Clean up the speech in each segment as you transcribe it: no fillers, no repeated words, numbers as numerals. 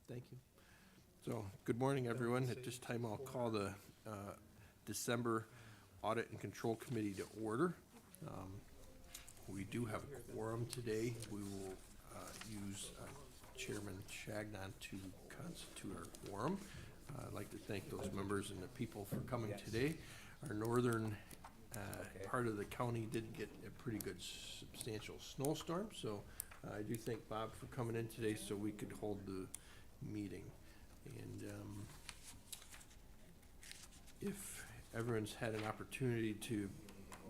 Thank you. So, good morning, everyone. At this time, I'll call the December Audit and Control Committee to order. We do have a quorum today. We will use Chairman Chagnon to constitute our quorum. I'd like to thank those members and the people for coming today. Our northern part of the county did get a pretty good substantial snowstorm, so I do thank Bob for coming in today so we could hold the meeting. And if everyone's had an opportunity to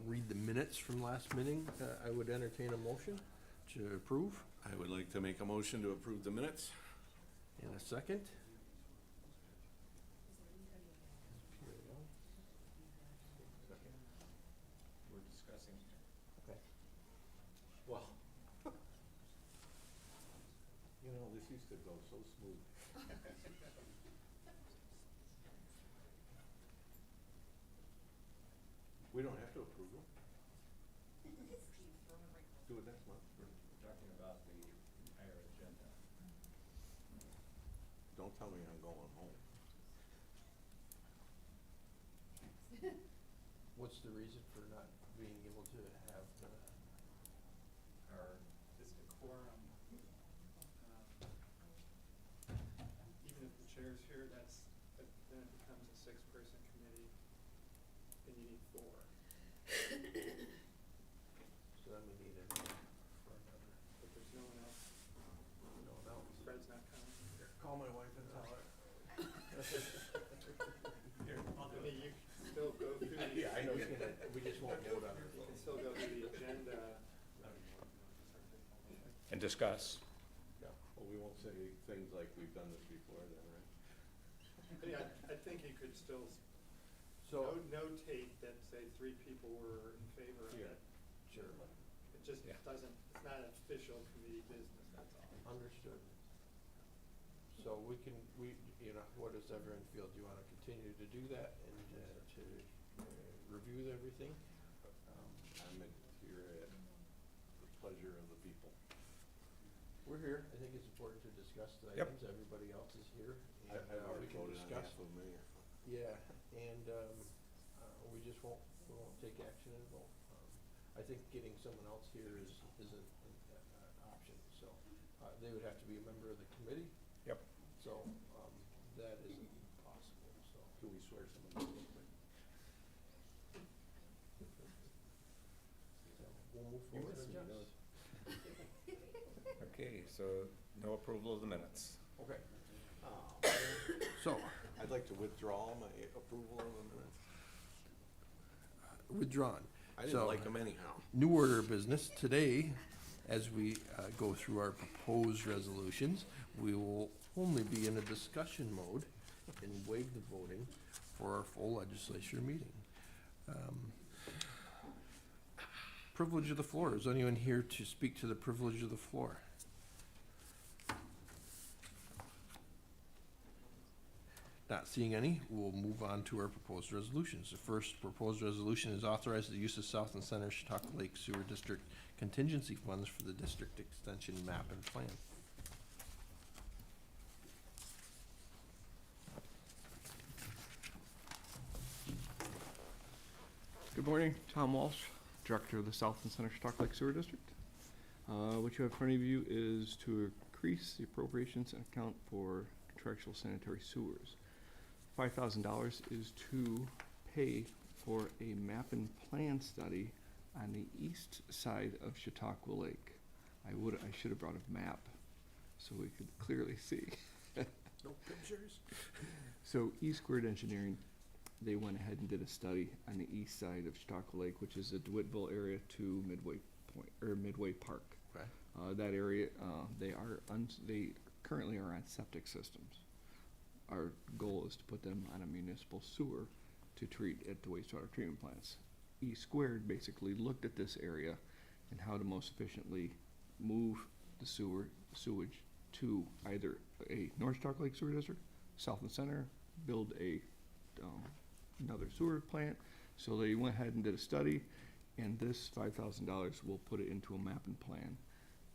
read the minutes from last meeting, I would entertain a motion to approve. I would like to make a motion to approve the minutes. In a second. We're discussing. Okay. Well, you know, this used to go so smooth. We don't have to approve them. Do it next month. We're talking about the entire agenda. Don't tell me I'm going home. What's the reason for not being able to have the Our, is the quorum, even if the chair's here, then it becomes a 6-person committee, and you need 4. so then we need it for another? But there's no one else. No, no. Fred's not coming. Call my wife and tell her. Here, I mean, you can still go through the. Yeah, I know. We just won't vote on it. You can still go through the agenda. And discuss. Yeah, well, we won't say things like we've done this before then, right? But yeah, I think you could still So, notate that, say, 3 people were in favor of Yeah. it. sure, It just Yeah. doesn't, it's not official committee business, that's all. understood. So you know, what does everyone feel? Do you want to continue to do that and to review everything? I'm here at the pleasure of the people. We're here. I think it's important to discuss the Yep. items. Everybody else is here. I've we already can voted on discuss. half of them anyway. Yeah, and we just won't take action and vote. I think getting someone else here isn't an option, so they would have to be a member of the committee. Yep. So that isn't possible, so. Can we swear some of them real quick? So we'll move You forward. missed me, Yes. Okay, so no approval of the minutes. Okay, Oh, so I'd like to withdraw my approval of the minutes. withdrawn. I didn't So, like them anyhow. New order of business. Today, as we go through our proposed resolutions, we will only be in a discussion mode and waive the voting for our full legislature meeting. Privilege of the floor. Is anyone here to speak to the privilege of the floor? Not seeing any, we'll move on to our proposed resolutions. The first proposed resolution is authorize the use of South and Center Chautauqua Lake Sewer District contingency funds for the district extension map and plan. Good morning, Tom Walsh, Director of the South and Center Chautauqua Lake Sewer District. What you have in front of you is to increase the appropriations and account for contractual sanitary sewers. $5,000 is to pay for a map and plan study on the east side of Chautauqua Lake. I should have brought a map so we could clearly see. No pictures? So East Squared Engineering, they went ahead and did a study on the east side of Chautauqua Lake, which is the DeWittville area to Midway Point, or Midway Park. Okay. That area, they currently are on septic systems. Our goal is to put them on a municipal sewer to treat at the wastewater treatment plants. East Squared basically looked at this area and how to most efficiently move the sewage to either a North Chautauqua Lake Sewer District, South and Center, build another sewer plant. So they went ahead and did a study, and this $5,000 will put it into a map and plan.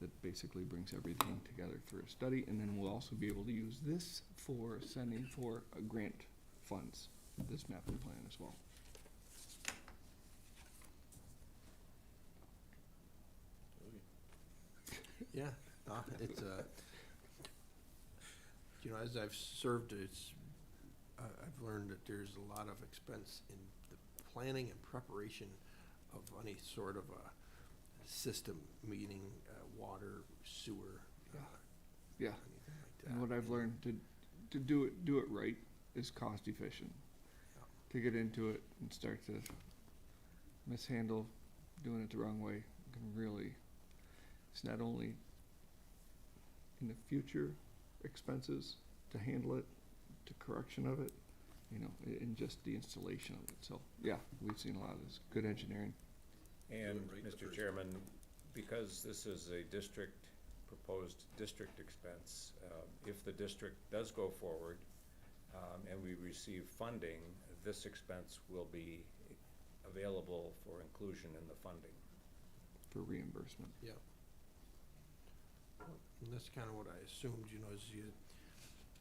that basically brings everything together for a study, and then we'll also be able to use this for sending for grant funds, this mapping plan as well. Yeah, it's, you know, as I've served, I've learned that there's a lot of expense in the planning and preparation of any sort of a system, meaning water, sewer, Yeah, anything like that. and what I've learned to do it right is cost efficient. Yeah. To get into it and start to mishandle doing it the wrong way can really, it's not only in the future expenses to handle it, to correction of it, you know, and just the installation of it. So, yeah, we've seen a lot of this, good engineering. And, Do it right the Mr. first Chairman, because this is a proposed district expense, if the district does go forward, and we receive funding, this expense will be available for inclusion in the funding. For reimbursement. Yeah. And that's kind of what I assumed, you know,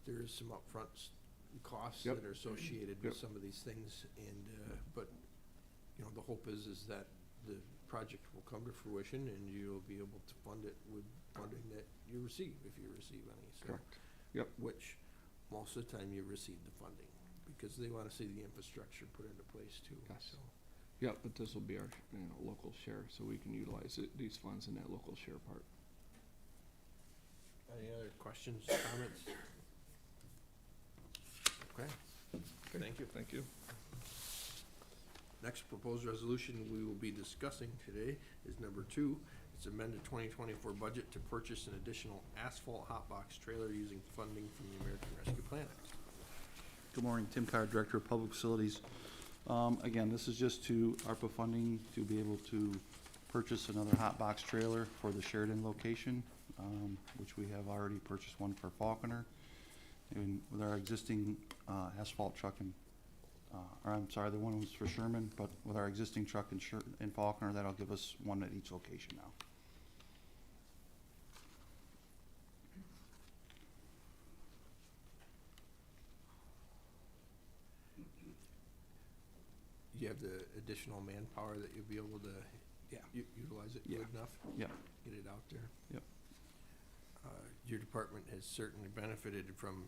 there is some upfront costs Yep. that are associated with Yep. some of these things, and, but, you know, the hope is that the project will come to fruition and you'll be able to fund it with funding that you receive, if you receive any, so. Correct. Yep. Which, most of the time you receive the funding, because they wanna see the infrastructure put into place too, Yes. so. Yeah, but this will be our, local share, so we can utilize these funds in that local share part. Any other questions, comments? Okay, thank you. Thank you. Next proposed resolution we will be discussing today is number 2. It's amended 2024 budget to purchase an additional asphalt hot box trailer using funding from the American Rescue Plan Act. Good morning, Tim Carr, Director of Public Facilities. Again, this is just to ARPA funding to be able to purchase another hot box trailer for the Sheridan location, which we have already purchased one for Falconer. And with our existing asphalt truck and, or I'm sorry, the one was for Sherman, but with our existing truck in Falconer, that'll give us one at each location now. You have the additional manpower that you'll be able to utilize it Yeah. good enough? Yep. Get it out there? Yep. Your department has certainly benefited from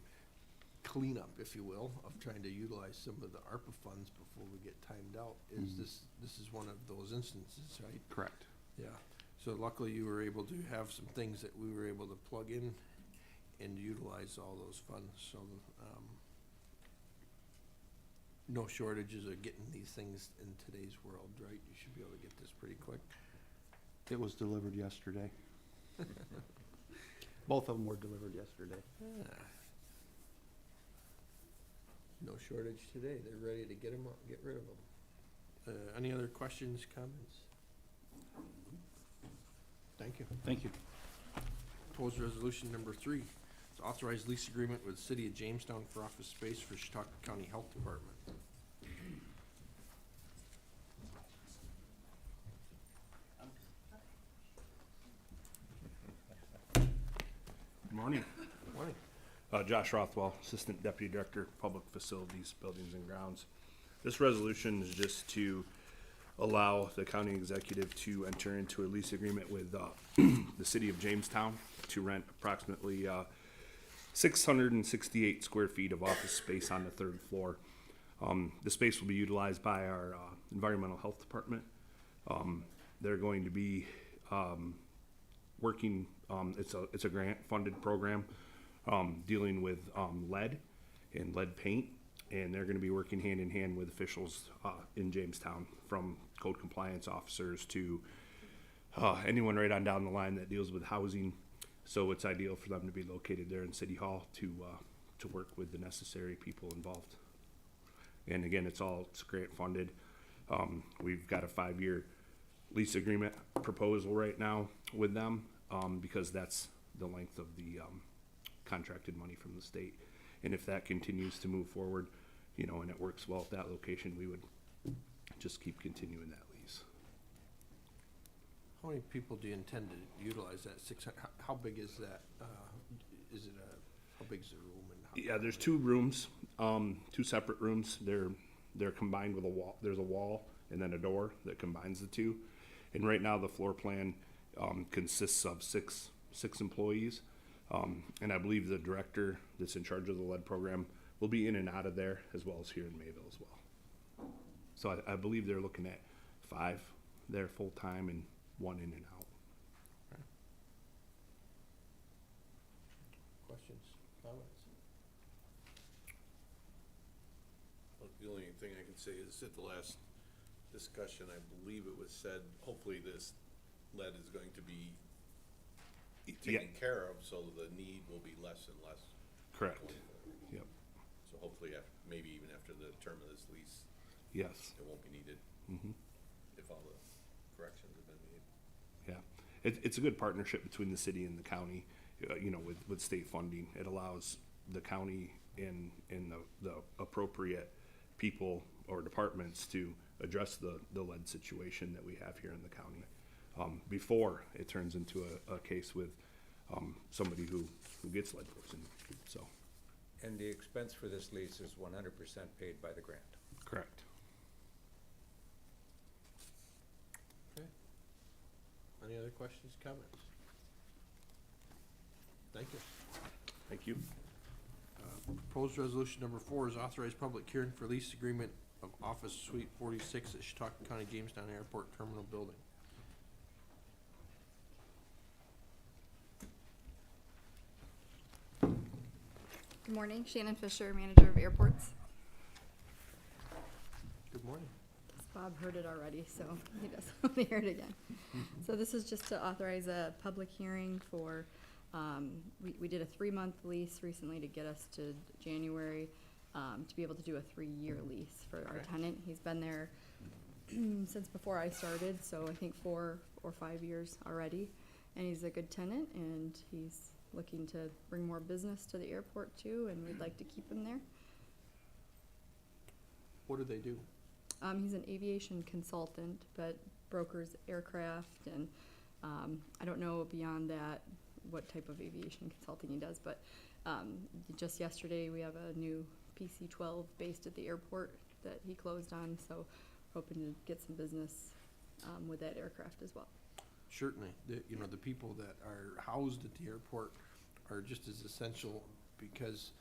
cleanup, if you will, of trying to utilize some of the ARPA funds before we get timed out. Mhm. This is one of those instances, right? Correct. Yeah, so luckily you were able to have some things that we were able to plug in and utilize all those funds, so, no shortages of getting these things in today's world, right? You should be able to get this pretty quick. It was delivered yesterday. Both of them were delivered yesterday. No shortage today, they're ready to get rid of them. Any other questions, comments? Thank you. Thank you. Proposed resolution number 3, it's authorized lease agreement with the City of Jamestown for office space for Chautauqua County Health Department. Good morning. Morning. Josh Rothwell, Assistant Deputy Director, Public Facilities, Buildings and Grounds. This resolution is just to allow the county executive to enter into a lease agreement with the City of Jamestown to rent approximately 668 square feet of office space on the 3rd floor. The space will be utilized by our Environmental Health Department. They're going to be working, it's a grant-funded program dealing with lead and lead paint, and they're going to be working hand in hand with officials in Jamestown, from code compliance officers to anyone right on down the line that deals with housing. So it's ideal for them to be located there in City Hall to work with the necessary people involved. And again, it's grant funded. We've got a 5-year lease agreement proposal right now with them, because that's the length of the contracted money from the state. And if that continues to move forward, you know, and it works well at that location, we would just keep continuing that lease. How many people do you intend to utilize that 600, how big is that? Is it how big is the room and how? Yeah, there's 2 rooms, 2 separate rooms. They're combined with a wall. There's a wall and then a door that combines the 2. And right now the floor plan consists of six employees. And I believe the director that's in charge of the lead program will be in and out of there as well as here in Mayville as well. So I believe they're looking at 5 there full time and 1 in and out. Questions, comments? Well, the only thing I can say is at the last discussion, I believe it was said, hopefully this lead is going to be taken care of, so the need will be less and less. Correct. going forward. Yep. So hopefully, maybe even after the term of this lease, Yes. it won't be needed Hmm. if all the corrections have been made. Yeah, it's a good partnership between the city and the county, you know, with state funding. It allows the county and the appropriate people or departments to address the lead situation that we have here in the county. Before it turns into a case with somebody who gets lead poisoning, so. And the expense for this lease is 100% paid by the grant. Correct. Okay. Any other questions, comments? Thank you. Thank you. Proposed resolution number 4 is authorized public hearing for lease agreement of Office Suite 46 at Chautauqua County Jamestown Airport Terminal Building. Good morning, Shannon Fisher, Manager of Airports. Good morning. Bob heard it already, so he doesn't want to hear it again. So this is just to authorize a public hearing for, we did a 3-month lease recently to get us to January, to be able to do a 3-year lease for our Okay. tenant. He's been there since before I started, so I think 4 or 5 years already. And he's a good tenant, and he's looking to bring more business to the airport too, and we'd like to keep him there. What do they do? He's an aviation consultant, but brokers aircraft, and I don't know beyond that what type of aviation consulting he does, but just yesterday we have a new PC-12 based at the airport that he closed on, so hoping to get some business with that aircraft as well. Certainly, the people that are housed at the airport are just as essential because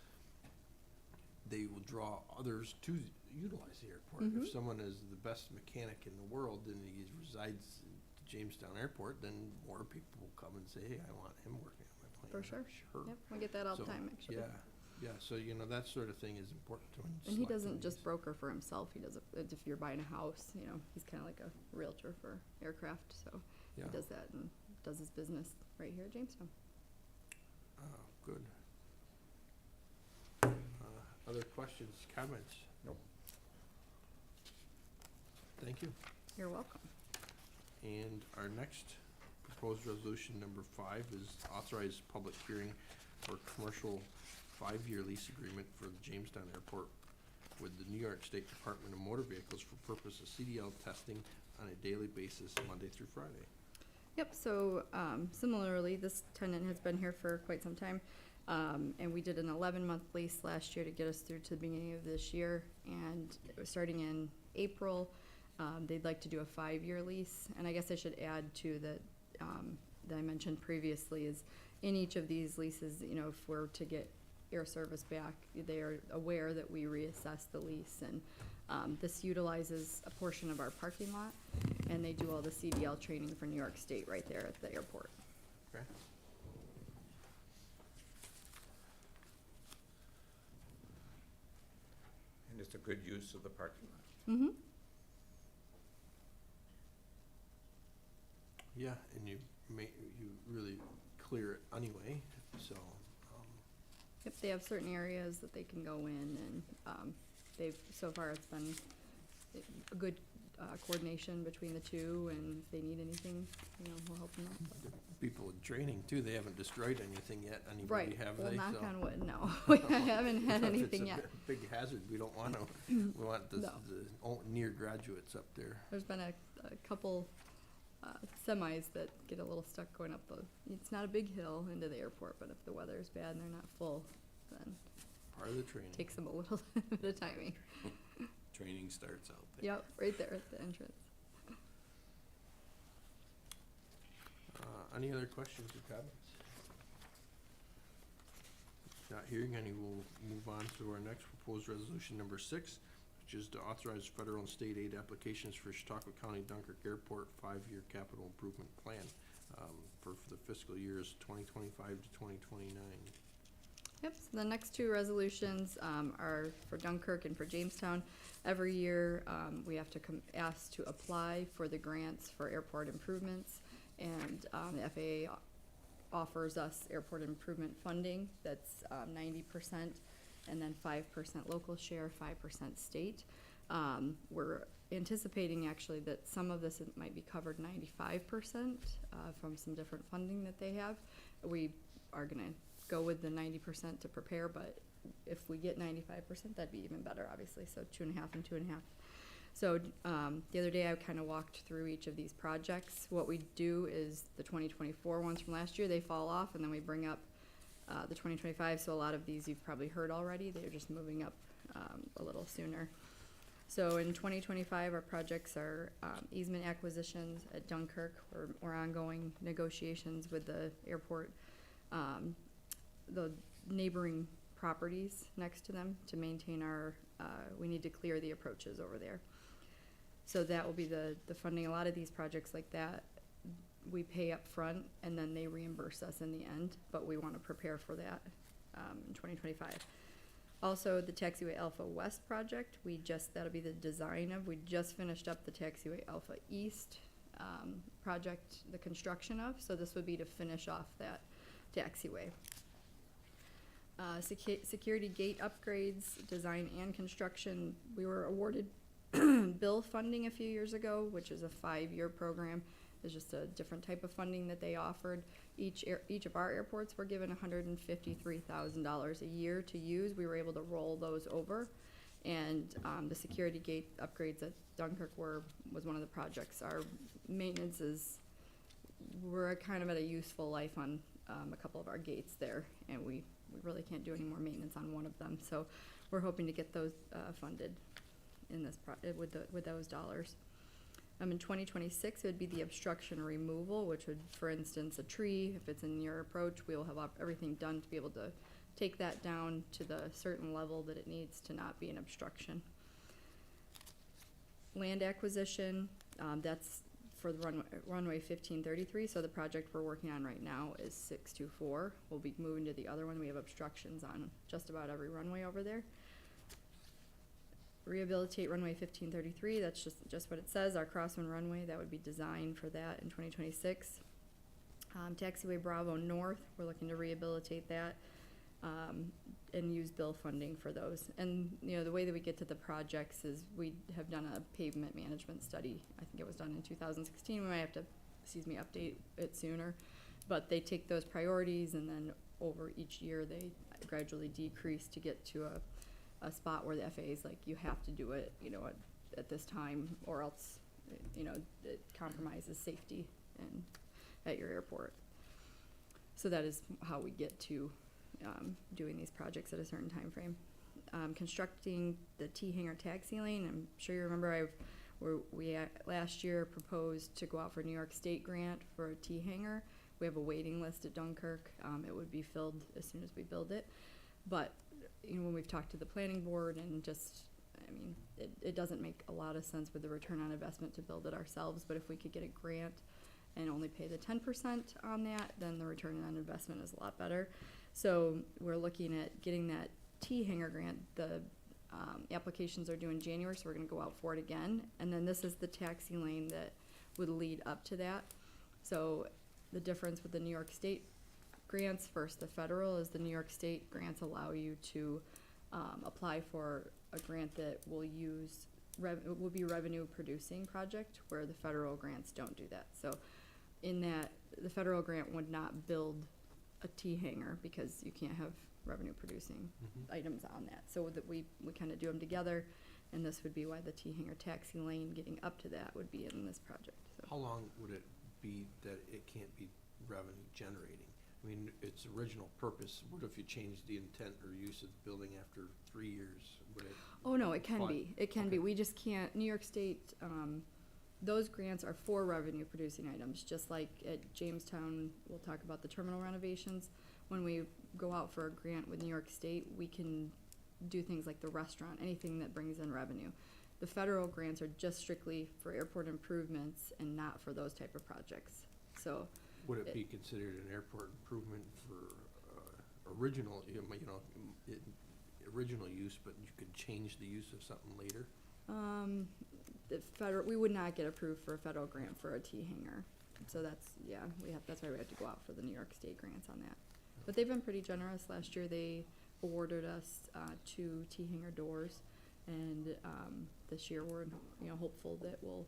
they will draw others to utilize the airport. Mhm. If someone is the best mechanic in the world and he resides in Jamestown Airport, then more people will come and say, hey, I want him working on my plane. For sure. Sure. Yep, we get that all the So, time, actually. Yeah, so, that sort of thing is important to him. And he doesn't just broker for himself, he does it, if you're buying a house, he's kinda like a realtor for aircraft, so Yeah. he does that and does his business right here at Jamestown. Good. Other questions, comments? Nope. Thank you. You're welcome. And our next proposed resolution, number 5, is authorized public hearing for commercial 5-year lease agreement for the Jamestown Airport with the New York State Department of Motor Vehicles for purpose of CDL testing on a daily basis, Monday through Friday. Yep, so similarly, this tenant has been here for quite some time. And we did an 11-month lease last year to get us through to the beginning of this year. And it was starting in April. They'd like to do a 5-year lease. And I guess I should add too that I mentioned previously is in each of these leases, if we're to get air service back, they are aware that we reassess the lease. And this utilizes a portion of our parking lot, and they do all the CDL training for New York State right there at the airport. Okay? And it's a good use of the parking lot. Mm-hmm. Yeah, and you really clear it anyway, so, Yep, they have certain areas that they can go in, and so far it's been a good coordination between the two, and if they need anything, we'll help them out. people in training too, they haven't destroyed anything yet, anybody, Right, have well, they? knock So- on wood, no, we haven't had If it's anything a yet. big hazard, we don't want to, we want the No. near graduates up there. There's been a couple semis that get a little stuck going up it's not a big hill into the airport, but if the weather's bad and they're not full, then Part of the training. it takes them a little bit of timing. Training starts out there. Yep, right there at the entrance. Any other questions or comments? Not hearing any, we'll move on to our next proposed resolution number 6, which is to authorize federal and state aid applications for Chautauqua County Dunkirk Airport 5-year capital improvement plan for the fiscal years 2025 to 2029. Yep, so the next two resolutions are for Dunkirk and for Jamestown. Every year, we have to ask to apply for the grants for airport improvements, and the FAA offers us airport improvement funding that's 90%, and then 5% local share, 5% state. We're anticipating actually that some of this might be covered 95% from some different funding that they have. We are gonna go with the 90% to prepare, but if we get 95%, that'd be even better, obviously, so 2.5 and 2.5. So the other day I kind of walked through each of these projects. What we do is the 2024 ones from last year, they fall off, and then we bring up the 2025, so a lot of these you've probably heard already. They're just moving up a little sooner. So in 2025, our projects are easement acquisitions at Dunkirk. We're ongoing negotiations with the airport, the neighboring properties next to them to maintain our, we need to clear the approaches over there. So that will be the funding. A lot of these projects like that, we pay up front and then they reimburse us in the end, but we want to prepare for that in 2025. Also, the Taxiway Alpha West project, that'll be the design of, we just finished up the Taxiway Alpha East project, the construction of, so this would be to finish off that taxiway. Security gate upgrades, design and construction, we were awarded bill funding a few years ago, which is a 5-year program. It's just a different type of funding that they offered. Each of our airports were given $153,000 a year to use. We were able to roll those over, and the security gate upgrades at Dunkirk was one of the projects. Our maintenance we're kind of at a useful life on a couple of our gates there, and we really can't do any more maintenance on one of them. So we're hoping to get those funded in this with those dollars. In 2026, it would be the obstruction removal, which would, for instance, a tree, if it's in your approach, we will have everything done to be able to take that down to the certain level that it needs to not be an obstruction. Land acquisition, that's for the runway 1533, so the project we're working on right now is 624. We'll be moving to the other one. We have obstructions on just about every runway over there. Rehabilitate runway 1533, that's just what it says, our crosswind runway, that would be designed for that in 2026. Taxiway Bravo North, we're looking to rehabilitate that and use bill funding for those. And the way that we get to the projects is we have done a pavement management study. I think it was done in 2016. We might have to, update it sooner. But they take those priorities, and then over each year they gradually decrease to get to a spot where the FAA is like, you have to do it, at this time, or else, it compromises safety at your airport. So that is how we get to doing these projects at a certain time frame. Constructing the T-hanger taxi lane. I'm sure you remember we last year proposed to go out for a New York State grant for a T-hanger. We have a waiting list at Dunkirk. It would be filled as soon as we build it. But when we've talked to the planning board and it doesn't make a lot of sense with the return on investment to build it ourselves, but if we could get a grant and only pay the 10% on that, then the return on investment is a lot better. So we're looking at getting that T-hanger grant. The applications are due in January, so we're gonna go out for it again. And then this is the taxi lane that would lead up to that. So the difference with the New York State grants versus the federal is the New York State grants allow you to apply for a grant that will be revenue producing project, where the federal grants don't do that. So in that, the federal grant would not build a T-hanger because you can't have revenue producing items on that. So that we kind of do them together, And this would be why the T-hanger taxi lane getting up to that would be in this project, so. How long would it be that it can't be revenue generating? I mean, its original purpose, what if you change the intent or use of the building after 3 years? Would it? Oh, no, it can But- be, it can be, okay. we just can't, New York State, those grants are for revenue producing items, just like at Jamestown, we'll talk about the terminal renovations. When we go out for a grant with New York State, we can do things like the restaurant, anything that brings in revenue. The federal grants are just strictly for airport improvements and not for those type of projects, so. Would it be considered an airport improvement for original, original use, but you could change the use of something later? The federal, we would not get approved for a federal grant for a T-hanger. So that's, yeah, that's why we have to go out for the New York State grants on that. But they've been pretty generous. Last year, they awarded us, 2 T-hanger doors. And, this year, we're, hopeful that we'll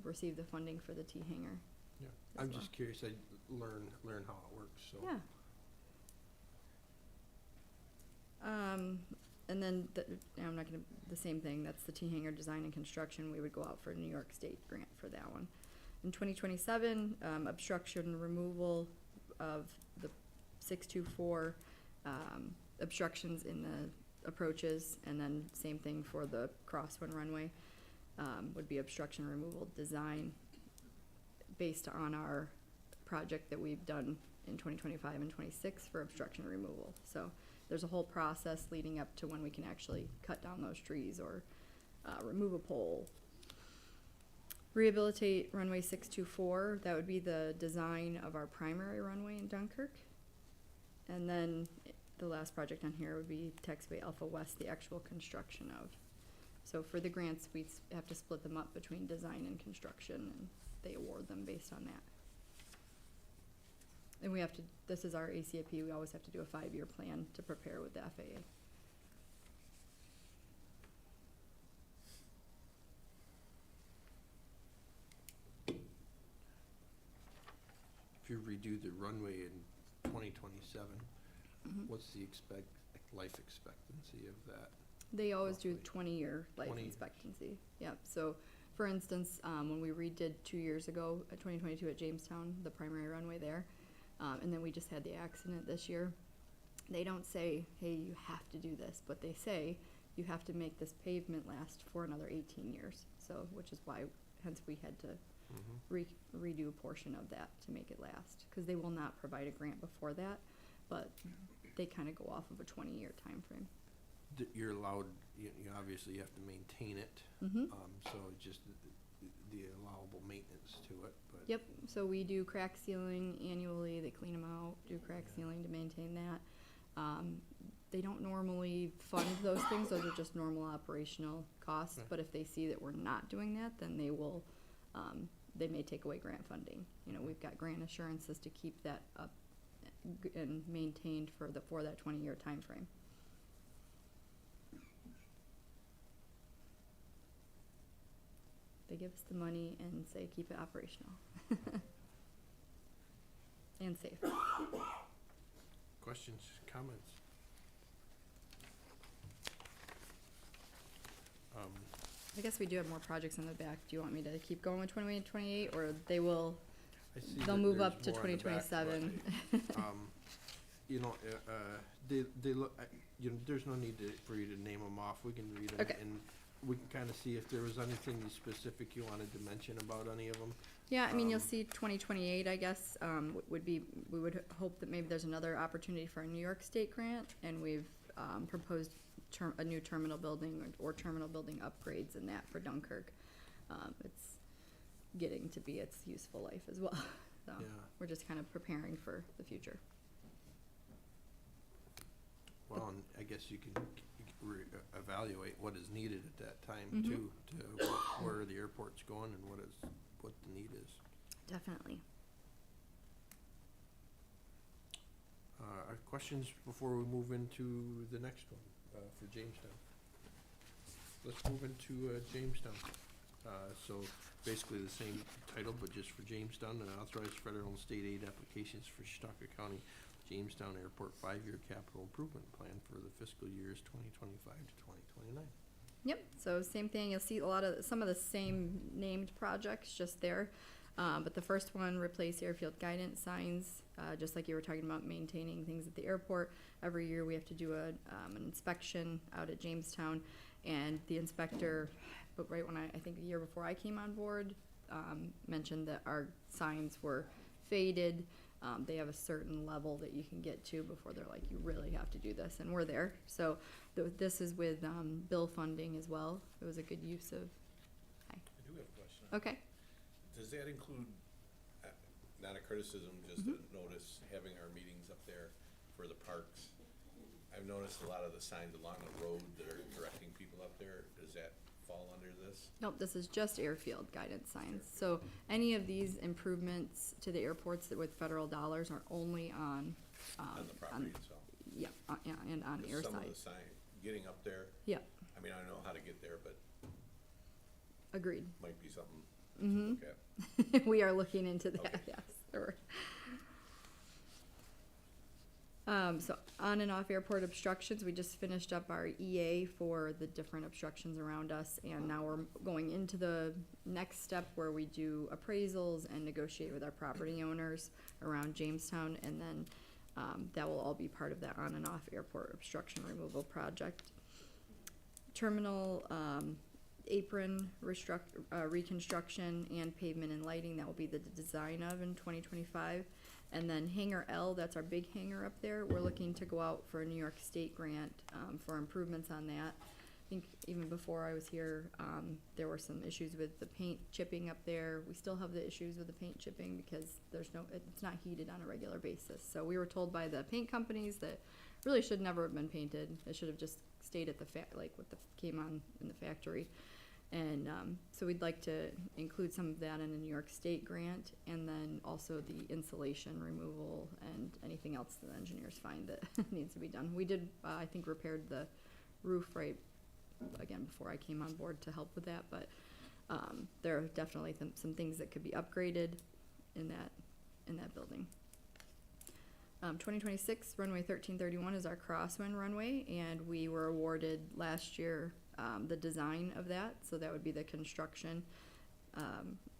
receive the funding for the T-hanger. Yeah. As I'm well. just curious, I'd learn how it works, so. Yeah. And then I'm not gonna, the same thing, that's the T-hanger design and construction, we would go out for a New York State grant for that one. In 2027, obstruction removal of the 624, obstructions in the approaches, and then same thing for the crosswind runway, would be obstruction removal design based on our project that we've done in 2025 and 26 for obstruction removal. So there's a whole process leading up to when we can actually cut down those trees or remove a pole. Rehabilitate runway 624, that would be the design of our primary runway in Dunkirk. And then the last project on here would be Taxiway Alpha West, the actual construction of. So for the grants, we have to split them up between design and construction, and they award them based on that. And we have to, this is our ACIP, we always have to do a 5-year plan to prepare with the FAA. If you redo the runway in 2027, what's the life expectancy of that? They always do Roughly. 20-year life 20 years. expectancy. Yeah, so for instance, when we redid 2 years ago, 2022 at Jamestown, the primary runway there, and then we just had the accident this year, they don't say, hey, you have to do this, but they say you have to make this pavement last for another 18 years. So, which is why, hence we had to redo a portion of that to make it last, because they will not provide a grant before that, but they kind of go off of a 20-year time frame. You're allowed, you obviously you have to maintain it, so it's just the allowable maintenance to it, but. Yep, so we do crack sealing annually, they clean them out, do crack sealing to maintain that. They don't normally fund those things, those are just normal operational costs, Okay. but if they see that we're not doing that, then they will, they may take away grant funding. You know, we've got grant assurances to keep that up and maintained for that 20-year time frame. They give us the money and say, keep it operational. And safe. Questions, comments? I guess we do have more projects in the back. Do you want me to keep going with 28 and 28, or they will, I see they'll that move there's up to more on the back, but, 2027? You know, they look, there's no need for you to name them off, we can read them. Okay. And we can kind of see if there was anything specific you wanted to mention about any of them. Yeah, I mean, you'll see 2028, I guess, would be, we would hope that maybe there's another opportunity for a New York State grant, and we've proposed a new terminal building or terminal building upgrades in that for Dunkirk. It's getting to be its useful life as well, so Yeah. we're just kind of preparing for the future. Well, and I guess you can evaluate what is needed at that time too, to where the airport's going and what the need is. Definitely. Questions before we move into the next one, for Jamestown? Let's move into, Jamestown. So basically the same title, but just for Jamestown, and authorize federal and state aid applications for Chautauqua County Jamestown Airport 5-year capital improvement plan for the fiscal years 2025 to 2029. Yep, so same thing, you'll see some of the same named projects just there. But the first one, replace airfield guidance signs, just like you were talking about maintaining things at the airport. Every year we have to do an inspection out at Jamestown, and the inspector, but right when I think the year before I came on board, mentioned that our signs were faded. They have a certain level that you can get to before they're like, you really have to do this, and we're there. So this is with bill funding as well. It was a good use of. Hi. I do have a question. Okay. Does that include, not a criticism, just a notice, having our meetings up there for the parks? I've noticed a lot of the signs along the road that are directing people up there. Does that fall under this? Nope, this is just airfield guidance signs. So any of these improvements to the airports that with federal dollars are only on. On the property itself? Yeah, yeah, and on Because air some of side. the sign, getting up there, Yeah, I mean, I don't know how to get there, but agreed. might be something to Mhm. look at. We are looking into that, Okay. yes. So on and off airport obstructions, we just finished up our EA for the different obstructions around us, and now we're going into the next step where we do appraisals and negotiate with our property owners around Jamestown, and then that will all be part of that on and off airport obstruction removal project. Terminal apron reconstruction and pavement and lighting, that will be the design of in 2025. And then hangar L, that's our big hangar up there. We're looking to go out for a New York State grant for improvements on that. I think even before I was here, there were some issues with the paint chipping up there. We still have the issues with the paint chipping because it's not heated on a regular basis. So we were told by the paint companies that really should never have been painted. It should have just stayed at the like what came on in the factory. And so we'd like to include some of that in a New York State grant, and then also the insulation removal and anything else the engineers find that needs to be done. We did, I think, repaired the roof right again before I came on board to help with that, but there are definitely some things that could be upgraded in that building. 2026 runway 1331 is our crosswind runway, and we were awarded last year the design of that, so that would be the construction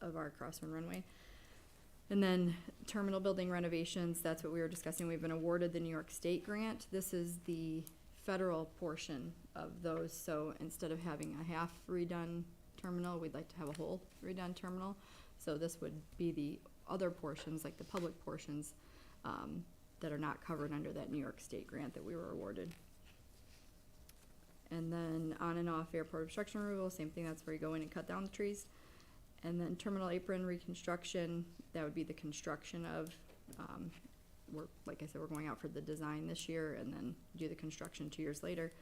of our crosswind runway. And then terminal building renovations, that's what we were discussing. We've been awarded the New York State grant. This is the federal portion of those, so instead of having a half redone terminal, we'd like to have a whole redone terminal. So this would be the other portions, like the public portions, that are not covered under that New York State grant that we were awarded. And then on and off airport obstruction removal, same thing, that's where you go in and cut down the trees. And then terminal apron reconstruction, that would be the construction of, like I said, we're going out for the design this year and then do the construction 2 years later.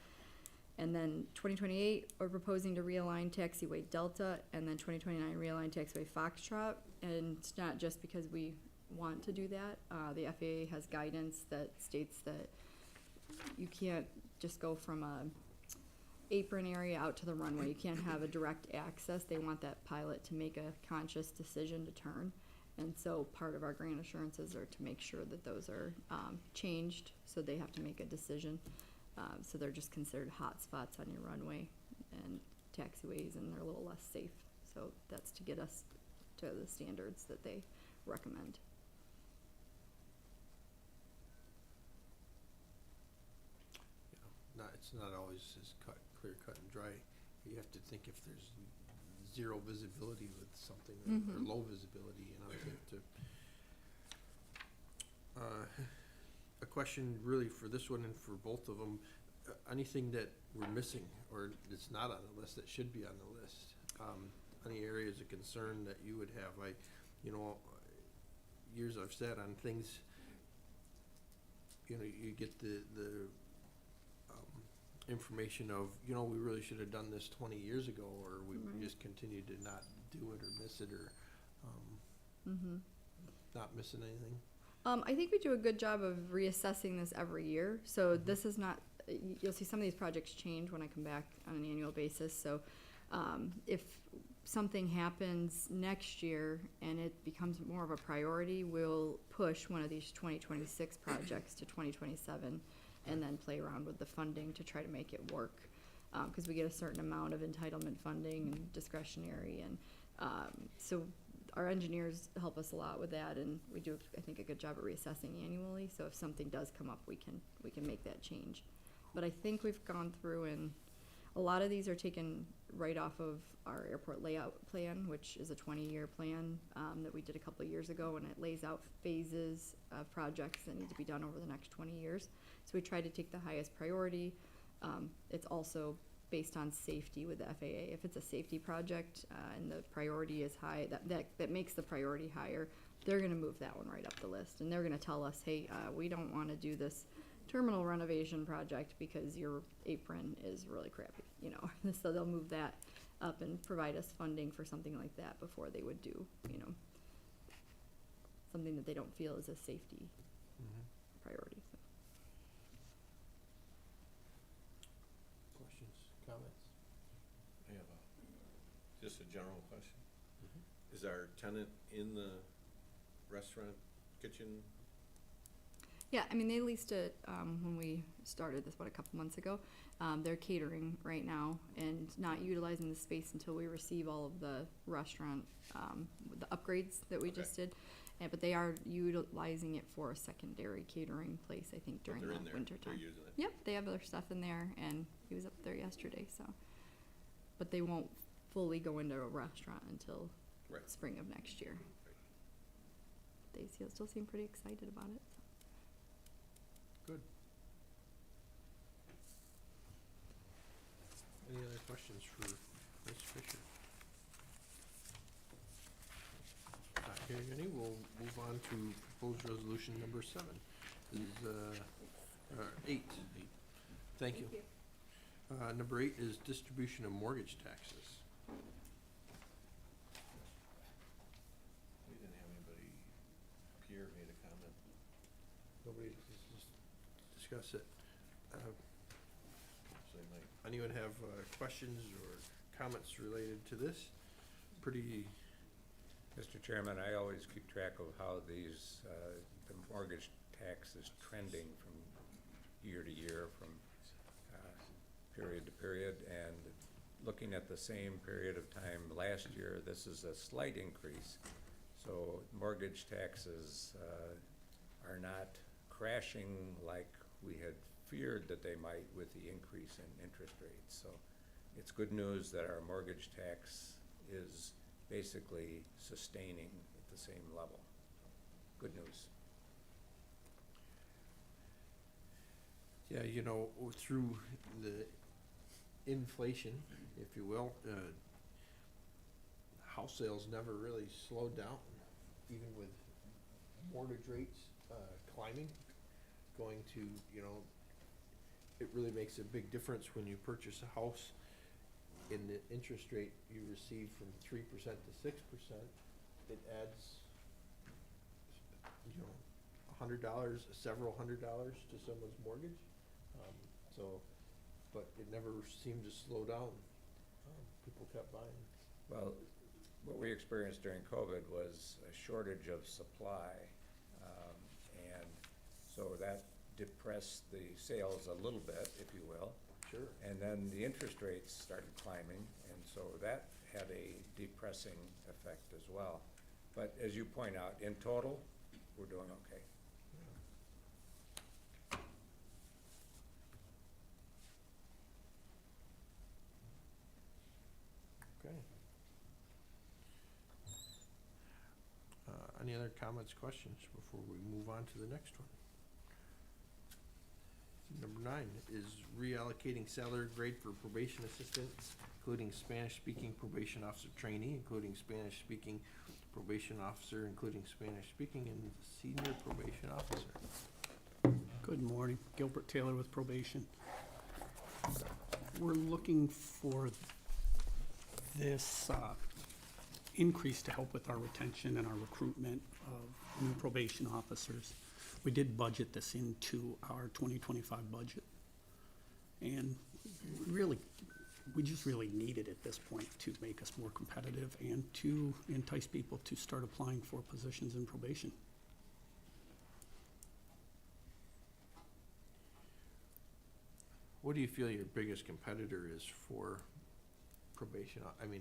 And then 2028, we're proposing to realign taxiway Delta, and then 2029 realign taxiway Foxtrot. And it's not just because we want to do that. The FAA has guidance that states that you can't just go from a apron area out to the runway. You can't have a direct access. They want that pilot to make a conscious decision to turn. And so part of our grant assurances are to make sure that those are changed, so they have to make a decision. So they're just considered hot spots on your runway and taxiways, and they're a little less safe. So that's to get us to the standards that they recommend. It's not always as clear cut and dry. You have to think if there's zero visibility with something or low visibility, a question really for this one and for both of them, anything that we're missing or that's not on the list that should be on the list, any areas of concern that you would have? Years I've sat on things, you get the information of, we really should have done this 20 years ago, or we just continue to not do it or miss it, or not missing anything. I think we do a good job of reassessing this every year. So this is not, you'll see some of these projects change when I come back on an annual basis. So if something happens next year and it becomes more of a priority, we'll push one of these 2026 projects to 2027 and then play around with the funding to try to make it work. because we get a certain amount of entitlement funding and discretionary, and so our engineers help us a lot with that, and we do, I think, a good job at reassessing annually. So if something does come up, we can make that change. But I think we've gone through, and a lot of these are taken right off of our airport layout plan, which is a 20-year plan that we did a couple of years ago, and it lays out phases of projects that need to be done over the next 20 years. So we try to take the highest priority. It's also based on safety with the FAA. If it's a safety project and the priority is high, that makes the priority higher, they're gonna move that one right up the list. And they're gonna tell us, hey, we don't wanna do this terminal renovation project because your apron is really crappy, you know. So they'll move that up and provide us funding for something like that before they would do, you know, something that they don't feel is a safety priority. So. Questions, comments? I have just a general question. Is our tenant in the restaurant, kitchen? Yeah, I mean, they leased it when we started this, a couple months ago. They're catering right now and not utilizing the space until we receive all of the restaurant, the upgrades that we just did. But they are utilizing it for a secondary catering place, I think, during the They're in there, winter they're time. using it. Yep, they have other stuff in there, and he was up there yesterday, so. But they won't fully go into a restaurant until Right. spring of next year. They still seem pretty excited about it. So. Good. Any other questions for Ms. Fisher? Not hearing any, we'll move on to proposed resolution number 7. This is, 8. Thank you. Number 8 is distribution of mortgage taxes. We didn't have anybody, Pierre made a comment. Nobody, just discuss it. So they might, Anyone have questions or comments related to this? Pretty, Mr. Chairman, I always keep track of how these, the mortgage tax is trending from year to year, from period to period, and looking at the same period of time last year, this is a slight increase. So mortgage taxes are not crashing like we had feared that they might with the increase in interest rates. So it's good news that our mortgage tax is basically sustaining at the same level. Good news. yeah, you know, through the inflation, if you will, house sales never really slowed down, even with mortgage rates climbing, going to, you know, it really makes a big difference when you purchase a house in the interest rate you receive from 3% to 6%. It adds, you know, $100, several $100 to someone's mortgage. So, but it never seemed to slow down. People kept buying. Well, what we experienced during COVID was a shortage of supply, and so that depressed the sales a little bit, if you will. Sure. And then the interest rates started climbing, and so that had a depressing effect as well. But as you point out, in total, we're doing okay. Okay. Any other comments, questions before we move on to the next one? Number 9 is reallocating salary grade for probation assistants, including Spanish-speaking probation officer trainee, including Spanish-speaking probation officer, including Spanish-speaking, and senior probation officer. Good morning, Gilbert Taylor with probation. We're looking for this increase to help with our retention and our recruitment of new probation officers. We did budget this into our 2025 budget. And really, we just really need it at this point to make us more competitive and to entice people to start applying for positions in probation. What do you feel your biggest competitor is for probation? I mean,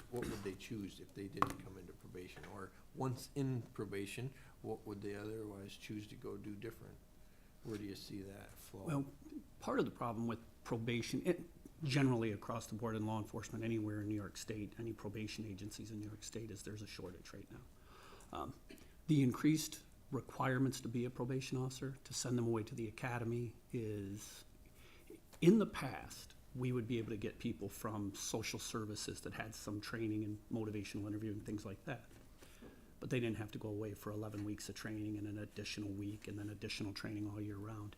what would they choose if they didn't come into probation? Or once in probation, what would they otherwise choose to go do different? Where do you see that flow? Well, part of the problem with probation, generally across the board in law enforcement, anywhere in New York State, any probation agencies in New York State, is there's a shortage right now. The increased requirements to be a probation officer, to send them away to the academy is, in the past, we would be able to get people from social services that had some training and motivational interviewing, things like that. But they didn't have to go away for 11 weeks of training and an additional week and then additional training all year round.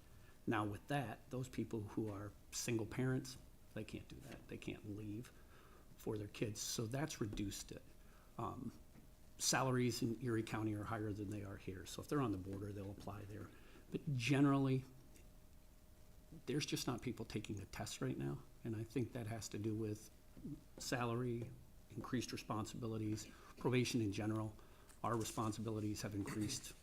Now with that, those people who are single parents, they can't do that. They can't leave for their kids. So that's reduced it. Salaries in Erie County are higher than they are here. So if they're on the border, they'll apply there. But generally, there's just not people taking the test right now. And I think that has to do with salary, increased responsibilities, probation in general. Our responsibilities have increased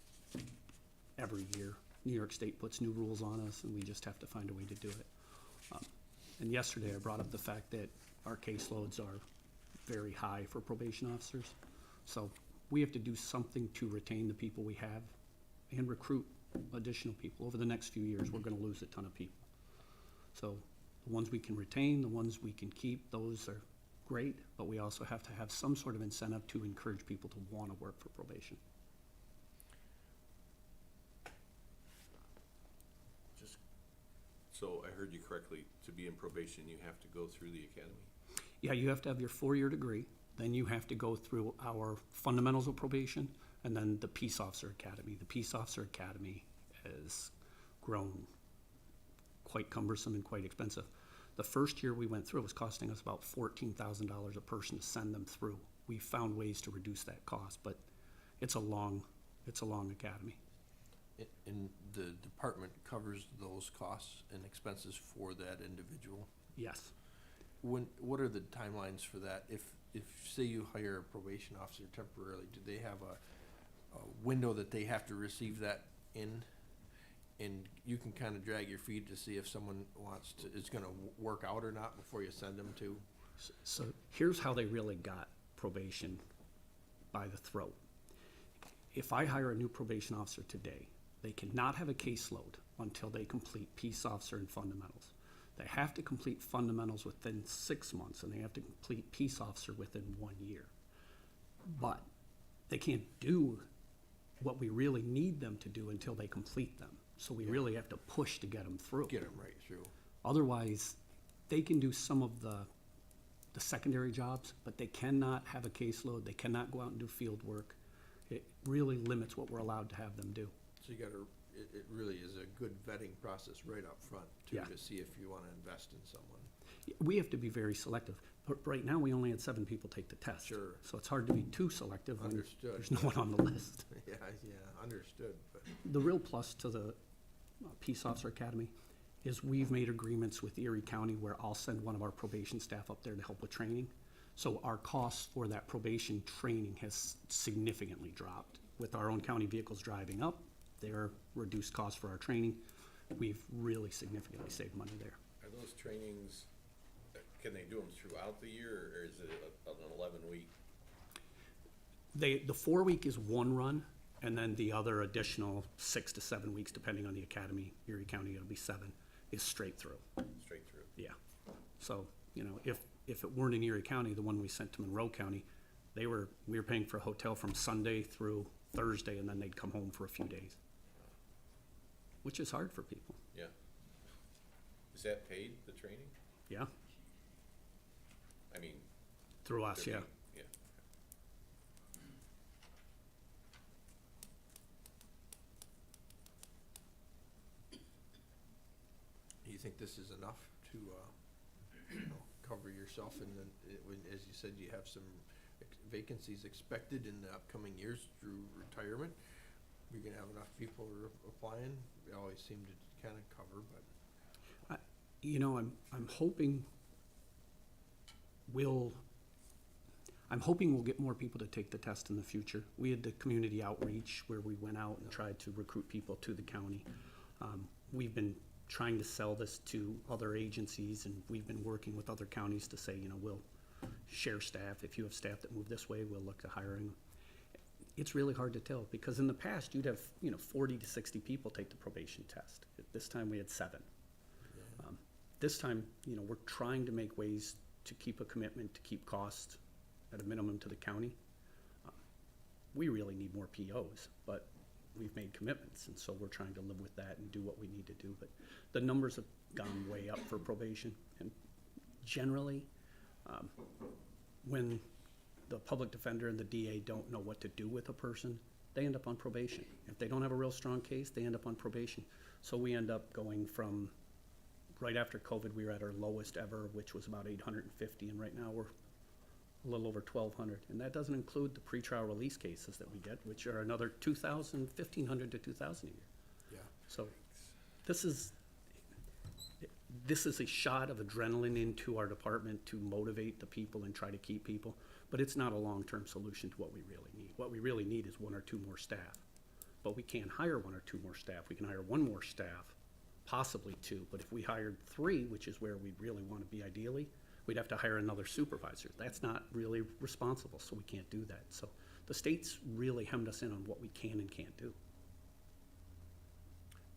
every year. New York State puts new rules on us, and we just have to find a way to do it. And yesterday, I brought up the fact that our caseloads are very high for probation officers. So we have to do something to retain the people we have and recruit additional people. Over the next few years, we're gonna lose a ton of people. So the ones we can retain, the ones we can keep, those are great, but we also have to have some sort of incentive to encourage people to want to work for probation. Just, so I heard you correctly, to be in probation, you have to go through the academy? Yeah, you have to have your 4-year degree, then you have to go through our fundamentals of probation, and then the Peace Officer Academy. The Peace Officer Academy has grown quite cumbersome and quite expensive. The first year we went through, it was costing us about $14,000 a person to send them through. We found ways to reduce that cost, but it's a long academy. And the department covers those costs and expenses for that individual? Yes. What are the timelines for that? If say you hire a probation officer temporarily, do they have a window that they have to receive that in? And you can kind of drag your feet to see if someone is gonna work out or not before you send them to? So here's how they really got probation by the throat. If I hire a new probation officer today, they cannot have a caseload until they complete Peace Officer and Fundamentals. They have to complete Fundamentals within 6 months, and they have to complete Peace Officer within 1 year. But they can't do what we really need them to do until they complete them. So we really have to push to get them through. Get them right through. Otherwise, they can do some of the secondary jobs, but they cannot have a caseload, they cannot go out and do field work. It really limits what we're allowed to have them do. So you gotta, it really is a good vetting process right up front too, Yeah. to see if you wanna invest in someone. We have to be very selective. But right now, we only had 7 people take the test. Sure. So it's hard to be too selective when Understood. there's no one on the list. Yeah, understood, but. The real plus to the Peace Officer Academy is we've made agreements with Erie County where I'll send one of our probation staff up there to help with training. So our costs for that probation training has significantly dropped. With our own county vehicles driving up, their reduced costs for our training, we've really significantly saved money there. Are those trainings, can they do them throughout the year, or is it an 11-week? The 4-week is one run, and then the other additional 6 to 7 weeks, depending on the academy, Erie County, it'll be 7, is straight through. Straight through? Yeah. So, if it weren't in Erie County, the one we sent to Monroe County, we were paying for a hotel from Sunday through Thursday, and then they'd come home for a few days, which is hard for people. Yeah. Is that paid, the training? Yeah, I mean. through us, they're yeah. being- Yeah. Do you think this is enough to, cover yourself and then, as you said, you have some vacancies expected in the upcoming years through retirement? You're gonna have enough people applying? They always seem to kinda cover, but. I'm hoping we'll get more people to take the test in the future. We had the community outreach where we went out and tried to recruit people to the county. We've been trying to sell this to other agencies, and we've been working with other counties to say, we'll share staff. If you have staff that move this way, we'll look to hiring. It's really hard to tell, because in the past, you'd have, 40 to 60 people take the probation test. At this time, we had 7. This time, we're trying to make ways to keep a commitment, to keep costs at a minimum to the county. We really need more POs, but we've made commitments, and so we're trying to live with that and do what we need to do. But the numbers have gone way up for probation, and generally, when the public defender and the DA don't know what to do with a person, they end up on probation. If they don't have a real strong case, they end up on probation. So we end up going from, right after COVID, we were at our lowest ever, which was about 850, and right now we're a little over 1,200. And that doesn't include the pretrial release cases that we get, which are another 1,500 to 2,000 a year. Yeah. So this is a shot of adrenaline into our department to motivate the people and try to keep people, but it's not a long-term solution to what we really need. What we really need is 1 or 2 more staff, but we can't hire 1 or 2 more staff. We can hire 1 more staff, possibly 2, but if we hired 3, which is where we really want to be ideally, we'd have to hire another supervisor. That's not really responsible, so we can't do that. So the state's really hemmed us in on what we can and can't do.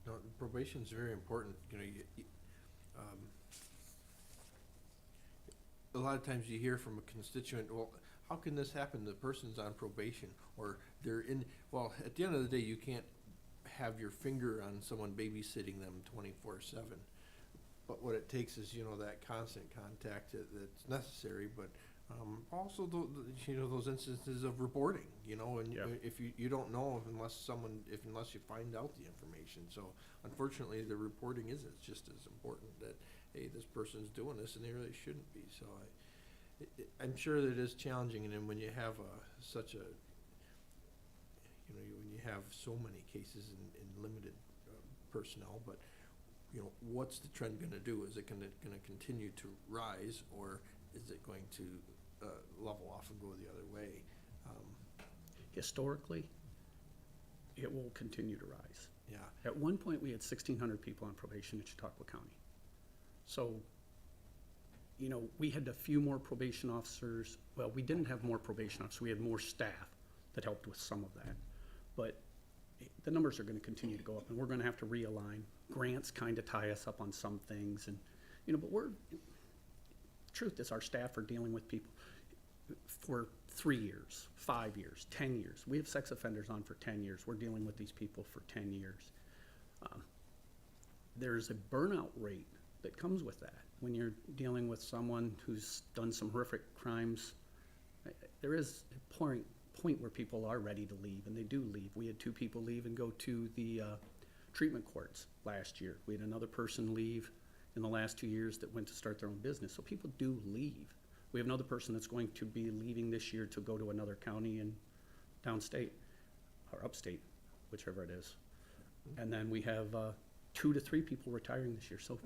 No, probation's very important, a lot of times you hear from a constituent, well, how can this happen? The person's on probation, or they're in, well, at the end of the day, you can't have your finger on someone babysitting them 24/7. But what it takes is, that constant contact that's necessary, but also those instances of reporting, and Yeah. if you don't know unless you find out the information. So unfortunately, the reporting is just as important, that, hey, this person's doing this and they really shouldn't be. So I'm sure that it is challenging, and then when you have when you have so many cases in limited personnel, but what's the trend going to do? Is it going to continue to rise, or is it going to level off and go the other way? Historically, it will continue to rise. Yeah. At one point, we had 1,600 people on probation in Chautauqua County. So, we had a few more probation officers. Well, we didn't have more probation officers. We had more staff that helped with some of that. But the numbers are going to continue to go up, and we're going to have to realign. Grants kind of tie us up on some things, and, but truth is, our staff are dealing with people for 3 years, 5 years, 10 years. We have sex offenders on for 10 years. We're dealing with these people for 10 years. There's a burnout rate that comes with that. When you're dealing with someone who's done some horrific crimes, there is a point where people are ready to leave, and they do leave. We had 2 people leave and go to the treatment courts last year. We had another person leave in the last 2 years that went to start their own business. So people do leave. We have another person that's going to be leaving this year to go to another county in downstate or upstate, whichever it is. And then we have 2 to 3 people retiring this year. So,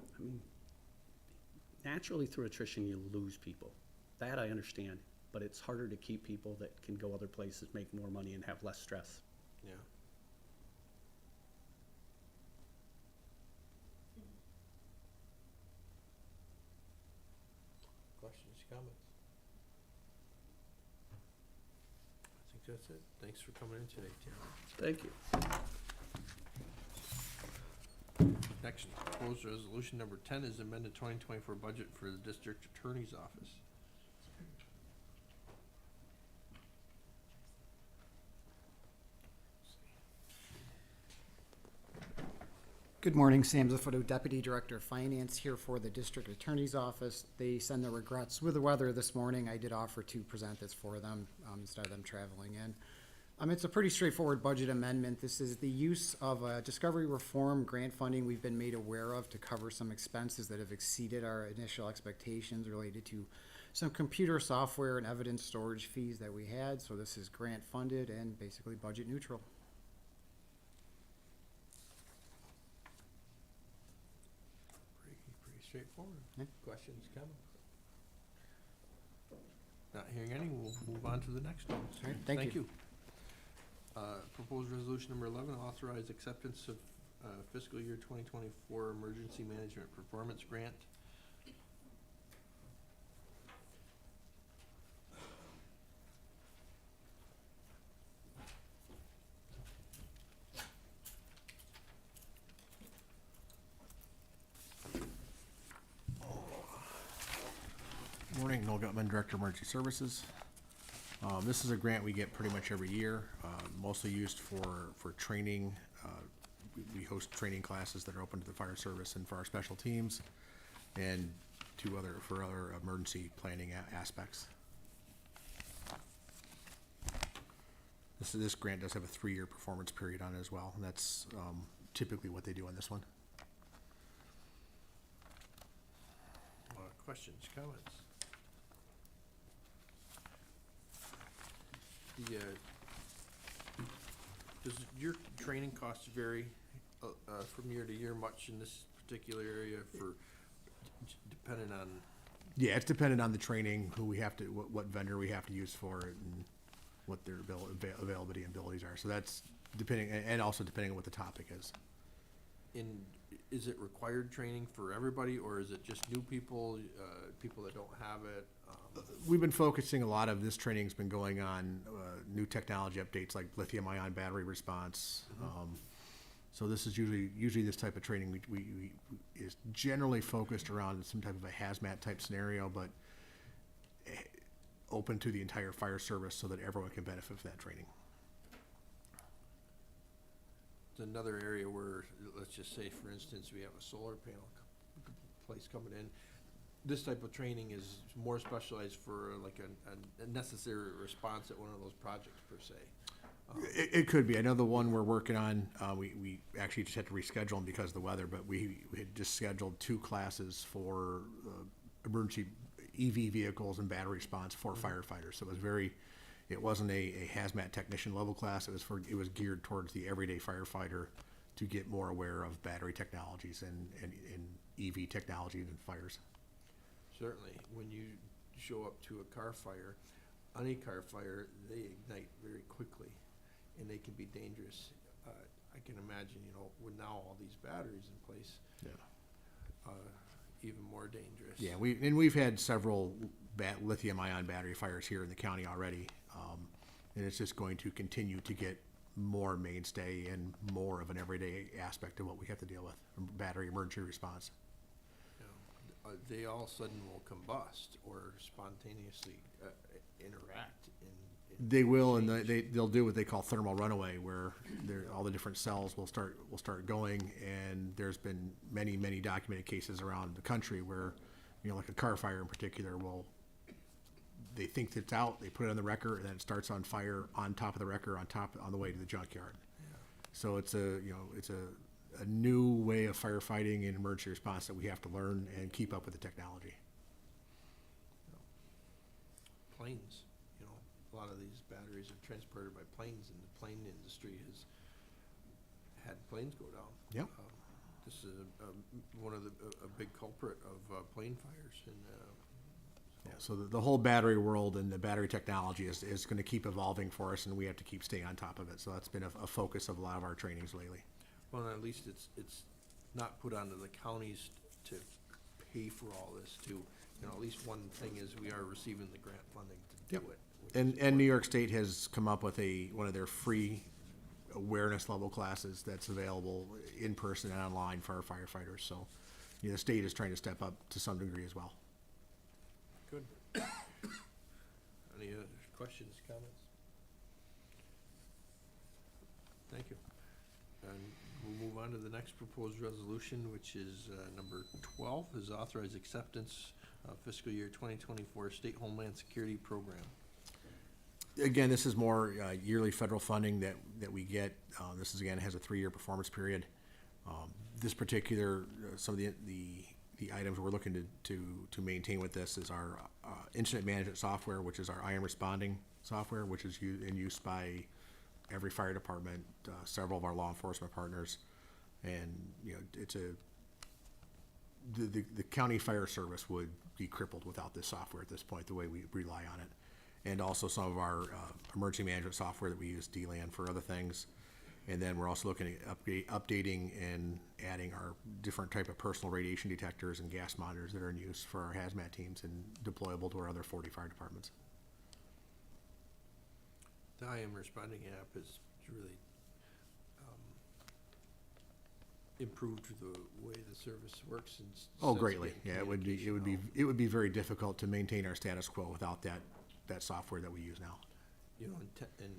naturally through attrition, you lose people. That I understand, but it's harder to keep people that can go other places, make more money, and have less stress. Yeah. Questions, comments? I think that's it. Thanks for coming in today, Tim. Thank you. Next, proposed resolution number 10 is amended 2024 budget for the district attorney's office. Good morning, Sam Zaffoto, Deputy Director of Finance, here for the District Attorney's Office. They send their regrets with the weather this morning. I did offer to present this for them instead of them traveling in. It's a pretty straightforward budget amendment. This is the use of discovery reform grant funding we've been made aware of to cover some expenses that have exceeded our initial expectations related to some computer software and evidence storage fees that we had. So this is grant funded and basically budget neutral. Pretty straightforward. Yeah. Questions, comments? Not hearing any, we'll move on to the next one. All right, thank you. Proposed resolution number 11, authorize acceptance of fiscal year 2024 Emergency Management Performance Grant. Morning, Noel Gutman, Director of Emergency Services. This is a grant we get pretty much every year, mostly used for training. We host training classes that are open to the fire service and for our special teams, and for other emergency planning aspects. This grant does have a 3-year performance period on it as well, and that's typically what they do on this one. Questions, comments? Does your training costs vary from year to year much in this particular area depending on? Yeah, it's dependent on the training, who we have to, what vendor we have to use for it, and what their availability and abilities are. So that's depending, and also depending on what the topic is. Is it required training for everybody, or is it just new people, people that don't have it? We've been focusing, a lot of this training's been going on new technology updates like lithium-ion battery response. So this is usually this type of training we is generally focused around some type of a hazmat type scenario, but open to the entire fire service so that everyone can benefit from that training. It's another area where, let's just say, for instance, we have a solar panel place coming in. This type of training is more specialized for like a necessary response at one of those projects per se. It could be. I know the one we're working on, we actually just had to reschedule them because of the weather, but we had just scheduled 2 classes for emergency EV vehicles and battery response for firefighters. So it wasn't a hazmat technician level class. It was geared towards the everyday firefighter to get more aware of battery technologies and EV technology and fires. Certainly, when you show up to a car fire, any car fire, they ignite very quickly, and they can be dangerous. I can imagine, with now all these batteries in place, even more dangerous. Yeah, we've had several lithium-ion battery fires here in the county already, and it's just going to continue to get more mainstay and more of an everyday aspect of what we have to deal with, battery emergency response. They all of a sudden will combust or spontaneously interact. They will, and they'll do what they call thermal runaway, where all the different cells will start going. And there's been many documented cases around the country where, like a car fire in particular, they think it's out, they put it on the wrecker, and then it starts on fire on top of the wrecker, on the way to the junkyard. Yeah. So it's a new way of firefighting and emergency response that we have to learn and keep up with the technology. Planes, a lot of these batteries are transported by planes, and the plane industry has had planes go down. Yep. This is a big culprit of plane fires, and so the whole battery world and the battery technology is going to keep evolving for us, and we have to keep staying on top of it. So that's been a focus of a lot of our trainings lately. well, at least it's not put onto the counties to pay for all this too. At least one thing is we are receiving the grant funding to do it. And New York State has come up with one of their free awareness level classes that's available in person and online for our firefighters. So, the state is trying to step up to some degree as well. Good. Any other questions, comments? Thank you. And we'll move on to the next proposed resolution, which is number 12, is authorized acceptance of fiscal year 2024 State Homeland Security Program. Again, this is more yearly federal funding that we get. This is, again, has a 3-year performance period. This particular, some of the items we're looking to maintain with this is our incident management software, which is our I Am Responding software, which is in use by every fire department, several of our law enforcement partners, and the county fire service would be crippled without this software at this point, the way we rely on it. And also some of our emergency management software that we use, DLAN, for other things. And then we're also looking at updating and adding our different type of personal radiation detectors and gas monitors that are in use for our hazmat teams and deployable to our other 40 fire departments. The I Am Responding app has really improved the way the service works and Oh, greatly. Yeah, it would be very difficult to maintain our status quo without that software that we use now. You know, in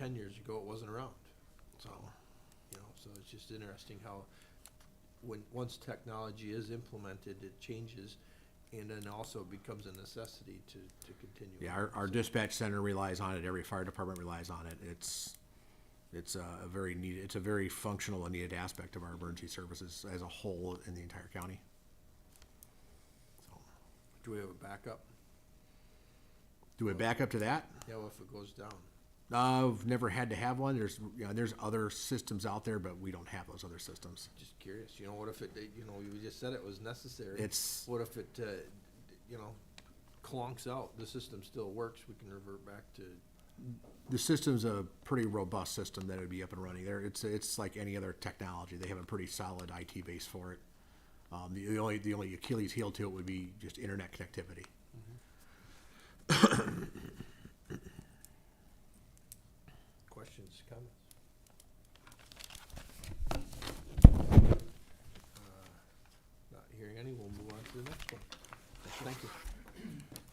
10 years ago, it wasn't around. So, you know, so it's just interesting how once technology is implemented, it changes and then also becomes a necessity to continue. Yeah, our dispatch center relies on it. Every fire department relies on it. It's a very functional and needed aspect of our emergency services as a whole in the entire county. So, Do we have a backup? do we back up to that? Yeah, well, if it goes down. I've never had to have one. There's other systems out there, but we don't have those other systems. Just curious, you know, what if you just said it was necessary. It's- What if it, clunks out, the system still works, we can revert back to, The system's a pretty robust system that would be up and running there. It's like any other technology. They have a pretty solid IT base for it. The only Achilles heel to it would be just internet connectivity. questions, comments? Not hearing any, we'll move on to the next one. Thank you.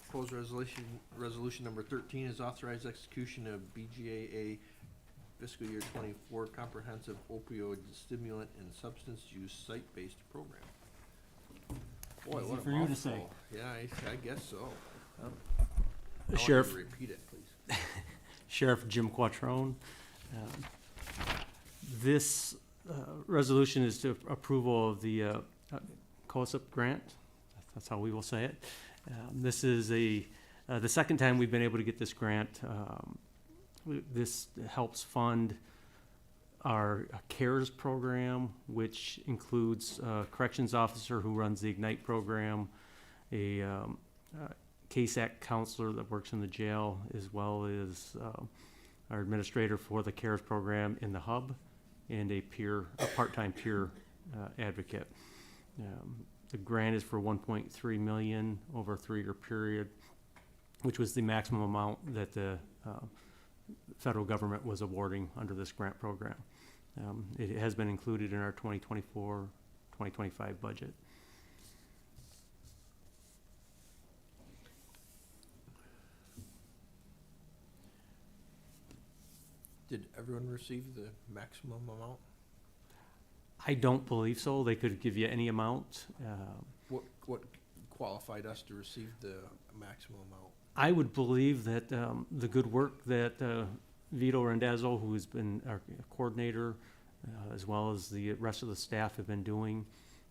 Proposed resolution number 13 is authorized execution of BGAA fiscal year 24 comprehensive opioid stimulant and substance use site-based program. Boy, Easy what a for you to say. mouthful. Yeah, I guess so. I want you to Sheriff, repeat it, please. Sheriff Jim Quattrone. This resolution is to approval of the COSIP grant. That's how we will say it. This is the second time we've been able to get this grant. This helps fund our CARES program, which includes a corrections officer who runs the IGNITE program, a CASAC counselor that works in the jail, as well as our administrator for the CARES program in the hub, and a part-time peer advocate. The grant is for $1.3 million over a 3-year period, which was the maximum amount that the federal government was awarding under this grant program. It has been included in our 2024-2025 budget. Did everyone receive the maximum amount? I don't believe so. They could give you any amount. What qualified us to receive the maximum amount? I would believe that the good work that Vito Rendazzo, who has been our coordinator, as well as the rest of the staff have been doing.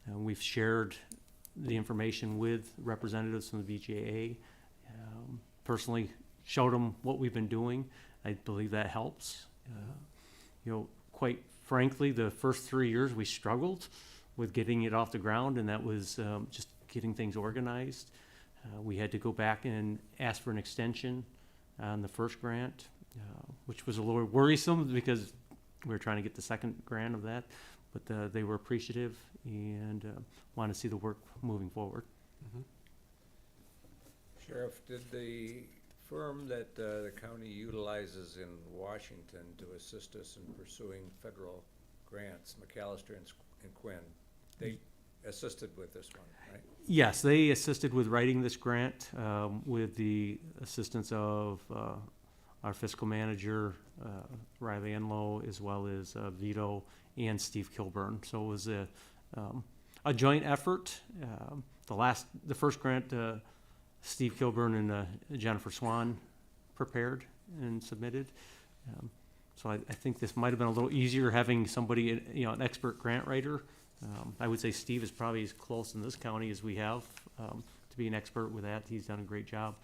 We've shared the information with representatives from the VGAA. Personally showed them what we've been doing. I believe that helps. Quite frankly, the first 3 years we struggled with getting it off the ground, and that was just getting things organized. We had to go back and ask for an extension on the first grant, which was a little worrisome because we were trying to get the second grant of that, but they were appreciative and want to see the work moving forward. Sheriff, did the firm that the county utilizes in Washington to assist us in pursuing federal grants, McAllister and Quinn, they assisted with this one, right? Yes, they assisted with writing this grant with the assistance of our fiscal manager, Riley Enlow, as well as Vito and Steve Kilburn. So it was a joint effort. The first grant, Steve Kilburn and Jennifer Swan prepared and submitted. So I think this might have been a little easier having somebody, an expert grant writer. I would say Steve is probably as close in this county as we have to be an expert with that. He's done a great job.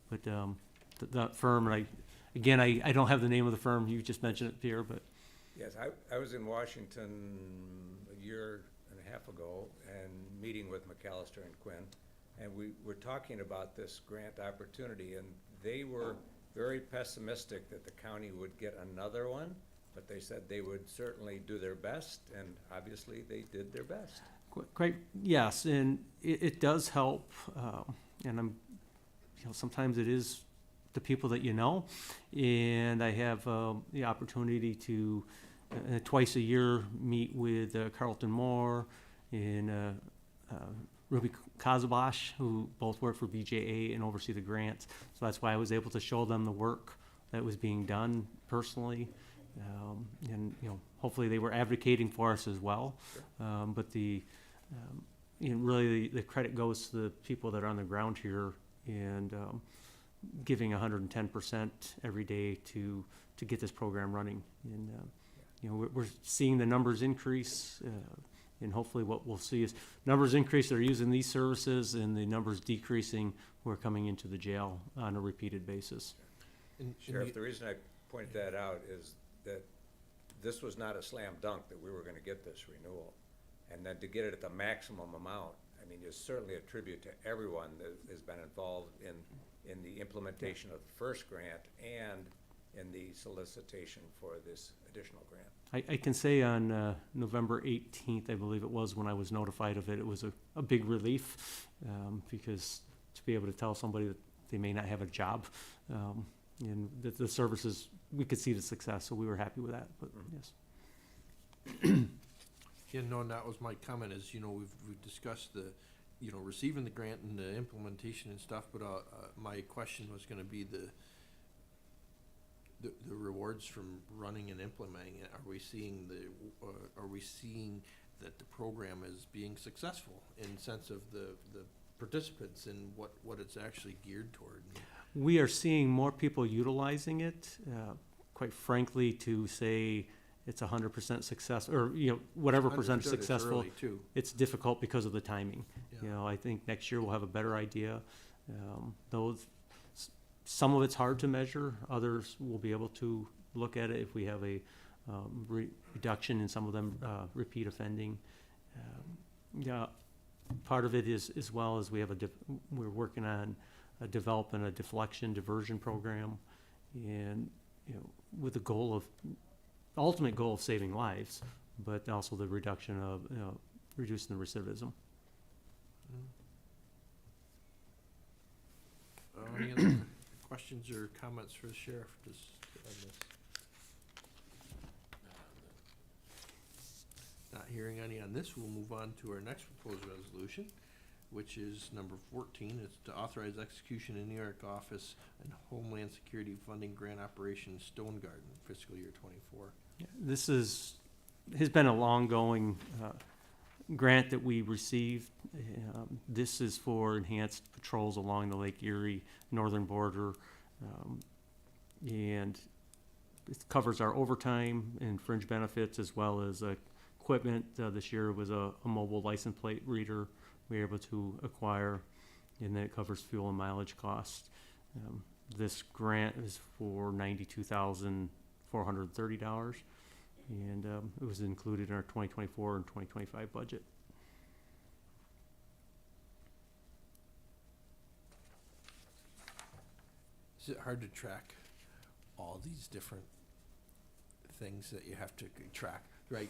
But the firm, I don't have the name of the firm. You just mentioned it, Pierre, but. Yes, I was in Washington a year and a half ago and meeting with McAllister and Quinn, and we were talking about this grant opportunity, and they were very pessimistic that the county would get another one but they said they would certainly do their best, and obviously they did their best. Quite, yes, and it does help, and sometimes it is the people that you know, and I have the opportunity to twice a year meet with Carlton Moore and Ruby Kazabash, who both work for BJA and oversee the grants. So that's why I was able to show them the work that was being done personally. And hopefully they were advocating for us as well. But really the credit goes to the people that are on the ground here and giving 110% every day to get this program running. And we're seeing the numbers increase. And hopefully what we'll see is numbers increase that are using these services and the numbers decreasing who are coming into the jail on a repeated basis. Sheriff, the reason I point that out is that this was not a slam dunk that we were gonna get this renewal. And then to get it at the maximum amount, I mean, it's certainly a tribute to everyone that has been involved in the implementation of the first grant and in the solicitation for this additional grant. I can say on November 18th, I believe it was, when I was notified of it, it was a big relief because to be able to tell somebody that they may not have a job and that the services, we could see the success, so we were happy with that, but yes. Yeah, no, and that was my comment is, we've discussed the, receiving the grant and the implementation and stuff, but my question was gonna be the rewards from running and implementing it. Are we seeing that the program is being successful in sense of the participants and what it's actually geared toward? We are seeing more people utilizing it, quite frankly, to say it's 100% success, or, whatever percentage Understood, it's successful. early, too. It's difficult because of the timing. Yeah. I think next year we'll have a better idea. Some of it's hard to measure, others will be able to look at it if we have a reduction in some of them repeat offending. Part of it is, as well as we're working on developing a deflection diversion program, and with the ultimate goal of saving lives, but also the reduction of reducing the recidivism. Any other questions or comments for the sheriff on this? Not hearing any on this, we'll move on to our next proposed resolution, which is number 14. It's to authorize execution in New York office and Homeland Security funding grant operation Stone Garden fiscal year 24. This has been a long-going grant that we received. This is for enhanced patrols along the Lake Erie northern border, and it covers our overtime and fringe benefits as well as equipment. This year was a mobile license plate reader we were able to acquire, and then it covers fuel and mileage costs. This grant is for $92,430, and it was included in our 2024 and 2025 budget. Is it hard to track all these different things that you have to track, right?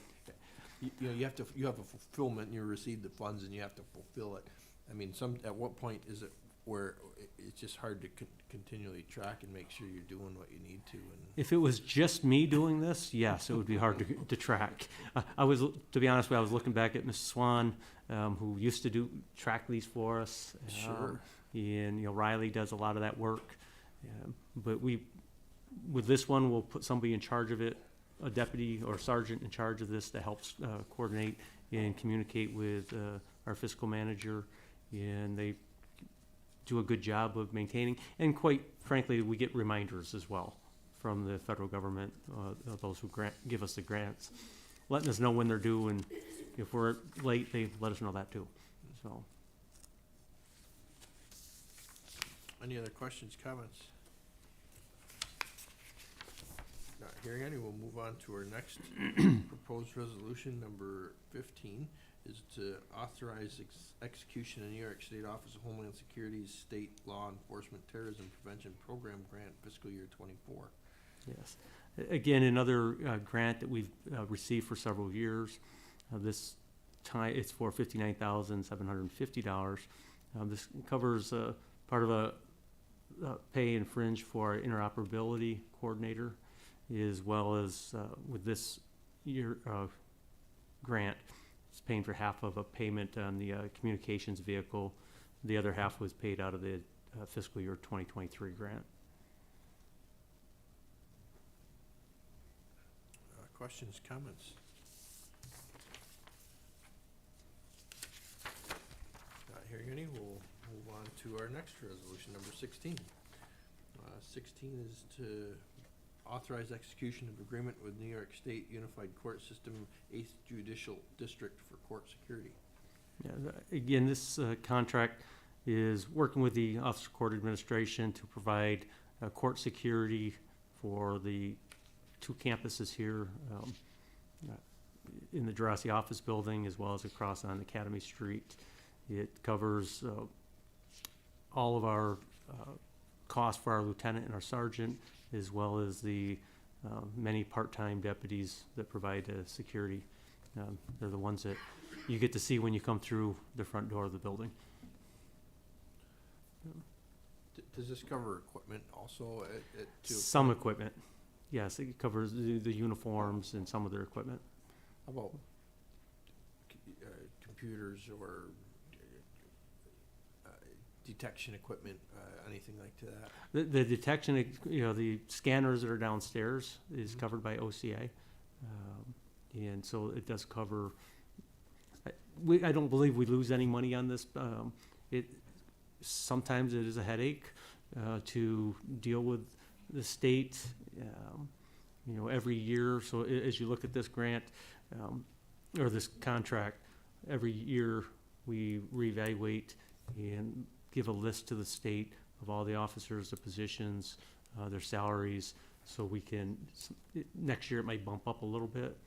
You have a fulfillment, and you receive the funds and you have to fulfill it. I mean, at what point is it where it's just hard to continually track and make sure you're doing what you need to? And If it was just me doing this, yes, it would be hard to track. To be honest with you, I was looking back at Mrs. Swan, who used to track these for us. Sure. And Riley does a lot of that work. But with this one, we'll put somebody in charge of it, a deputy or sergeant in charge of this that helps coordinate and communicate with our fiscal manager, and they do a good job of maintaining. And quite frankly, we get reminders as well from the federal government, those who give us the grants, letting us know when they're due, and if we're late, they let us know that too. So, any other questions, comments? Not hearing any, we'll move on to our next proposed resolution, number 15, is to authorize execution in New York State Office of Homeland Security's State Law Enforcement Terrorism Prevention Program Grant fiscal year 24. yes. Again, another grant that we've received for several years. This time, it's for $59,750. This covers part of a pay and fringe for our interoperability coordinator, as well as with this year grant, it's paying for half of a payment on the communications vehicle. The other half was paid out of the fiscal year 2023 grant. Questions, comments? Not hearing any, we'll move on to our next resolution, number 16. 16 is to authorize execution of agreement with New York State Unified Court System 8th Judicial District for court security. Yeah, again, this contract is working with the Office of Court Administration to provide court security for the 2 campuses here in the Jurassic Office Building, as well as across on Academy Street. It covers all of our costs for our lieutenant and our sergeant, as well as the many part-time deputies that provide security. They're the ones that you get to see when you come through the front door of the building. Does this cover equipment also to Some equipment, yes, it covers the uniforms and some of their equipment. How about computers or detection equipment, anything like that? The detection, the scanners that are downstairs is covered by OCA. And so it does cover, I don't believe we lose any money on this. Sometimes it is a headache to deal with the state, every year. So as you look at this grant, or this contract, every year we reevaluate and give a list to the state of all the officers, the positions, their salaries, so we can, next year it might bump up a little bit,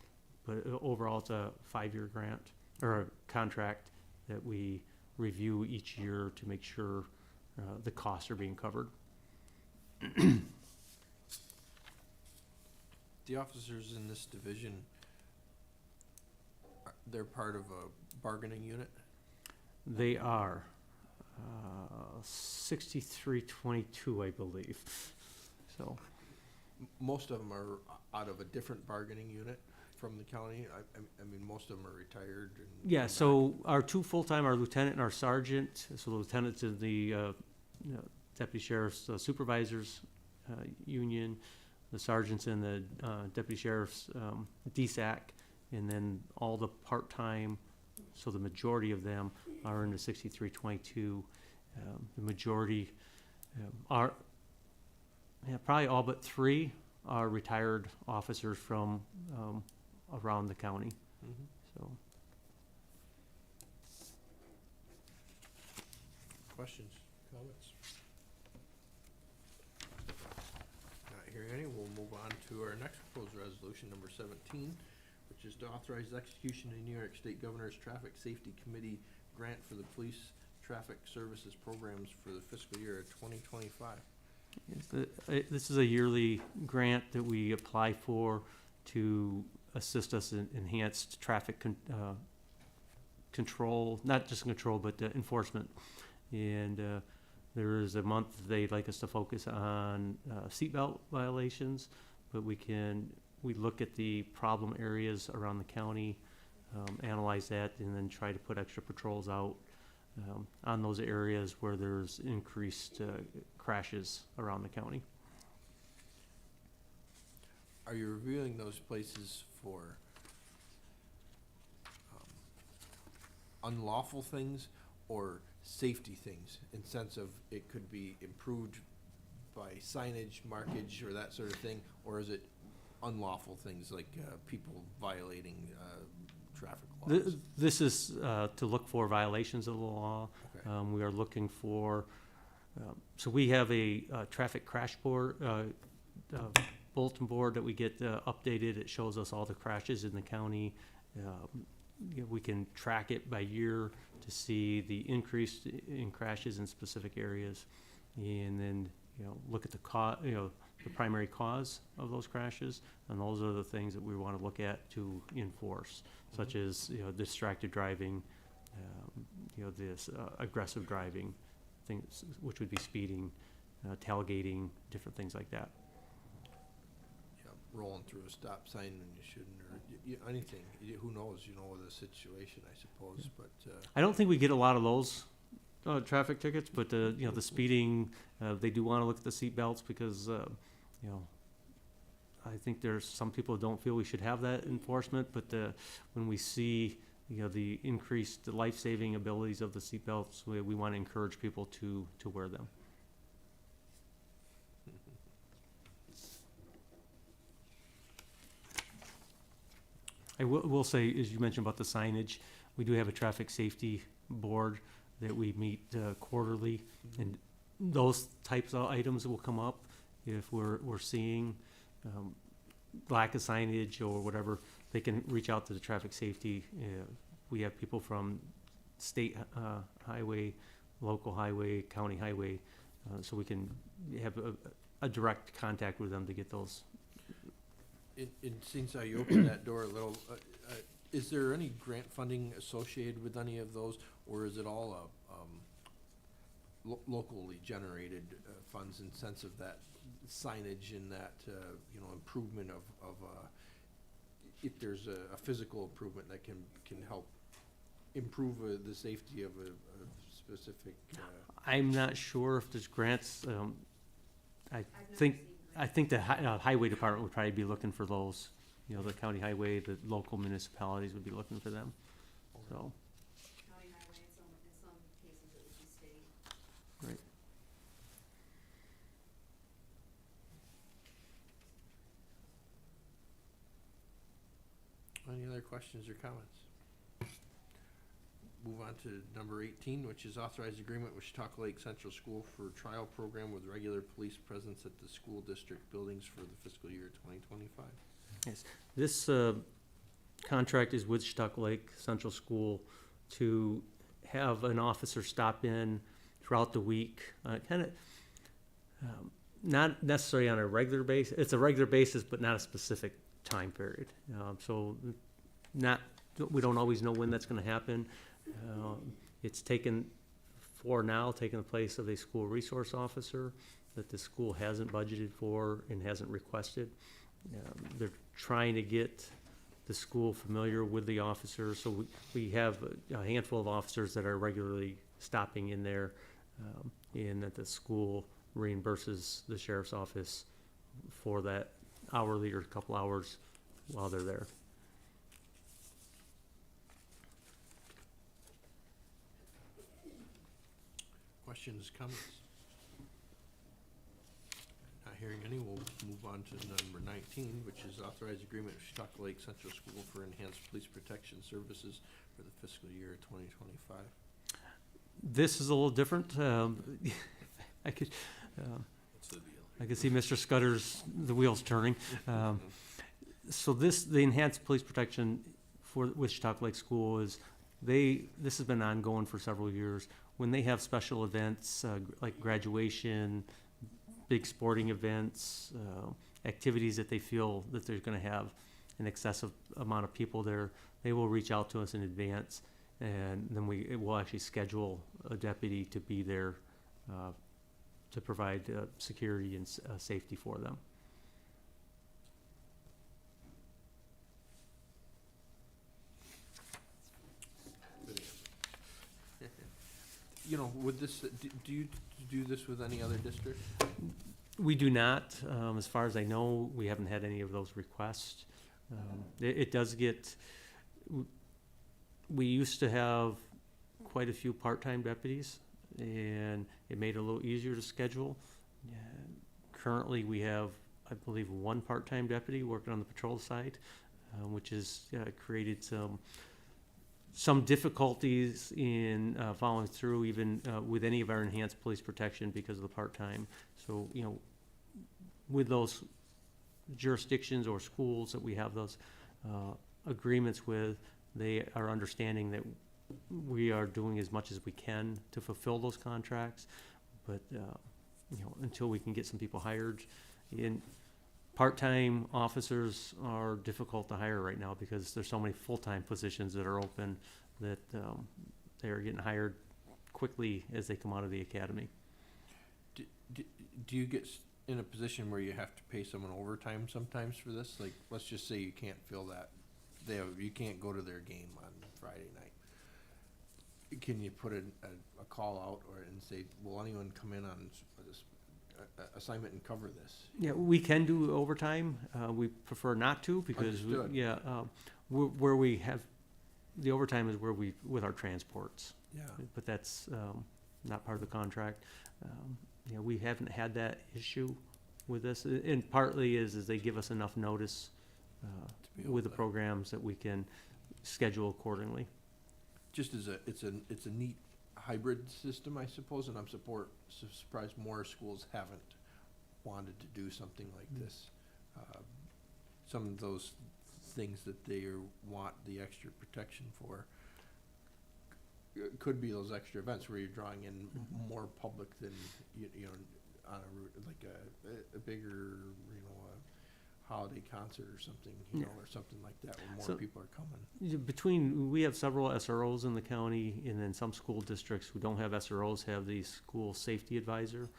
but overall it's a 5-year grant, or a contract that we review each year to make sure the costs are being covered. The officers in this division, they're part of a bargaining unit? They are 6322, I believe. So Most of them are out of a different bargaining unit from the county? I mean, most of them are retired and. yeah, so our 2 full-time, our lieutenant and our sergeant. So the lieutenant's in the deputy sheriff's supervisors union. The sergeant's in the deputy sheriff's DSAC, and then all the part-time. So the majority of them are in the 6322. The majority are, probably all but 3 are retired officers from around the county. Mhm. So Questions, comments? Not hearing any, we'll move on to our next proposed resolution, number 17, which is to authorize execution of New York State Governor's Traffic Safety Committee grant for the police traffic services programs for the fiscal year of 2025. this is a yearly grant that we apply for to assist us in enhanced traffic control, not just control, but enforcement. And there is a month they'd like us to focus on seatbelt violations, but we look at the problem areas around the county, analyze that, and then try to put extra patrols out on those areas where there's increased crashes around the county. Are you reviewing those places for unlawful things or safety things, in sense of it could be improved by signage, markage, or that sort of thing, or is it unlawful things like people violating traffic laws? This is to look for violations of the law. Okay. We are looking for, so we have a traffic crash board, bulletin board that we get updated. It shows us all the crashes in the county. We can track it by year to see the increase in crashes in specific areas, and then look at the the primary cause of those crashes, and those are the things that we want to look at to enforce, such as, distracted driving, this aggressive driving, things, which would be speeding, tailgating, different things like that. Yeah, rolling through a stop sign when you shouldn't, or anything. Who knows, with the situation, I suppose, but, I don't think we get a lot of those traffic tickets, but the speeding, they do want to look at the seat belts because, I think there's some people who don't feel we should have that enforcement, but when we see, the increased life-saving abilities of the seat belts, we want to encourage people to wear them. I will say, as you mentioned about the signage, we do have a traffic safety board that we meet quarterly, and those types of items will come up if we're seeing lack of signage or whatever. They can reach out to the traffic safety. We have people from state highway, local highway, county highway, so we can have a direct contact with them to get those. it seems how you opened that door a little, is there any grant funding associated with any of those, or is it all locally generated funds in sense of that signage and that, improvement of if there's a physical improvement that can help improve the safety of a specific, I'm not sure if there's grants. I think the highway department would probably be looking for those. The county highway, the local municipalities would be looking for them. So, County highway, in some cases it would be state. right. Any other questions or comments? Move on to number 18, which is authorized agreement with Chautauqua Lake Central School for trial program with regular police presence at the school district buildings for the fiscal year 2025. Yes, this contract is with Chautauqua Lake Central School to have an officer stop in throughout the week, not necessarily on a regular basis. It's a regular basis, but not a specific time period. So we don't always know when that's going to happen. It's taken the place of a school resource officer that the school hasn't budgeted for and hasn't requested. They're trying to get the school familiar with the officers, so we have a handful of officers that are regularly stopping in there, and that the school reimburses the sheriff's office for that hourly or a couple hours while they're there. Questions, comments? Not hearing any, we'll move on to number 19, which is authorized agreement with Chautauqua Lake Central School for enhanced police protection services for the fiscal year 2025. This is a little different. I could What's the deal? I can see Mr. Scudder's, the wheels turning. So the enhanced police protection with Chautauqua Lake School this has been ongoing for several years. When they have special events, like graduation, big sporting events, activities that they feel that they're gonna have an excessive amount of people there, they will reach out to us in advance, and then we'll actually schedule a deputy to be there to provide security and safety for them. Good answer. With this, do you do this with any other district? We do not. As far as I know, we haven't had any of those requests. It does get, we used to have quite a few part-time deputies, and it made it a little easier to schedule. Currently, we have, I believe, one part-time deputy working on the patrol side, which has created some difficulties in following through even with any of our enhanced police protection because of the part-time. So, with those jurisdictions or schools that we have those agreements with, they are understanding that we are doing as much as we can to fulfill those contracts. But, until we can get some people hired, in, part-time officers are difficult to hire right now because there's so many full-time positions that are open that, they're getting hired quickly as they come out of the academy. Do you get in a position where you have to pay someone overtime sometimes for this? Like, let's just say you can't fill that, you can't go to their game on Friday night. Can you put a call out and say, will anyone come in on this assignment and cover this? Yeah, we can do overtime. We prefer not to because, Understood. where we have, the overtime is where we, with our transports. Yeah. But that's, not part of the contract. We haven't had that issue with this. And partly is they give us enough notice, be able with the to- programs that we can schedule accordingly. Just as it's a neat hybrid system, I suppose, and I'm surprised more schools haven't wanted to do something like this. Some of those things that they want the extra protection for could be those extra events where you're drawing in more public than, you know, on a bigger, holiday concert or something, or something like that, where more So- people are coming. We have several SROs in the county, and then some school districts who don't have SROs have the school safety advisor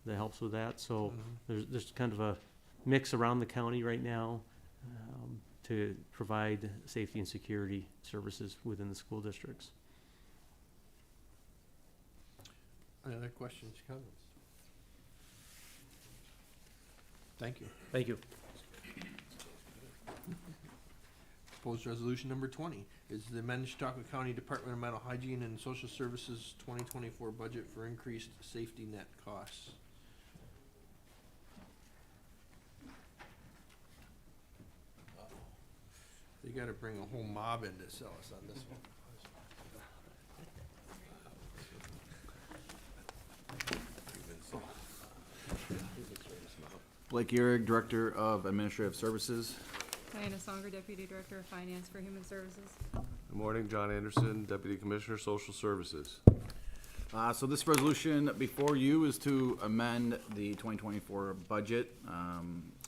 that helps with that. So there's kind of a mix around the county right now, to provide safety and security services within the school districts. Any other questions, comments? Thank you. Thank you. Proposed resolution number 20 is the amended Chautauqua County Department of Mental Hygiene and Social Services 2024 budget for increased safety net costs. You gotta bring a whole mob in to sell us on this one. Blake Ehrig, Director of Administrative Services. Diana Songer, Deputy Director of Finance for Human Services. Good morning, John Anderson, Deputy Commissioner, Social Services. So this resolution before you is to amend the 2024 budget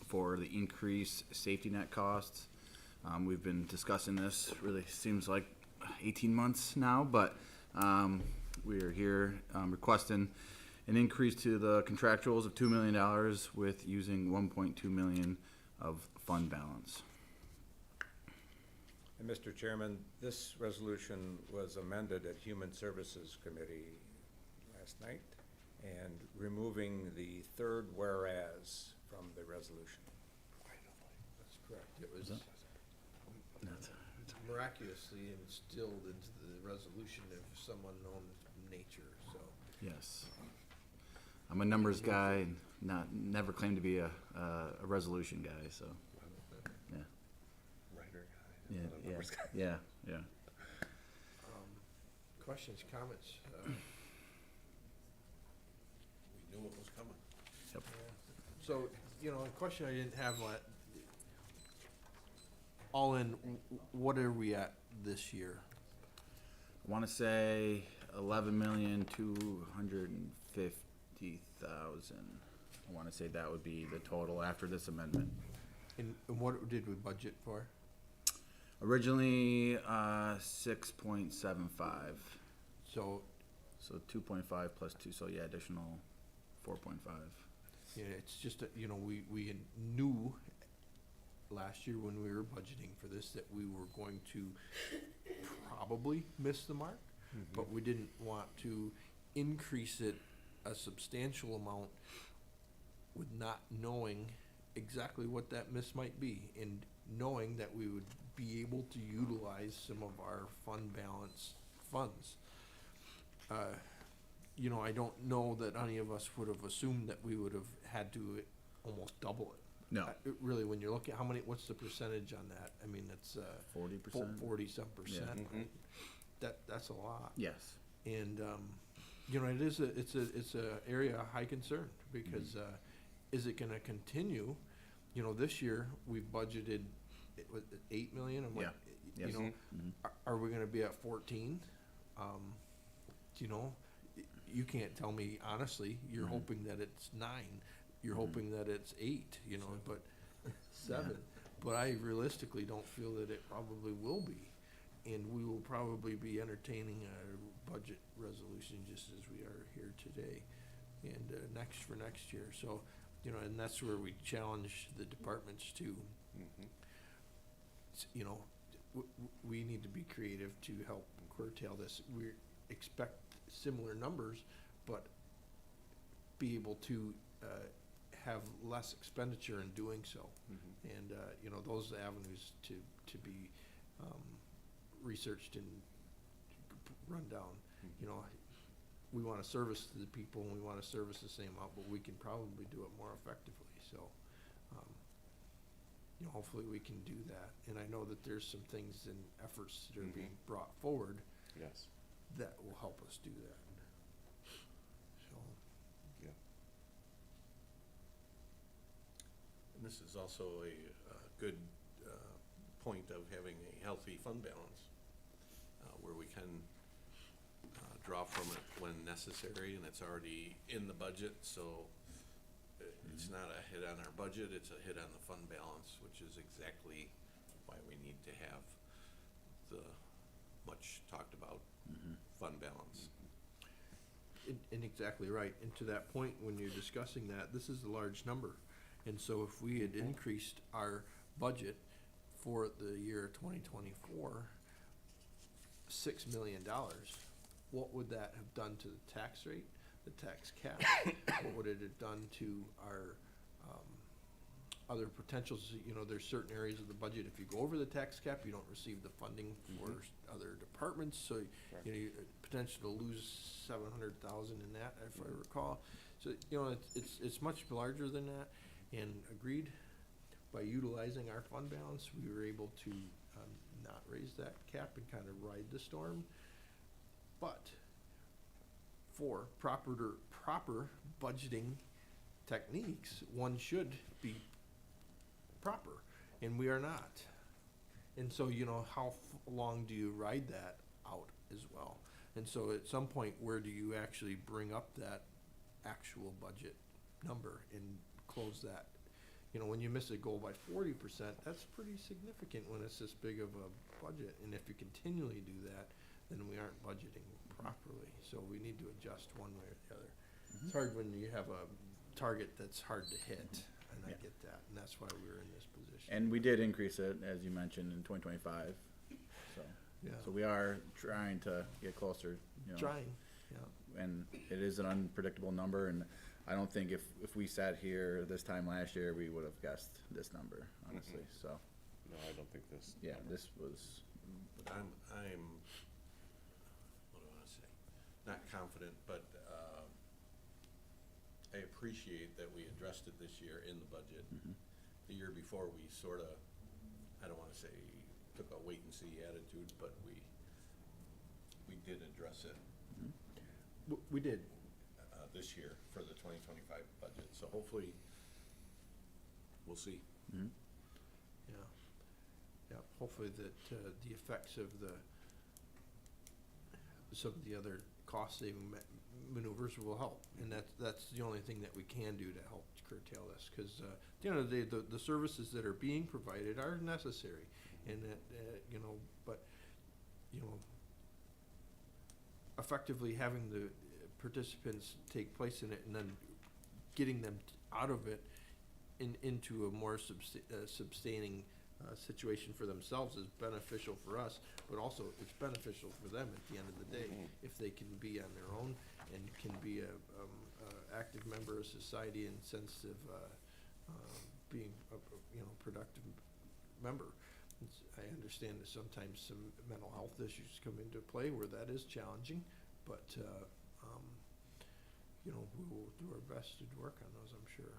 for the increased safety net costs. We've been discussing this, really seems like 18 months now, but we are here requesting an increase to the contractuals of $2 million with using $1.2 million of fund balance. And Mr. Chairman, this resolution was amended at Human Services Committee last night and removing the third whereas from the resolution. That's correct. It was miraculously instilled into the resolution of some unknown nature, so. Yes. I'm a numbers guy and never claimed to be a resolution guy, so, yeah. Writer guy, Yeah, not a numbers guy. yeah. Questions, comments? We knew what was coming. Yep. So, a question I didn't have, all in, what are we at this year? I want to say 11,250,000. I want to say that would be the total after this amendment. And what did we budget for? Originally, 6.75. So, So 2.5 plus 2, so yeah, additional 4.5. yeah, it's just, we knew last year when we were budgeting for this that we were going to probably miss the mark, but we didn't want to increase it a substantial amount with not knowing exactly what that miss might be, and knowing that we would be able to utilize some of our fund balance funds. I don't know that any of us would have assumed that we would have had to almost double it. No. Really, when you look at what's the percentage on that? I mean, it's 40%? 40-some percent. Yeah. Right? That's a lot. Yes. And it's a area of high concern because is it going to continue? This year we budgeted with 8 million. I'm like, Yes. are we going to be at 14? You can't tell me honestly. You're hoping that it's 9. you're hoping that it's 8, you know, but 7. But I realistically don't feel that it probably will be. And we will probably be entertaining a budget resolution just as we are here today and for next year. So, you know, and that's where we challenge the departments to, you know, we need to be creative to help curtail this. We expect similar numbers, but be able to have less expenditure in doing so. And, you know, those avenues to be researched and run down. You know, we want to service the people and we want to service the same amount, but we can probably do it more effectively. So, you know, hopefully we can do that. And I know that there's some things and efforts that are being brought forward Yes. that will help us do that. So, And this is also a good point of having a healthy fund balance, where we can draw from it when necessary, and it's already in the budget, so it's not a hit on our budget, it's a hit on the fund balance, which is exactly why we need to have the much talked about fund balance. and exactly right. And to that point, when you're discussing that, this is a large number. And so if we had increased our budget for the year 2024, $6 million, what would that have done to the tax rate, the tax cap? What would it have done to our other potentials? You know, there's certain areas of the budget, if you go over the tax cap, you don't receive the funding for other departments, so you know, you potential to lose 700,000 in that, if I recall. So, you know, it's much larger than that, and agreed, by utilizing our fund balance, we were able to not raise that cap and kind of ride the storm. But for proper budgeting techniques, one should be proper, and we are not. And so, you know, how long do you ride that out as well? And so at some point, where do you actually bring up that actual budget number and close that? You know, when you miss a goal by 40%, that's pretty significant when it's this big of a budget. And if you continually do that, then we aren't budgeting properly. So we need to adjust one way or the other. It's hard when you have a target that's hard to hit, and I get that, and that's why we're in this position. And we did increase it, as you mentioned, in 2025, so. Yeah. So we are trying to get closer, you know. Trying, yeah. And it is an unpredictable number, and I don't think if we sat here this time last year, we would have guessed this number, honestly, so. No, I don't think this. Yeah, this was, But I'm, what do I wanna say? Not confident, but, I appreciate that we addressed it this year in the budget. The year before, we sorta, I don't wanna say took a wait and see attitude, but we did address it, We did. this year for the 2025 budget, so hopefully, we'll see. Yeah. Yeah, hopefully that the effects of some of the other cost-saving maneuvers will help. And that's the only thing that we can do to help curtail this, because at the end of the day, the services that are being provided are necessary. And that, you know, but, you know, effectively having the participants take place in it and then getting them out of it into a more sustaining situation for themselves is beneficial for us, but also it's beneficial for them at the end of the day, if they can be on their own and can be a active member of society and sense of being a, you know, productive member. I understand that sometimes some mental health issues come into play where that is challenging, but you know, we will do our best to work on those, I'm sure.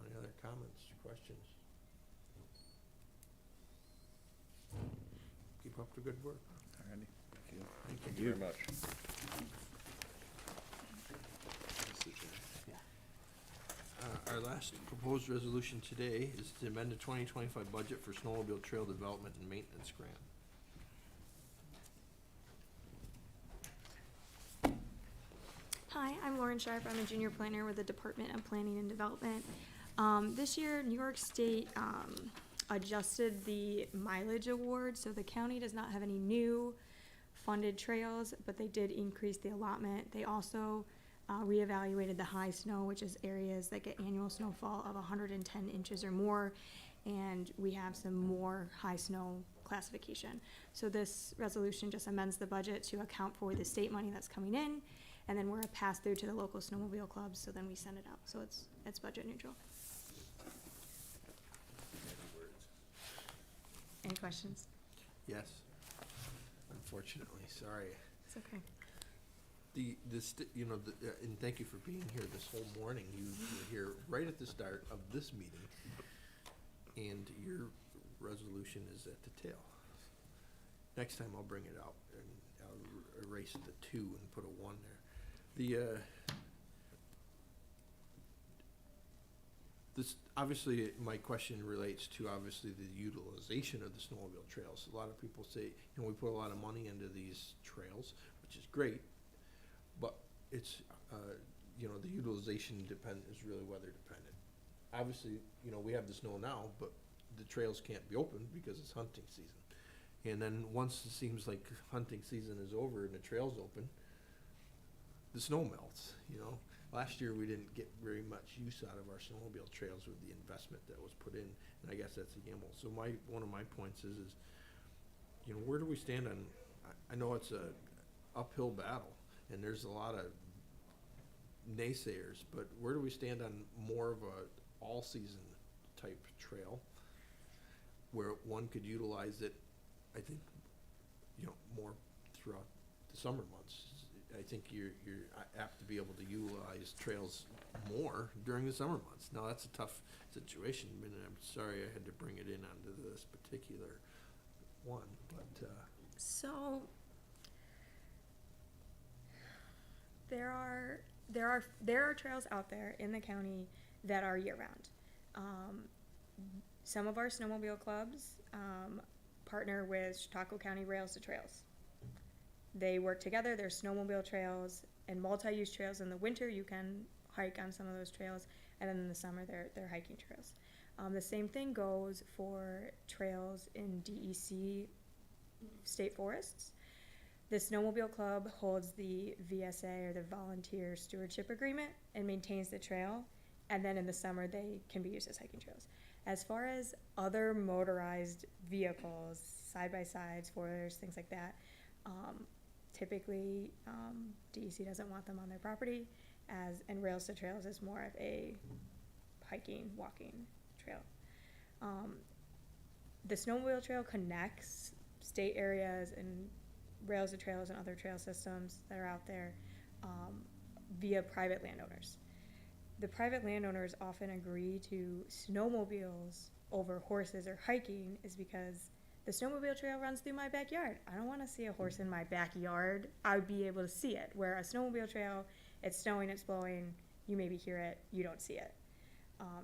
Any other comments, questions? Keep up the good work. alrighty. Thank you very much. Our last proposed resolution today is to amend the 2025 budget for snowmobile trail development and maintenance grant. Hi, Hi, I'm Lauren Sharp. I'm a junior planner with the Department of Planning and Development. This year, New York State adjusted the mileage award, so the county does not have any new funded trails, but they did increase the allotment. They also reevaluated the high snow, which is areas that get annual snowfall of 110 inches or more, and we have some more high snow classification. So this resolution just amends the budget to account for the state money that's coming in, and then we're a pass through to the local snowmobile clubs, so then we send it out. So it's budget neutral. Any questions? Yes. Unfortunately, sorry. It's okay. And thank you for being here this whole morning. You were here right at the start of this meeting, and your resolution is at the tail. Next time I'll bring it out, and I'll erase the 2 and put a 1 there. This, obviously, my question relates to, obviously, the utilization of the snowmobile trails. A lot of people say, we put a lot of money into these trails, which is great, but it's, the utilization is really weather dependent. Obviously, we have the snow now, but the trails can't be open because it's hunting season. And then once it seems like hunting season is over and the trail's open, the snow melts, Last year, we didn't get very much use out of our snowmobile trails with the investment that was put in, and I guess that's a gamble. So one of my points is, where do we stand on, I know it's a uphill battle, and there's a lot of naysayers, but where do we stand on more of a all-season type trail, where one could utilize it, I think, more throughout the summer months? I think you're apt to be able to utilize trails more during the summer months. Now, that's a tough situation, and I'm sorry I had to bring it in onto this particular one, but, So there are trails out there in the county that are year-round. Some of our snowmobile clubs partner with Chautauqua County Rails to Trails. They work together. There's snowmobile trails and multi-use trails. In the winter, you can hike on some of those trails, and then in the summer, they're hiking trails. The same thing goes for trails in DEC state forests. The snowmobile club holds the VSA, or the Volunteer Stewardship Agreement, and maintains the trail, and then in the summer, they can be used as hiking trails. As far as other motorized vehicles, side-by-sides, four-wheelers, things like that, typically, DEC doesn't want them on their property, and Rails to Trails is more of a hiking, walking trail. The snowmobile trail connects state areas and Rails to Trails and other trail systems that are out there via private landowners. The private landowners often agree to snowmobiles over horses or hiking is because the snowmobile trail runs through my backyard. I don't want to see a horse in my backyard. I would be able to see it. Where a snowmobile trail, it's snowing, it's blowing, you maybe hear it, you don't see it.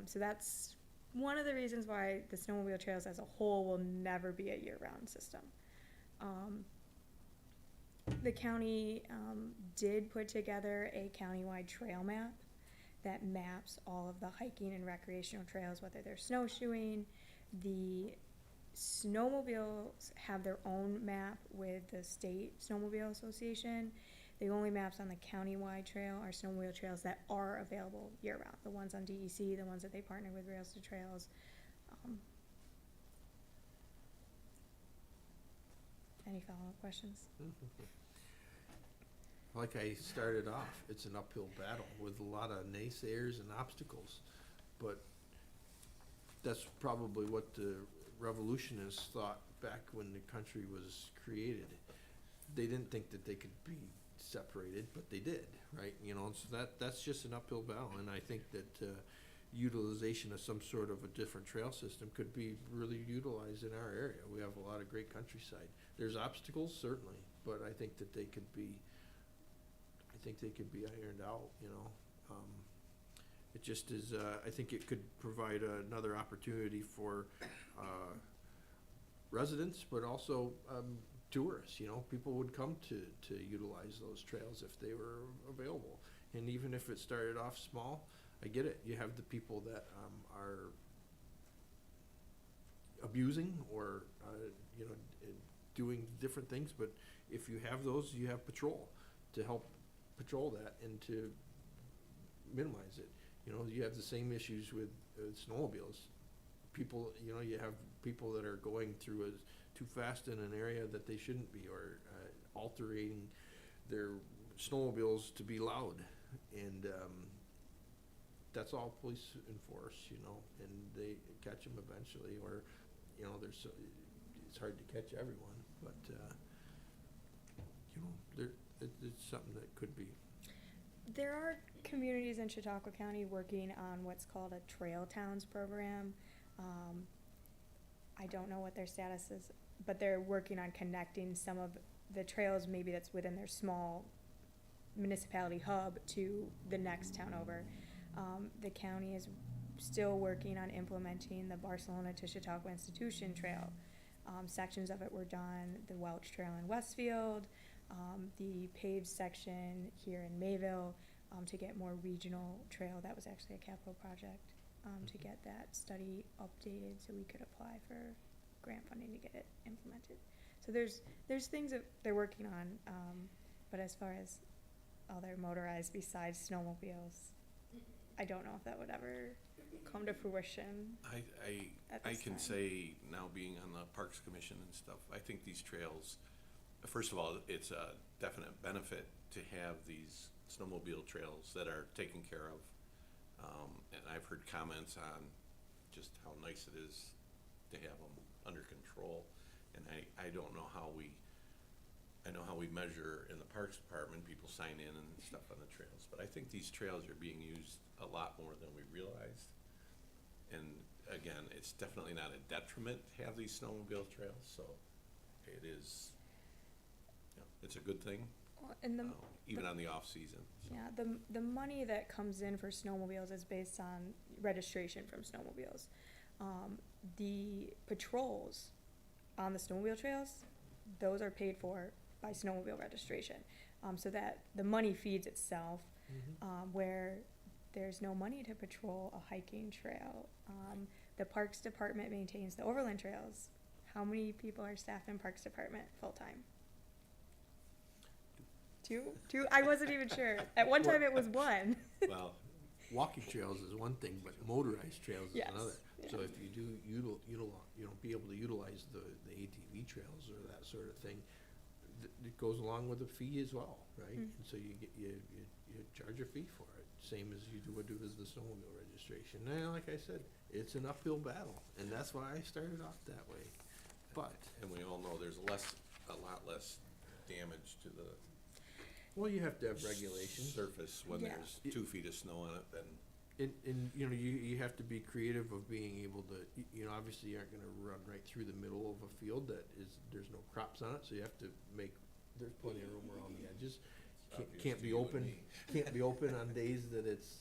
So that's one of the reasons why the snowmobile trails as a whole will never be a year-round system. The county did put together a countywide trail map that maps all of the hiking and recreational trails, whether they're snowshoeing. The snowmobiles have their own map with the State Snowmobile Association. The only maps on the countywide trail are snowmobile trails that are available year-round. The ones on DEC, the ones that they partner with Rails to Trails. Any follow-up questions? Like I started off, it's an uphill battle with a lot of naysayers and obstacles, but that's probably what the revolutionists thought back when the country was created. They didn't think that they could be separated, but they did, right? So that's just an uphill battle, and I think that utilization of some sort of a different trail system could be really utilized in our area. We have a lot of great countryside. There's obstacles, certainly, but I think that they could be ironed out, It just is, I think it could provide another opportunity for residents, but also tourists, People would come to utilize those trails if they were available. And even if it started off small, I get it. You have the people that are abusing or doing different things, but if you have those, you have patrol to help patrol that and to minimize it. You have the same issues with snowmobiles. People, you have people that are going through too fast in an area that they shouldn't be, or altering their snowmobiles to be loud, and that's all police enforce, and they catch them eventually, or it's hard to catch everyone, but it's something that could be. There are communities in Chautauqua County working on what's called a Trail Towns program. I don't know what their status is, but they're working on connecting some of the trails maybe that's within their small municipality hub to the next town over. The county is still working on implementing the Barcelona to Chautauqua Institution Trail. Sections of it were done, the Welch Trail in Westfield, the paved section here in Mayville, to get more regional trail. That was actually a capital project, to get that study updated so we could apply for grant funding to get it implemented. So there's things that they're working on, but as far as other motorized besides snowmobiles, I don't know if that would ever come to fruition. I can say now, being on the Parks Commission and stuff, I think these trails, first of all, it's a definite benefit to have these snowmobile trails that are taken care of. And I've heard comments on just how nice it is to have them under control. And I don't know how I know how we measure in the Parks Department, people sign in and stuff on the trails, but I think these trails are being used a lot more than we realized. And again, it's definitely not a detriment to have these snowmobile trails, so it is, it's a good thing, And even on the off season. So. Yeah, the money that comes in for snowmobiles is based on registration from snowmobiles. The patrols on the snowmobile trails, those are paid for by snowmobile registration, so that the money feeds itself. Where there's no money to patrol a hiking trail. The Parks Department maintains the overland trails. How many people are staffed in Parks Department full-time? Two? I wasn't even sure. At one time it was one. Well, Walking trails is one thing, but motorized trails is Yes, another. yeah. So if you do be able to utilize the ATV trails or that sort of thing, it goes along with a fee as well, right? And so you charge a fee for it, same as you would do as the snowmobile registration. Now, like I said, it's an uphill battle, and that's why I started off that way. But and we all know there's a lot less damage to the well, you have to have regulations. surface when Yeah. there's 2 feet of snow on it than And you have to be creative of being able to, obviously you aren't gonna run right through the middle of a field there's no crops on it, so you have to there's plenty of room around the edges. obvious Can't to be you and open, me. can't be open on days that it's,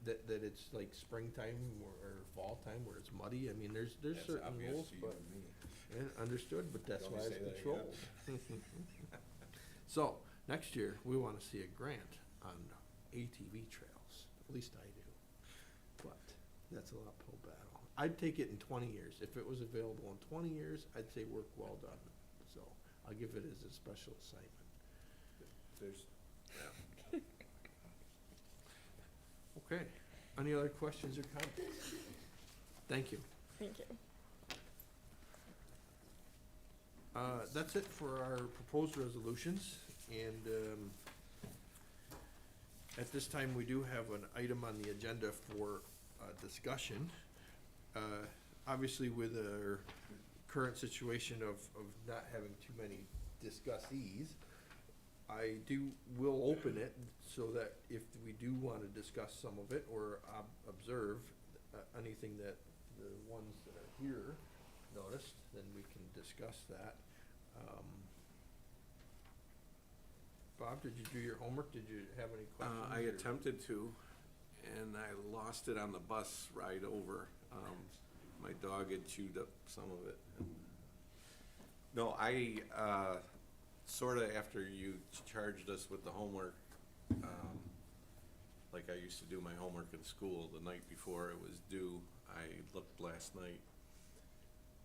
that it's like springtime or fall time where it's muddy. I mean, there's That's certain obvious rules, to you but, and me. and understood, but that's Don't why say it's that again. controlled. So, next year, we wanna see a grant on ATV trails, at least I do. But, that's an uphill battle. I'd take it in 20 years. If it was available in 20 years, I'd say work well done. So, I'll give it as a special assignment. There's, Okay, any other questions or comments? Thank you. Thank you. That's it for our proposed resolutions, and, at this time, we do have an item on the agenda for, discussion. Obviously, with our current situation of not having too many discussees, will open it so that if we do wanna discuss some of it or observe, anything that the ones that are here noticed, then we can discuss that. Bob, did you do your homework? Did you have any questions? I or- attempted to, and I lost it on the bus ride over. My dog had chewed up some of it. No, sorta after you charged us with the homework, like I used to do my homework in school the night before it was due. I looked last night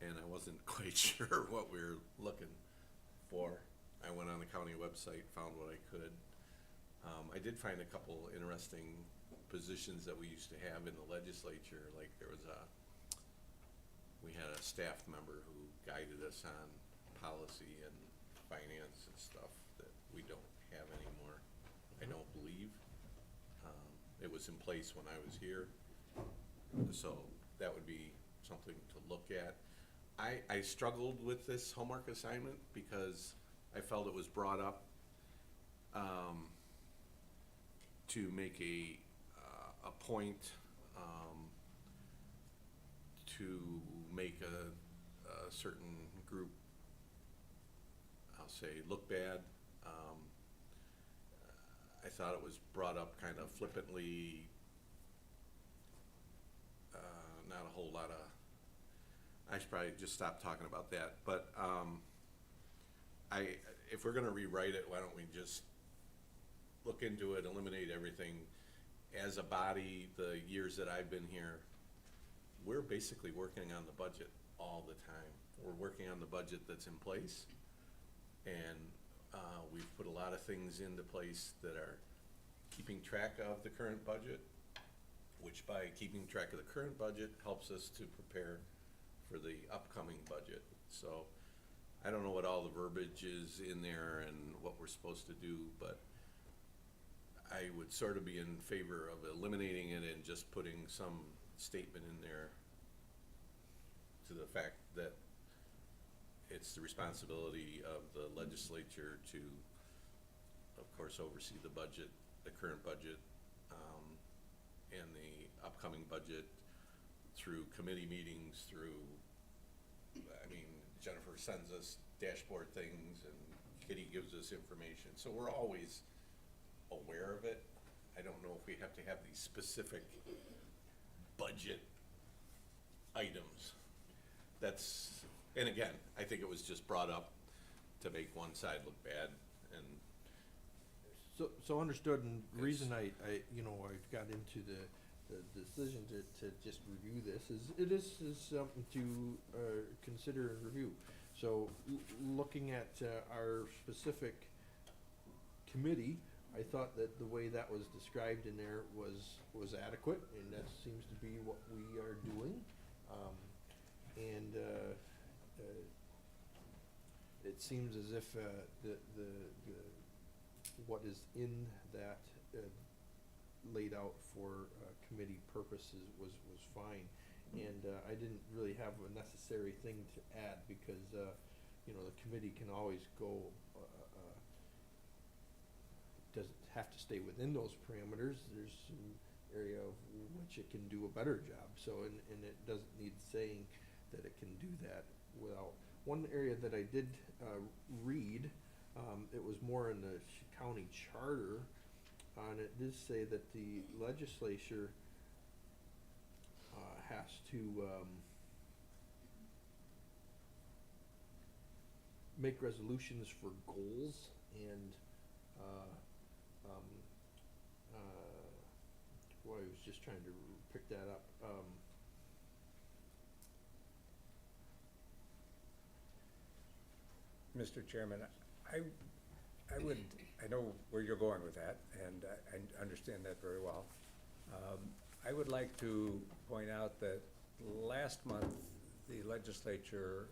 and I wasn't quite sure what we were looking for. I went on the county website, found what I could. I did find a couple interesting positions that we used to have in the legislature, like we had a staff member who guided us on policy and finance and stuff that we don't have anymore, I don't believe. It was in place when I was here, so that would be something to look at. I struggled with this homework assignment because I felt it was brought up to make a point to make a certain group, I'll say, look bad. I thought it was brought up kind of flippantly, not a whole lot of, I should probably just stop talking about that, but if we're gonna rewrite it, why don't we just look into it, eliminate everything. As a body, the years that I've been here, we're basically working on the budget all the time. We're working on the budget that's in place, and we've put a lot of things into place that are keeping track of the current budget, which by keeping track of the current budget helps us to prepare for the upcoming budget. So I don't know what all the verbiage is in there and what we're supposed to do, but I would sort of be in favor of eliminating it and just putting some statement in there to the fact that it's the responsibility of the legislature to, of course, oversee the budget, the current budget, and the upcoming budget through committee meetings, Jennifer sends us dashboard things and Kitty gives us information. So we're always aware of it. I don't know if we have to have these specific budget items. And again, I think it was just brought up to make one side look bad, and So understood, and the reason I got into the decision to just review this is, it is something to consider and review. So looking at our specific committee, I thought that the way that was described in there was adequate, and that seems to be what we are doing. It seems as if what is in that laid out for committee purposes was fine, and I didn't really have a necessary thing to add because the committee can always go. Doesn't have to stay within those parameters. There's some area of which it can do a better job. So and it doesn't need saying that it can do that without. One area that I did read, it was more in the county charter, and it did say that the legislature has to make resolutions for goals and I was just trying to pick that up. Mr. Chairman, I know where you're going with that, and I understand that very well. I would like to point out that last month, the legislature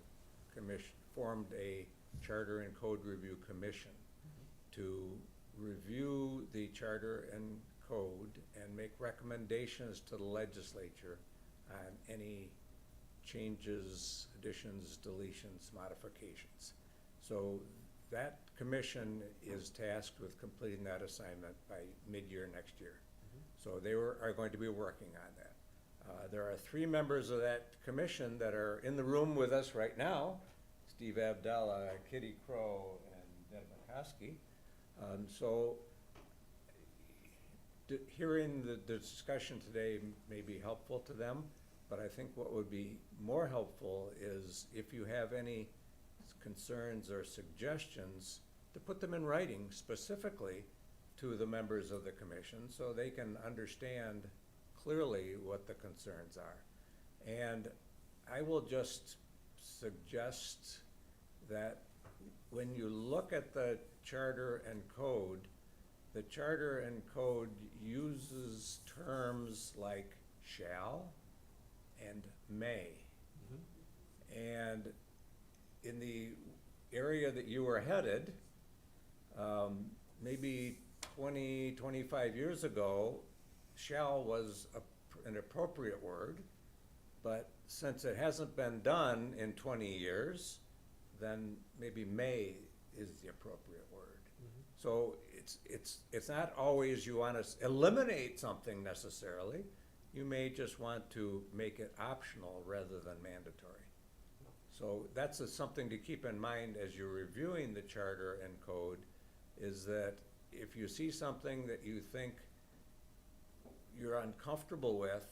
formed a Charter and Code Review Commission to review the charter and code and make recommendations to the legislature on any changes, additions, deletions, modifications. So that commission is tasked with completing that assignment by mid-year next year. So they are going to be working on that. There are 3 members of that commission that are in the room with us right now: Steve Abdallah, Kitty Crow, and Deb McCoskey. So hearing the discussion today may be helpful to them, but I think what would be more helpful is if you have any concerns or suggestions, to put them in writing specifically to the members of the commission so they can understand clearly what the concerns are. And I will just suggest that when you look at the charter and code, the charter and code uses terms like shall and may. And in the area that you were headed, maybe 20, 25 years ago, shall was an appropriate word, but since it hasn't been done in 20 years, then maybe may is the appropriate word. So it's not always you want to eliminate something necessarily. You may just want to make it optional rather than mandatory. So that's something to keep in mind as you're reviewing the charter and code, is that if you see something that you think you're uncomfortable with,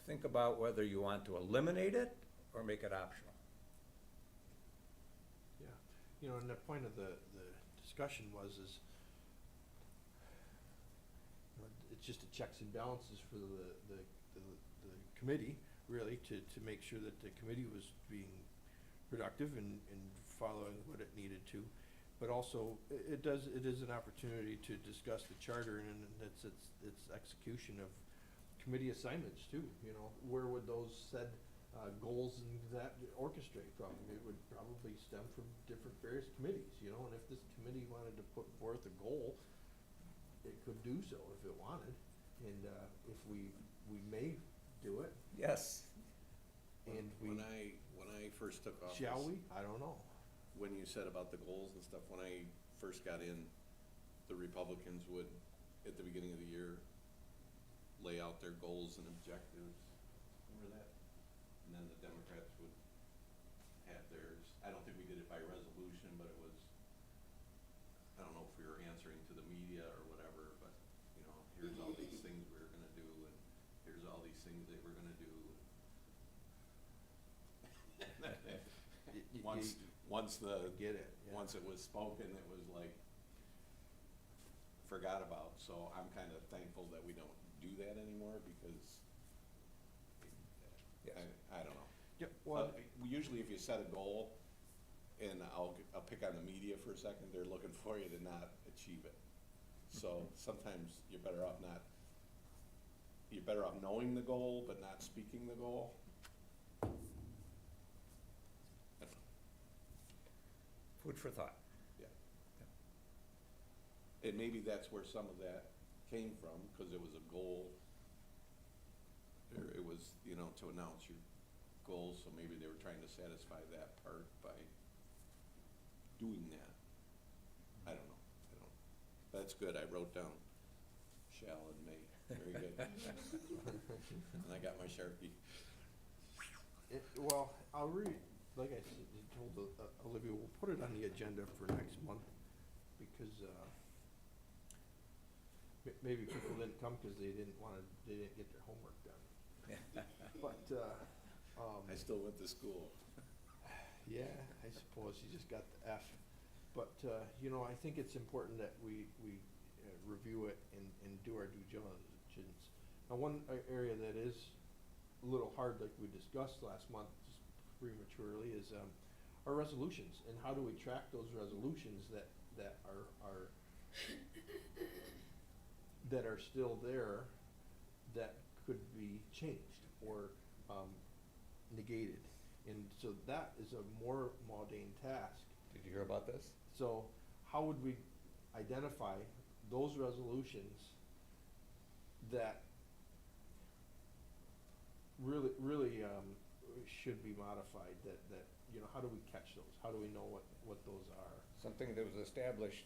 think about whether you want to eliminate it or make it optional. Yeah, you know, and the point of the discussion was you know, it's just a checks and balances for the committee, really, to make sure that the committee was being productive and following what it needed to. But also, it is an opportunity to discuss the charter and its execution of committee assignments too. You know, where would those said goals and that orchestrate from? It would probably stem from different various committees, you know, and if this committee wanted to put forth a goal, it could do so if it wanted. And if we may do it. Yes. And When I first took office. shall we? I don't know. When you said about the goals and stuff, when I first got in, the Republicans would, at the beginning of the year, lay out their goals and objectives. Remember that? And then the Democrats would have theirs. I don't think we did it by resolution, but it was, I don't know if we were answering to the media or whatever, but, you know, here's all these things we were gonna do, and here's all these things they were gonna do. Once it was spoken, it was like forgot about. So I'm kind of thankful that we don't do that anymore because I don't know. Yeah, well, Usually if you set a goal, and I'll pick on the media for a second, they're looking for you to not achieve it. So sometimes you're better off knowing the goal but not speaking the goal. Food for thought. Yeah. And maybe that's where some of that came from, because it was a goal. It was, you know, to announce your goals, so maybe they were trying to satisfy that part by doing that. I don't know. That's good. I wrote down shall and may. Very good. And I got my Sharpie. Well, I'll read, like I said, told Olivia, we'll put it on the agenda for next month, because maybe people didn't come because they didn't get their homework done. But I still went to school. yeah, I suppose you just got the F. But you know, I think it's important that we review it and do our due diligence. Now, one area that is a little hard, like we discussed last month, just prematurely, is our resolutions, and how do we track those resolutions that are still there, that could be changed or negated. And so that is a more mundane task. Did you hear about this? So how would we identify those resolutions that really should be modified, that you know, how do we catch those? How do we know what those are? Something that was established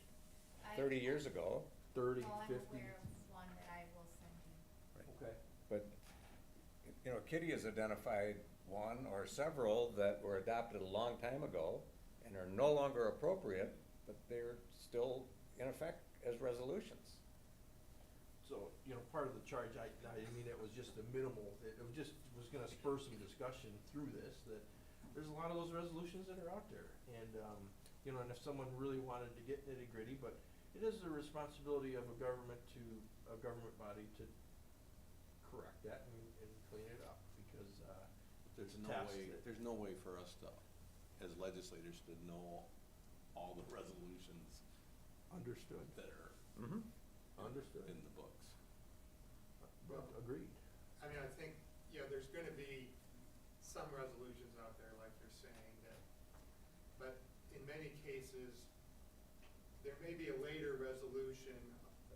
30 years ago. 30, Well, I'm 50? aware of one that I will send you. Okay. But, you know, Kitty has identified one or several that were adopted a long time ago and are no longer appropriate, but they're still in effect as resolutions. So, you know, part of the charge, I mean, it was just a minimal, it was gonna spur some discussion through this, that there's a lot of those resolutions that are out there. And, you know, and if someone really wanted to get nitty gritty, but it is the responsibility of a government body to correct that and clean it up, because, There's it's a no task way, that- there's no way for us to, as legislators, to know all the resolutions Understood. that are Understood. in the books. Well, agreed. I mean, I think, you know, there's gonna be some resolutions out there, like you're saying, that, but in many cases, there may be a later resolution,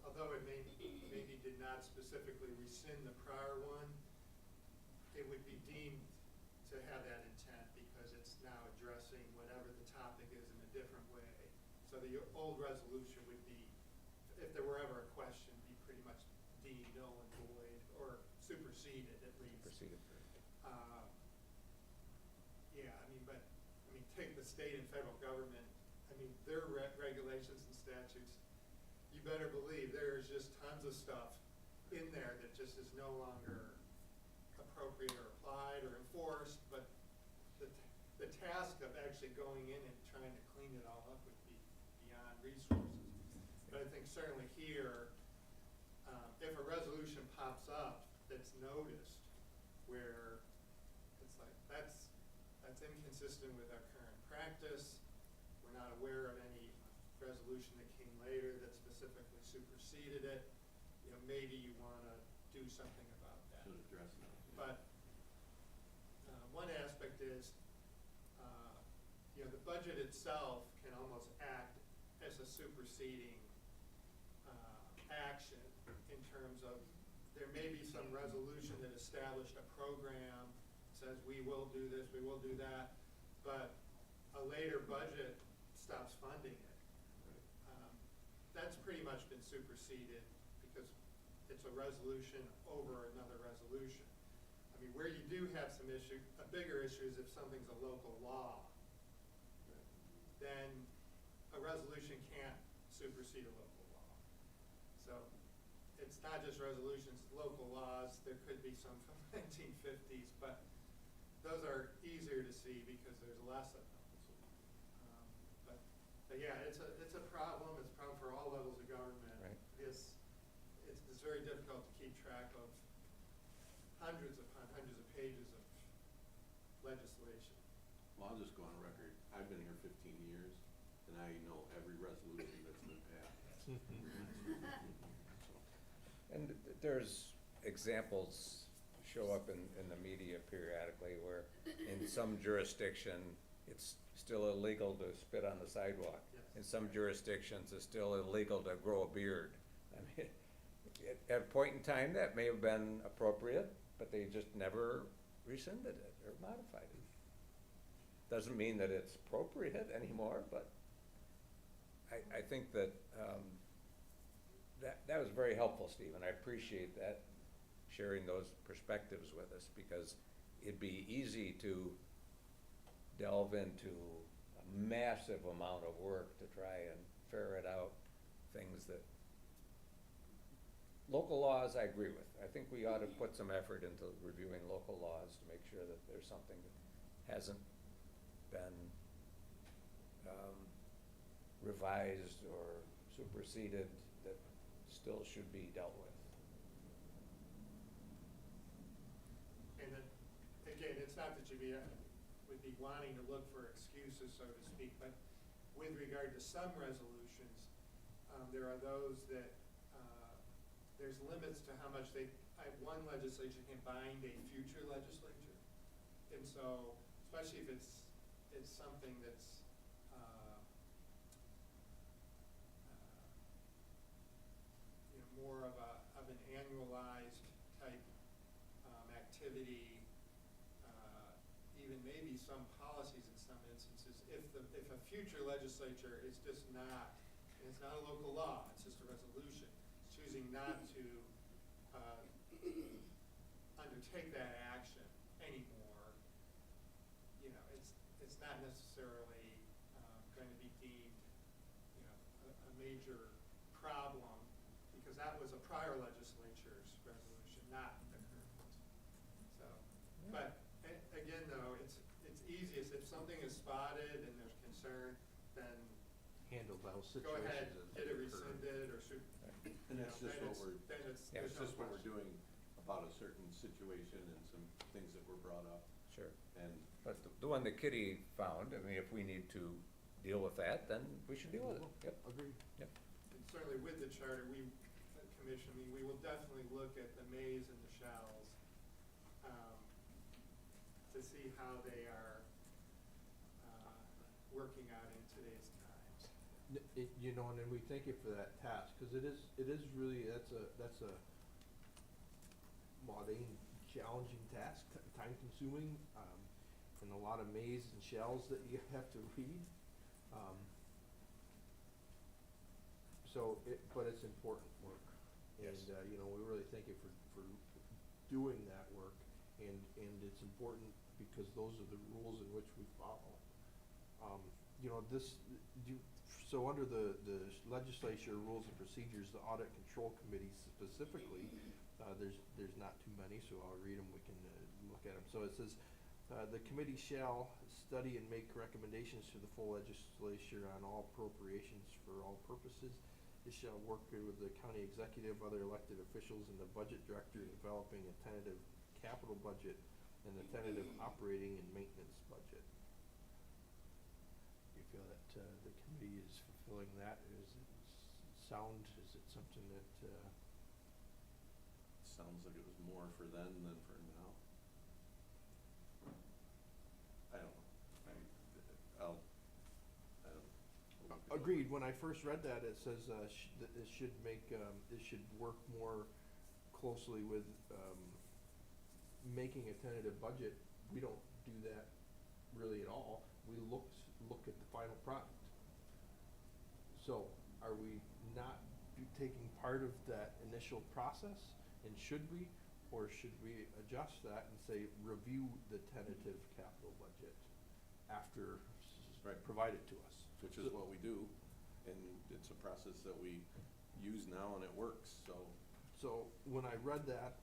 although it maybe did not specifically rescind the prior one, it would be deemed to have that intent because it's now addressing whatever the topic is in a different way. So the old resolution would be, if there were ever a question, be pretty much deemed null and void, or superseded at least. Proceeded. Yeah, I mean, but, I mean, take the state and federal government, I mean, their regulations and statutes, you better believe there's just tons of stuff in there that just is no longer appropriate or applied or enforced, but the task of actually going in and trying to clean it all up would be beyond resources. But I think certainly here, if a resolution pops up that's noticed, where it's like, that's inconsistent with our current practice, we're not aware of any resolution that came later that specifically superseded it, you know, maybe you wanna do something about that. Should address that. But, one aspect is, you know, the budget itself can almost act as a superseding, action in terms of, there may be some resolution that established a program, says we will do this, we will do that, but a later budget stops funding it. That's pretty much been superseded because it's a resolution over another resolution. I mean, where you do have some issue, a bigger issue is if something's a local law, then a resolution can't supersede a local law. So it's not just resolutions, local laws, there could be some from the 1950s, but those are easier to see because there's less of them. But yeah, it's a problem, it's a problem for all levels of government. Right. It's very difficult to keep track of hundreds upon hundreds of pages of legislation. Well, I'll just go on record, I've been here 15 years, and I know every resolution that's been passed. And there's examples show up in the media periodically where in some jurisdiction, it's still illegal to spit on the sidewalk. Yes. In some jurisdictions, it's still illegal to grow a beard. I mean, at a point in time, that may have been appropriate, but they just never rescinded it or modified it. Doesn't mean that it's appropriate anymore, but I think that, that was very helpful, Stephen. I appreciate that, sharing those perspectives with us, because it'd be easy to delve into a massive amount of work to try and ferret out things that, local laws, I agree with. I think we ought to put some effort into reviewing local laws to make sure that there's something that hasn't been revised or superseded that still should be dealt with. And then, again, it's not that you would be wanting to look for excuses, so to speak, but with regard to some resolutions, there are those that, there's limits to how much one legislature can bind a future legislature. And so, especially if it's something that's, you know, more of an annualized type, activity, even maybe some policies in some instances, if a future legislature is just not, and it's not a local law, it's just a resolution, it's choosing not to undertake that action anymore, you know, it's not necessarily going to be deemed, you know, a major problem, because that was a prior legislature's resolution, not the current one. So, but again, though, it's easiest if something is spotted and there's concern, then handle those go ahead, situations as get they it occur. rescinded, or should, And that's just what we're, then it's, yeah, there's it's no just what we're question. doing about a certain situation and some things that were brought up. Sure. And But the one that Kitty found, I mean, if we need to deal with that, then we should deal with it. Yep. Agreed. Yep. And certainly with the charter, commission, I mean, we will definitely look at the mays and the shalls, to see how they are, working out in today's times. You know, and then we thank you for that task, cause it is really, that's a mundane, challenging task, time consuming, and a lot of maze and shells that you have to read. But it's important work. Yes. And, you know, we really thank you for doing that work, and it's important because those are the rules in which we follow. You know, so under the legislature rules and procedures, the audit control committee specifically, there's not too many, so I'll read them, we can look at them. So it says, the committee shall study and make recommendations to the full legislature on all appropriations for all purposes. It shall work with the county executive, other elected officials, and the budget director in developing a tentative capital budget and the tentative operating and maintenance budget. Do you feel that the committee is fulfilling that? Is it sound? Is it something that sounds like it was more for then than for now. I don't know. I don't know. Agreed. When I first read that, it says that it should make, it should work more closely with making a tentative budget. We don't do that really at all. We look at the final product. So are we not taking part of that initial process, and should we? Or should we adjust that and say, review the tentative capital budget after Right. provided to us? Which is what we do, and it's a process that we use now and it works, so. So when I read that,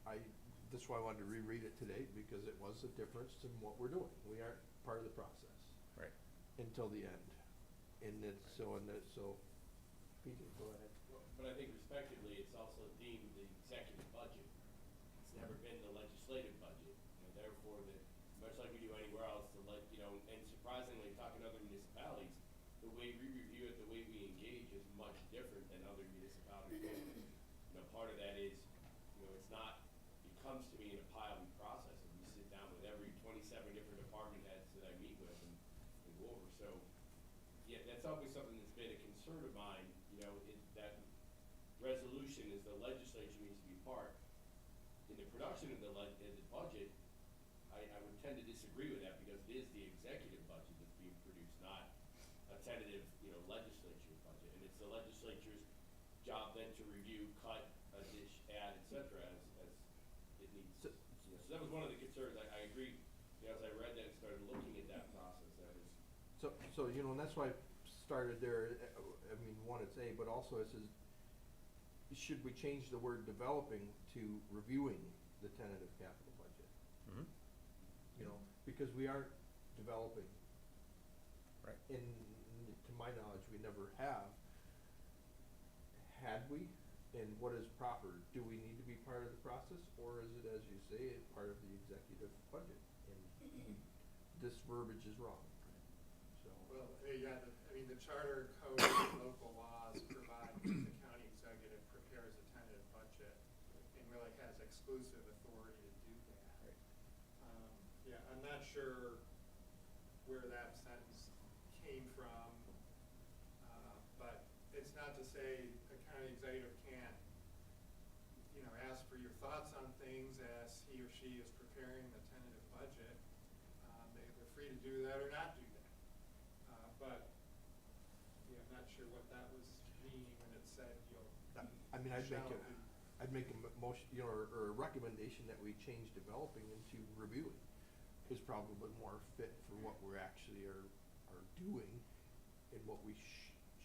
that's why I wanted to reread it today, because it was a difference in what we're doing. We aren't part of the process. Right. Until the end. And so, Peter, go ahead. But I think respectively, it's also deemed the executive budget. It's never been the legislative budget, and therefore, much like we do anywhere else, and surprisingly, talking to other municipalities, the way we review it, the way we engage is much different than other municipalities. Part of that is, it's not, it comes to me in a pile we process, and we sit down with every 27 different department heads that I meet with and go over. So, yeah, that's always something that's been a concern of mine, that resolution is the legislature needs to be part. In the production of the budget, I would tend to disagree with that, because it is the executive budget that's being produced, not a tentative, legislature budget. And it's the legislature's job then to review, cut, add, et cetera, as it needs. So that was one of the concerns. I agree, as I read that and started looking at that process, that was. So, and that's why I started there. I mean, one, it's A, but also it says, should we change the word developing to reviewing the tentative capital budget? Mm-hmm. Because we aren't developing. Right. And to my knowledge, we never have. Had we? And what is proper? Do we need to be part of the process, or is it, as you say, part of the executive budget? And this verbiage is wrong. So. Well, the charter code and local laws provide that the county executive prepares a tentative budget and really has exclusive authority to do that. Right. I'm not sure where that sentence came from, but it's not to say the county executive can't, ask for your thoughts on things as he or she is preparing the tentative budget. They're free to do that or not do that. But, I'm not sure what that was meaning when it said, I'd make a motion, or a recommendation that we change developing into reviewing is probably more fit for what we're actually are doing and what we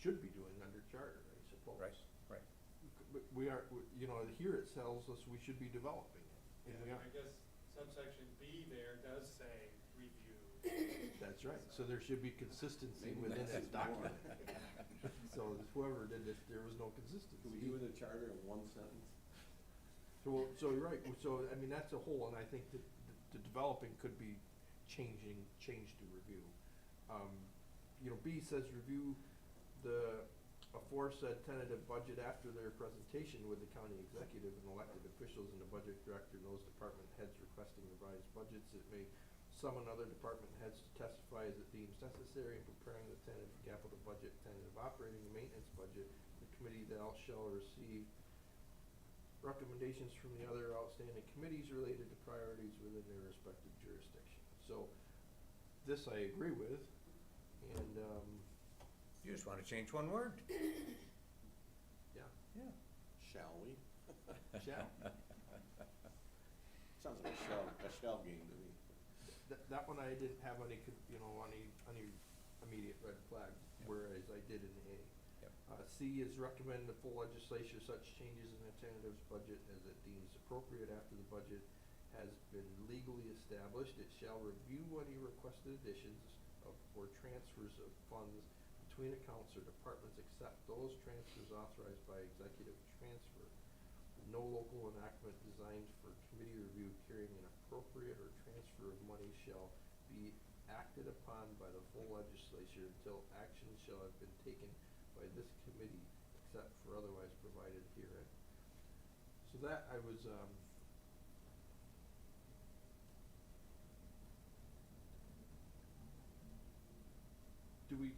should be doing under charter, I suppose. Right. But we are, here it tells us we should be developing it, and we I aren't. guess subsection B there does say review That's right, so there should be consistency within this document. So whoever did this, there was no consistency. Can we do the charter in one sentence? So you're right, so, I mean, that's a whole, and I think that the developing could be changed to review. You know, B says review the aforesaid tentative budget after their presentation with the county executive and elected officials and the budget director and those department heads requesting revised budgets. It may summon other department heads to testify as it deems necessary in preparing the tentative capital budget, tentative operating and maintenance budget. The committee shall receive recommendations from the other outstanding committees related to priorities within their respective jurisdiction. So this I agree with, and, You just wanna change one word. yeah, Yeah. Shall we? shall. Sounds like a shell game to me. That one I didn't have any, any immediate red flag, whereas I did in A. Yep. C is recommend the full legislature such changes in the tentative budget as it deems appropriate after the budget has been legally established. It shall review any requested additions or transfers of funds between accounts or departments except those transfers authorized by executive transfer. No local enactment designed for committee review carrying an appropriate or transfer of money shall be acted upon by the full legislature until action shall have been taken by this committee except for otherwise provided herein. So that I was, do we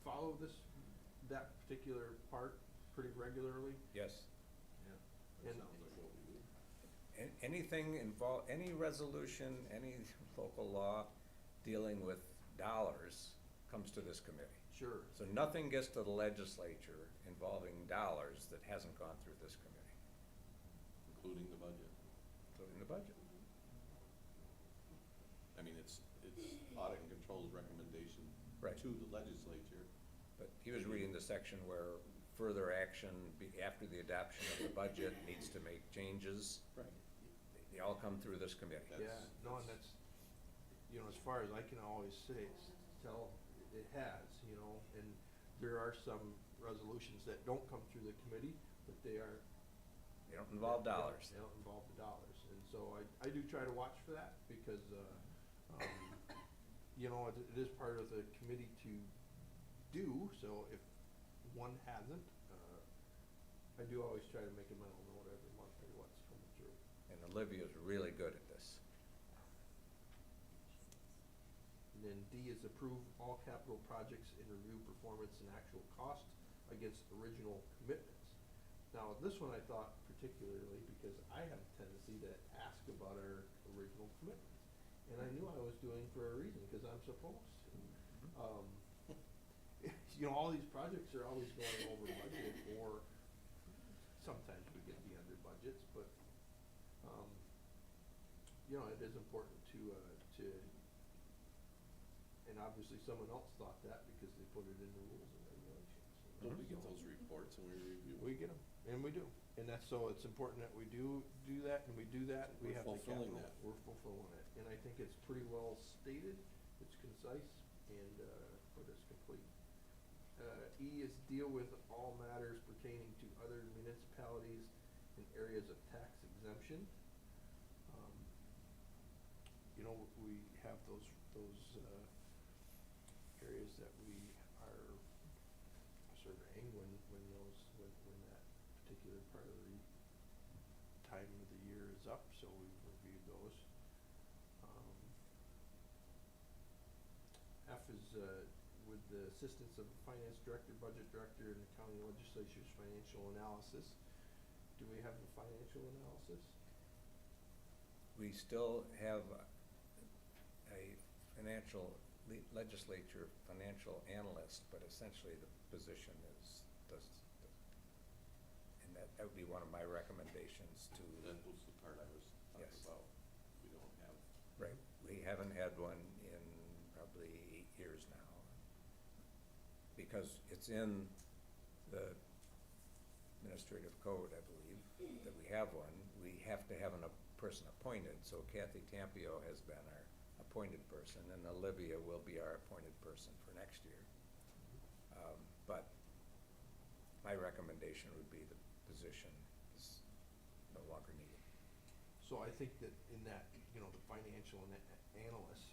follow that particular part pretty regularly? Yes. That And- sounds like what we do. Anything any resolution, any local law dealing with dollars comes to this committee. Sure. So nothing gets to the legislature involving dollars that hasn't gone through this committee, Including the budget. including the budget. I mean, it's audit and control's recommendation Right. to the legislature. But he was reading the section where further action after the adoption of the budget needs to make changes. Right. They all come through this committee. Yeah, no, and that's, as far as I can always tell, it has, and there are some resolutions that don't come through the committee, but they don't involve dollars. They don't involve the dollars, and so I do try to watch for that, because, it is part of the committee to do, so if one hasn't, I do always try to make a mental note every month of what's coming through. And Olivia's really good at this. And then D is approve all capital projects and review performance and actual cost against original commitments. Now, this one I thought particularly because I have a tendency to ask about our original commitments. And I knew I was doing for a reason, because I'm supposed to. All these projects are always going over budget, or sometimes we get the under budgets, but, it is important to, and obviously someone else thought that because they put it in the rules and regulations. Don't we get those reports and we review? We get them, and we do, and that's, so it's important that we do that, and we do that, we We're have the fulfilling capital. that. We're fulfilling it, and I think it's pretty well stated, it's concise, and, but it's complete. E is deal with all matters pertaining to other municipalities in areas of tax exemption. We have those areas that we are surveying when that particular part of the time of the year is up, so we've reviewed those. F is, with the assistance of the finance director, budget director, and the county legislature's financial analysis. Do we have the financial analysis? We still have a legislature financial analyst, but essentially the position and that would be one of my recommendations to. That was the part I was talking Yes. about. We don't have. Right, we haven't had one in probably 8 years now. Because it's in the administrative code, I believe, that we have one. We have to have a person appointed, so Kathy Tampio has been our appointed person, and Olivia will be our appointed person for next year. But my recommendation would be the position is no longer needed. So I think that in that, you know, the financial analyst,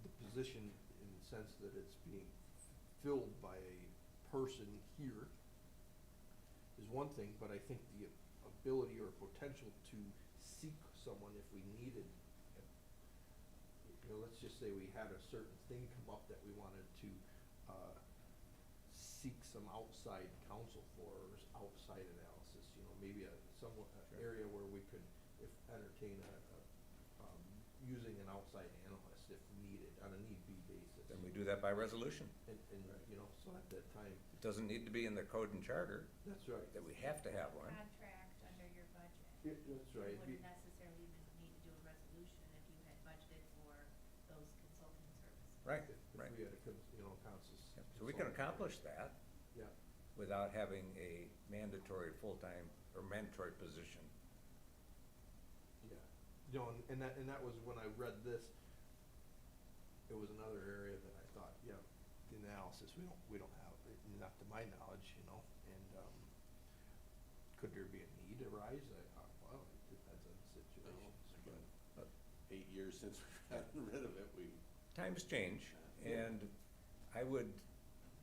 the position in the sense that it's being filled by a person here is one thing, but I think the ability or potential to seek someone if we needed, you know, let's just say we had a certain thing come up that we wanted to seek some outside counsel for, or outside analysis, you know, maybe somewhat area where we could entertain using an outside analyst if needed, on a need-be basis. Then we do that by resolution. And, you know, so at that time, It doesn't need to be in the code and charter that's right. that we have to have one. Contract under your budget. That's right. You wouldn't necessarily even need to do a resolution if you had budgeted for those consulting services. Right, If right. we had a, you know, Yep. So we can accomplish that Yeah. without having a mandatory full-time or mandatory position. Yeah, you know, and that was when I read this, it was another area that I thought, yeah, the analysis, we don't have, not to my knowledge, you know, and, could there be a need arise? Well, it depends on the situation. But 8 years since we've gotten rid of it, we. Times change, and I would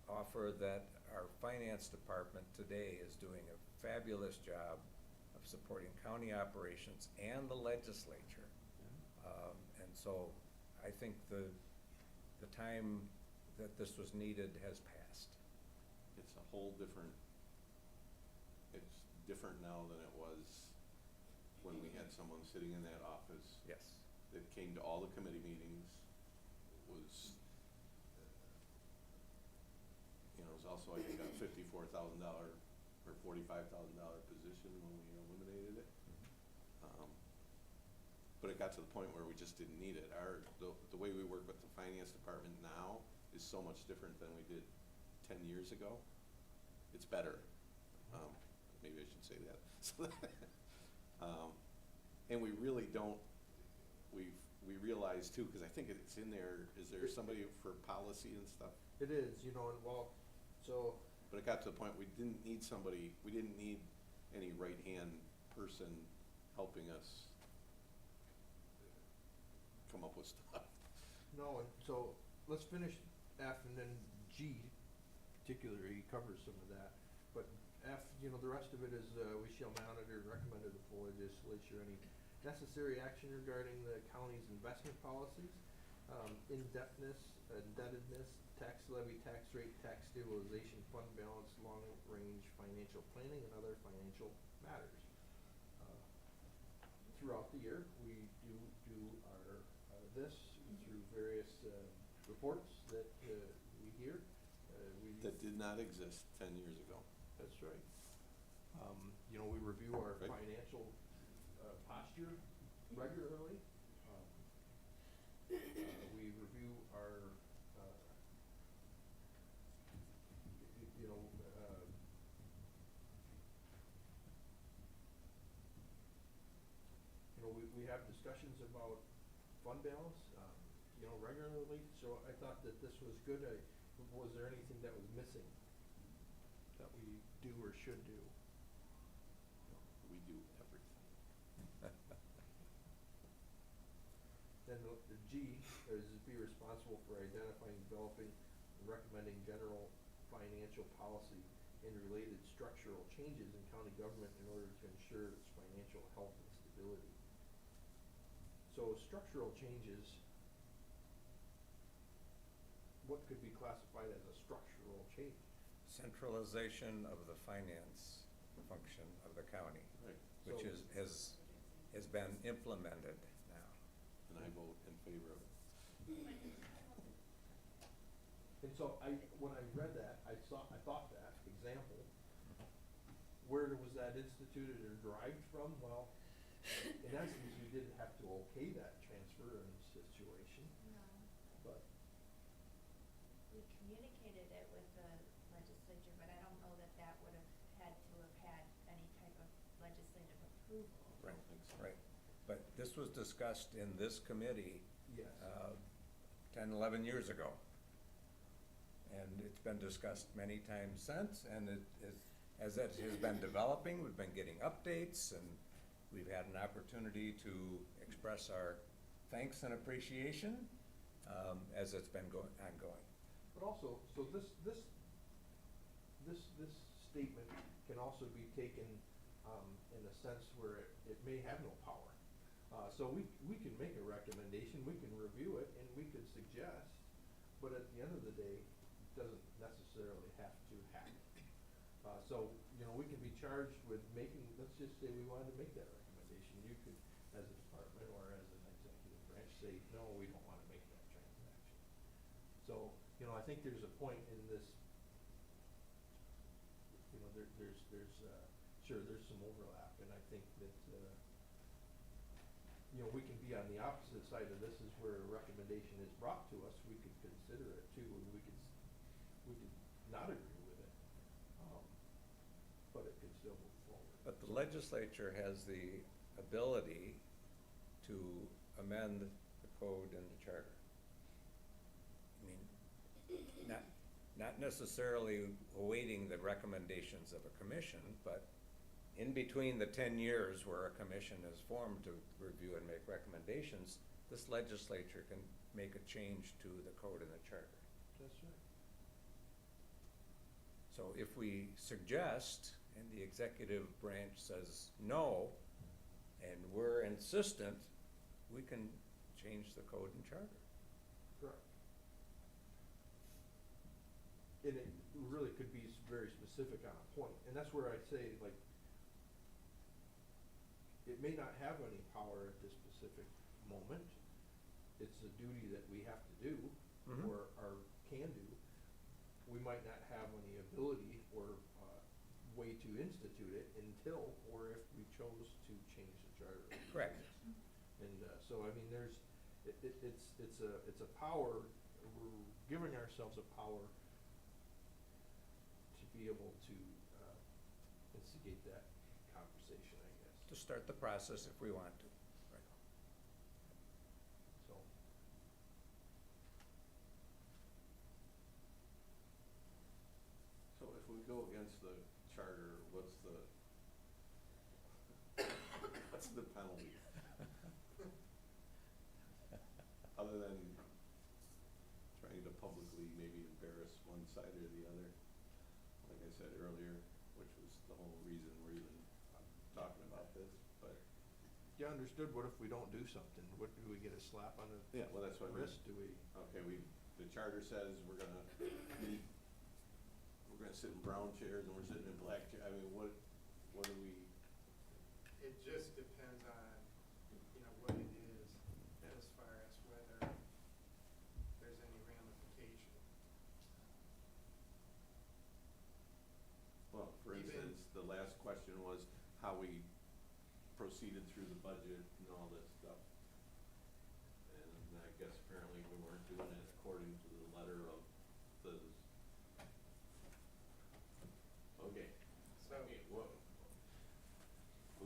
offer that our finance department today is doing a fabulous job of supporting county operations and the legislature. And so I think the time that this was needed has passed. It's a whole different, it's different now than it was when we had someone sitting in that office Yes. that came to all the committee meetings, was, you know, it was also, I think, a $54,000 or $45,000 position when we eliminated it. But it got to the point where we just didn't need it. The way we work with the finance department now is so much different than we did 10 years ago. It's better. Maybe I should say that. And we really don't, we realize too, because I think it's in there, is there somebody for policy and stuff? It is, you know, and well, so, But it got to the point we didn't need somebody, we didn't need any right-hand person helping us come up with stuff. no, and so, let's finish F and then G particularly covers some of that. But F, you know, the rest of it is, we shall monitor and recommend to the full legislature any necessary action regarding the county's investment policies, indebtedness, tax levy, tax rate, tax stabilization, fund balance, long-range financial planning, and other financial matters. Throughout the year, we do our, this through various, reports that, we hear. That did not exist 10 years ago. That's right. You know, we review our Right. financial, posture regularly. We review our, you know, we have discussions about fund balance, you know, regularly, so I thought that this was good. Was there anything that was missing that we do or should do? We do everything. Then the G is be responsible for identifying, developing, and recommending general financial policy and related structural changes in county government in order to ensure its financial health and stability. So structural changes, what could be classified as a structural change? Centralization of the finance function of the county, Right. which So- has been implemented now. And I vote in favor of it. And so when I read that, I thought that example, where was that instituted or derived from? Well, in essence, we didn't have to okay that transfer in this situation, No, but, we communicated it with the legislature, but I don't know that that would have had to have had any type of legislative approval. I don't think so. Right. but this was discussed in this committee Yes. 10, 11 years ago. And it's been discussed many times since, and as it has been developing, we've been getting updates, and we've had an opportunity to express our thanks and appreciation as it's been ongoing. But also, so this statement can also be taken, in a sense where it may have no power. So we can make a recommendation, we can review it, and we could suggest, but at the end of the day, it doesn't necessarily have to happen. So, you know, we can be charged with making, let's just say we wanted to make that recommendation. You could, as a department or as an executive branch, say, no, we don't wanna make that transaction. So, you know, I think there's a point in this, you know, sure, there's some overlap, and I think that, you know, we can be on the opposite side of this, is where a recommendation is brought to us, we could consider it too, and we could not agree with it, but it could still move forward. But the legislature has the ability to amend the code and the charter. I mean, not necessarily awaiting the recommendations of a commission, but in between the 10 years where a commission is formed to review and make recommendations, this legislature can make a change to the code and the charter. That's right. So if we suggest and the executive branch says no, and we're insistent, we can change the code and charter. Correct. And it really could be very specific on a point, and that's where I say, like, it may not have any power at this specific moment. It's a duty that we have to do, Mhm. or can do. We might not have any ability or way to institute it until, or if we chose to change the charter. Correct. And so, I mean, it's a power, we're giving ourselves a power to be able to instigate that conversation, I guess. To start the process if we want to. Right. So, So if we go against the charter, what's the penalty? Other than trying to publicly maybe embarrass one side or the other, like I said earlier, which was the whole reason we're even talking about this, but. yeah, understood, what if we don't do something? What, do we get a slap on the Yeah, well, that's what I mean. wrist? Do we? Okay, the charter says we're gonna meet, we're gonna sit in brown chairs and we're sitting in black chairs. I mean, what do we? It just depends on, you know, what it is, as far as whether there's any ramification. Well, for Even- instance, the last question was how we proceeded through the budget and all this stuff. And I guess apparently we weren't doing it according to the letter of the. Okay. So- I mean, what?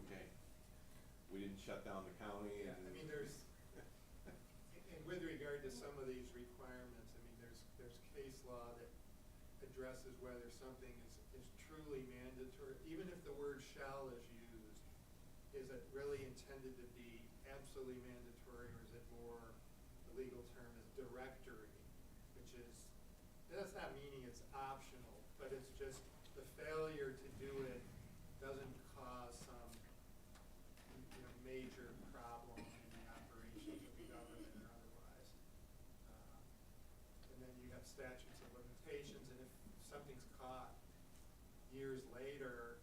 Okay. We didn't shut down the county Yeah, and. I mean, and with regard to some of these requirements, I mean, there's case law that addresses whether something is truly mandatory, even if the word shall is used, is it really intended to be absolutely mandatory, or is it more, the legal term is directory, which is, that's not meaning it's optional, but it's just the failure to do it doesn't cause some, you know, major problem in the operations of the government or otherwise. And then you have statutes of limitations, and if something's caught years later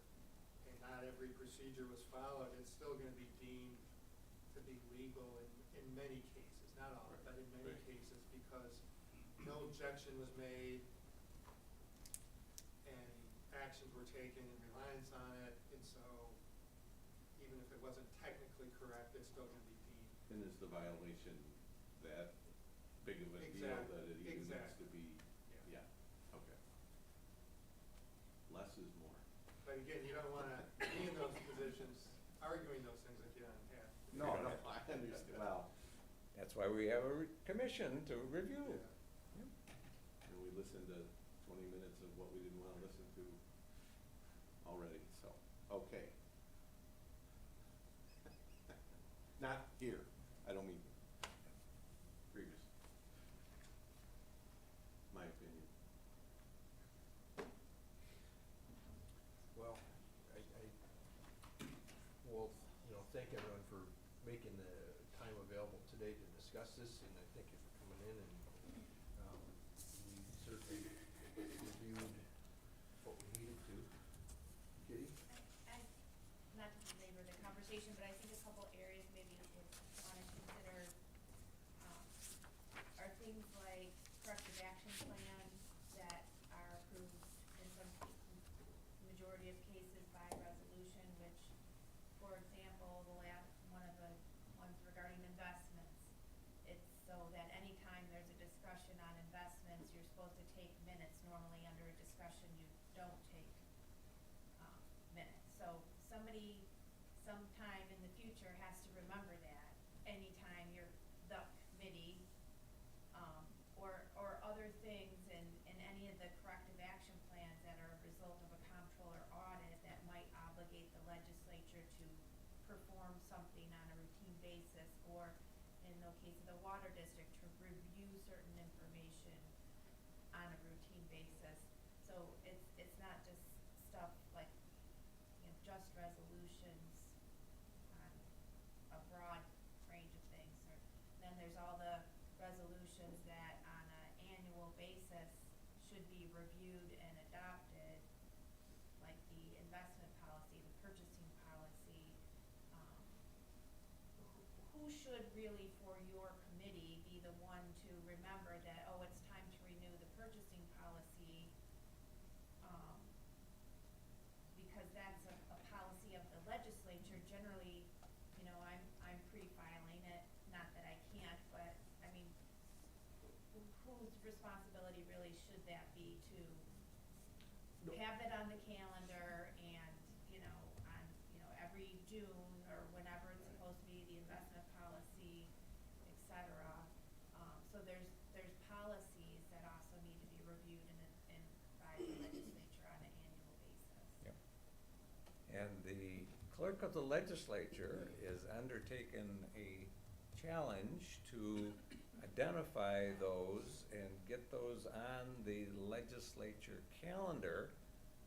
and not every procedure was followed, it's still gonna be deemed to be legal in many cases, not all, but in many Right. cases, because no objection was made and actions were taken in reliance on it, and so even if it wasn't technically correct, it's still gonna be deemed. And is the violation that big of a deal Exactly, that it even needs exactly. to be? Yeah. Yeah, okay. Less is more. But again, you don't wanna be in those positions, arguing those things if you don't have to. No, no, Understood. Well, that's why we have a commission to review. And we listened to 20 minutes of what we didn't want to listen to already, so, okay. Not here, I don't mean previous. My opinion. Well, I will, thank everyone for making the time available today to discuss this, and I thank you for coming in, and, we certainly reviewed what we needed to. Kitty? Not to belabor the conversation, but I think a couple areas maybe you would want to consider, are things like corrective action plans that are approved in some majority of cases by resolution, which, for example, one of the ones regarding investments, it's so that anytime there's a discussion on investments, you're supposed to take minutes. Normally, under a discussion, you don't take minutes. So somebody sometime in the future has to remember that anytime the committee, or other things in any of the corrective action plans that are a result of a comptroller audit that might obligate the legislature to perform something on a routine basis, or in the case of the water district, to review certain information on a routine basis. So it's not just stuff like, just resolutions on a broad range of things. Then there's all the resolutions that on an annual basis should be reviewed and adopted, like the investment policy, the purchasing policy. Who should really, for your committee, be the one to remember that, oh, it's time to renew the purchasing policy, because that's a policy of the legislature. Generally, I'm pre-filing it, not that I can't, but, I mean, whose responsibility really should that be to have it on the calendar and, every June or whenever it's supposed to be, the investment policy, et cetera. So there's policies that also need to be reviewed by the legislature on an annual basis. Yep. And the clerk of the legislature is undertaken a challenge to identify those and get those on the legislature calendar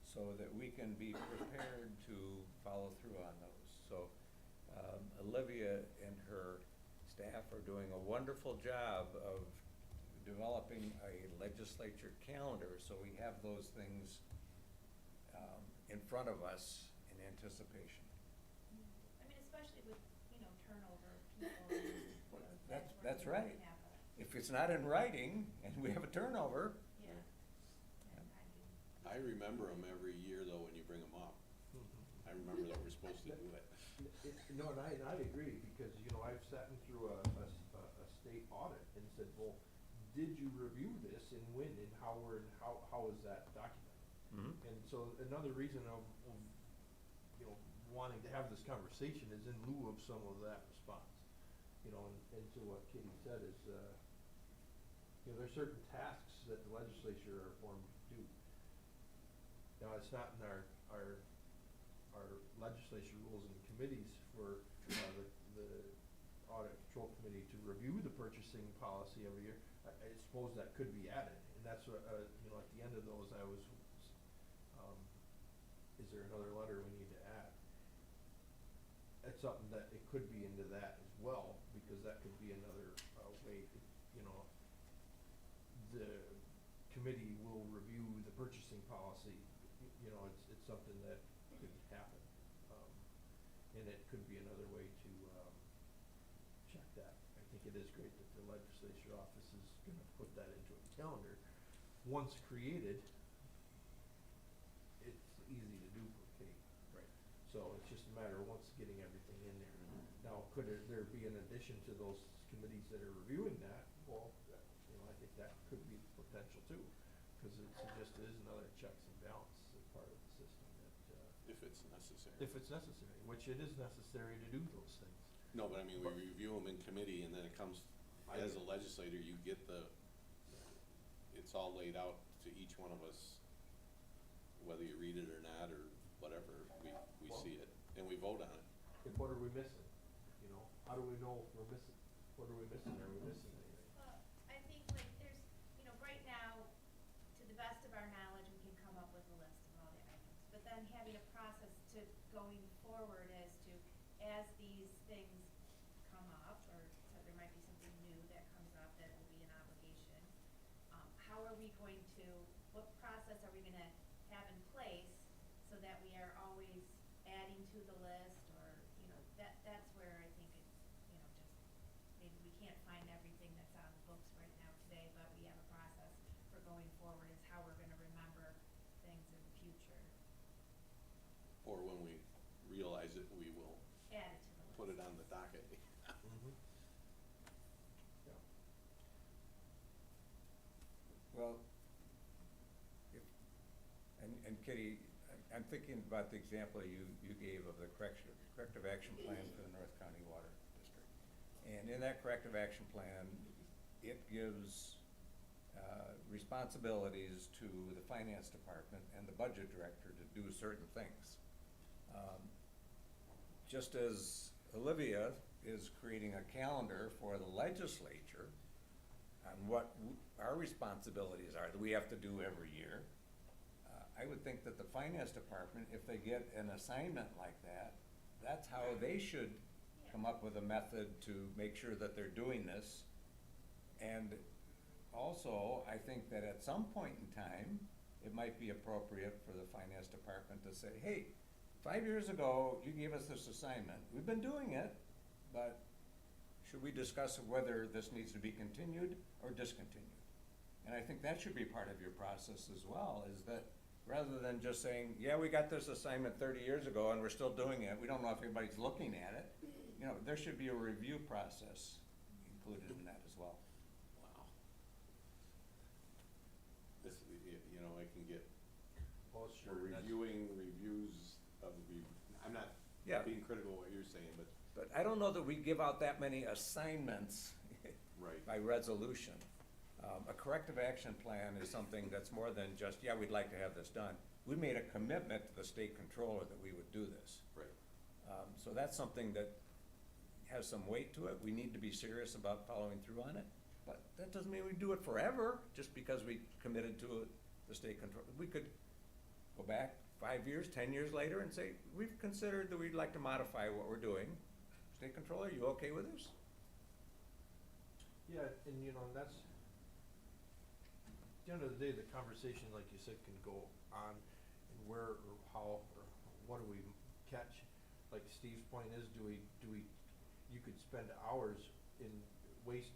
so that we can be prepared to follow through on those. So Olivia and her staff are doing a wonderful job of developing a legislature calendar, so we have those things in front of us in anticipation. I mean, especially with, turnover of people. That's right. If it's not in writing and we have a turnover. Yeah. I remember them every year, though, when you bring them up. I remember that we're supposed to do it. No, and I agree, because, I've sat in through a state audit and said, well, did you review this and when, and how is that documented? Mm-hmm. And so another reason of wanting to have this conversation is in lieu of some of that response. And to what Kitty said is, there's certain tasks that the legislature are formed to do. Now, it's not in our legislature rules and committees for the audit control committee to review the purchasing policy every year. I suppose that could be added, and that's what, at the end of those, is there another letter we need to add? That's something that it could be into that as well, because that could be another way to, the committee will review the purchasing policy. It's something that could happen. And it could be another way to check that. I think it is great that the legislature office is gonna put that into a calendar. Once created, it's easy to duplicate. Right. So it's just a matter of once getting everything in there. Now, could there be an addition to those committees that are reviewing that? Well, I think that could be potential too, because it just is another checks and balances as part of the system that, If it's necessary. if it's necessary, which it is necessary to do those things. No, but I mean, we review them in committee, and then it comes, as a legislator, you get it's all laid out to each one of us, whether you read it or not, or whatever, we see it, and we vote on it. If what are we missing? You know, how do we know if we're missing? What are we missing? Are we missing anything? Well, I think like there's, you know, right now, to the best of our knowledge, we can come up with a list of all the items. But then having a process to going forward as these things come up, or so there might be something new that comes up that will be an obligation. How are we going to, what process are we gonna have in place so that we are always adding to the list, or, you know, that's where I think it's, you know, just, maybe we can't find everything that's on the books right now today, but we have a process for going forward, is how we're gonna remember things in the future. Or when we realize it, we will Add it to the list. put it on the docket. Well, and Kitty, I'm thinking about the example you gave of the corrective action plan for the North County Water District. And in that corrective action plan, it gives responsibilities to the finance department and the budget director to do certain things. Just as Olivia is creating a calendar for the legislature on what our responsibilities are that we have to do every year, I would think that the finance department, if they get an assignment like that, that's how they should come up with a method to make sure that they're doing this. And also, I think that at some point in time, it might be appropriate for the finance department to say, hey, 5 years ago, you gave us this assignment. We've been doing it, but should we discuss whether this needs to be continued or discontinued? And I think that should be part of your process as well, is that rather than just saying, yeah, we got this assignment 30 years ago and we're still doing it, we don't know if anybody's looking at it, you know, there should be a review process included in that as well. Wow. This, you know, I can get, Well, sure. we're reviewing reviews of I'm not Yeah. being critical of what you're saying, but. But I don't know that we give out that many assignments Right. by resolution. A corrective action plan is something that's more than just, yeah, we'd like to have this done. We made a commitment to the state controller that we would do this. Right. So that's something that has some weight to it. We need to be serious about following through on it. But that doesn't mean we do it forever, just because we committed to it, the state control. We could go back 5 years, 10 years later and say, we've considered that we'd like to modify what we're doing. State controller, you okay with this? Yeah, and you know, that's, at the end of the day, the conversation, like you said, can go on and where or how or what do we catch? Like Steve's point is, do we, you could spend hours in, waste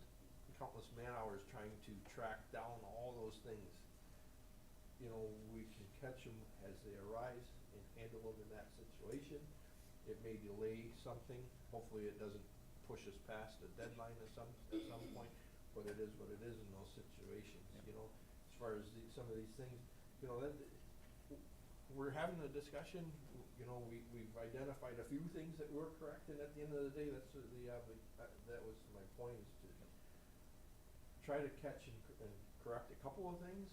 countless man hours trying to track down all those things. You know, we can catch them as they arise and handle them in that situation. It may delay something. Hopefully it doesn't push us past a deadline at some point, but it is what it is in those situations, you know. As far as some of these things, you know, we're having a discussion, you know, we've identified a few things that were correct, and at the end of the day, that's that was my point, is to try to catch and correct a couple of things,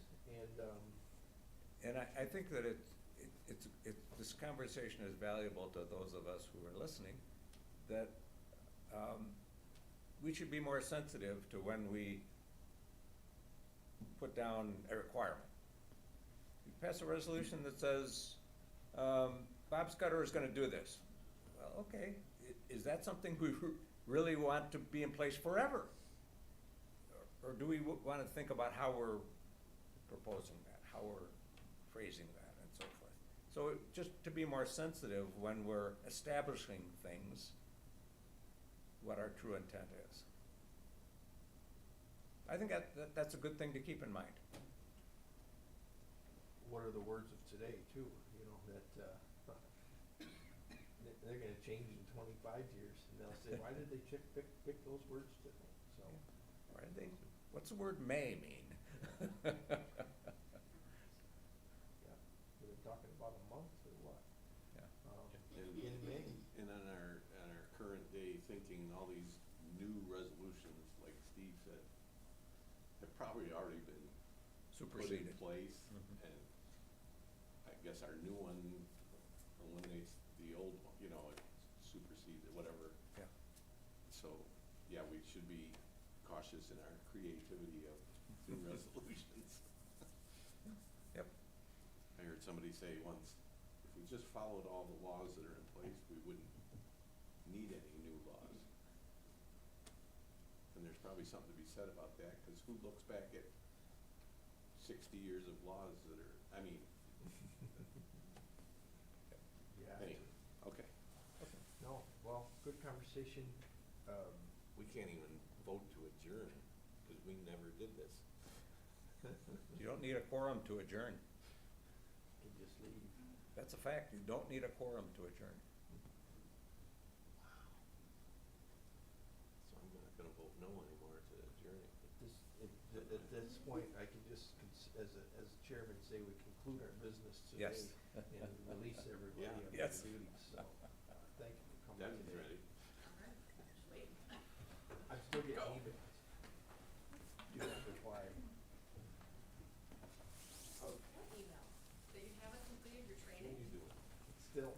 And I think that this conversation is valuable to those of us who are listening, that we should be more sensitive to when we put down a requirement. You pass a resolution that says, Bob Scudder is gonna do this. Well, okay, is that something we really want to be in place forever? Or do we wanna think about how we're proposing that, how we're phrasing that, and so forth? So just to be more sensitive when we're establishing things, what our true intent is. I think that's a good thing to keep in mind. what are the words of today too, you know, that, they're gonna change in 25 years, and they'll say, why did they pick those words today? So, Why did they, what's the word may mean? yeah, were they talking about a month or what? Yeah. In May. And on our current day thinking all these new resolutions, like Steve said, have probably already been put in Superseded. place, and I guess our new one eliminates the old one, you know, it supersedes it, whatever. Yeah. So, yeah, we should be cautious in our creativity of new resolutions. Yep. I heard somebody say once, if we just followed all the laws that are in place, we wouldn't need any new laws. And there's probably something to be said about that, because who looks back at 60 years of laws that are, I mean. Anyway, okay. No, well, good conversation. We can't even vote to adjourn, because we never did this. You don't need a quorum to adjourn. Can just leave. That's a fact. You don't need a quorum to adjourn. So I'm not gonna vote no anymore to adjourning. At this point, I can just, as a chairman, say we conclude our business today. Yes. And release everybody Yeah. of Yes. their duties, so, thank you for coming Devin's today. ready. I'm still getting emails. Do not reply. Email. So you haven't completed your What are training? you doing? Still.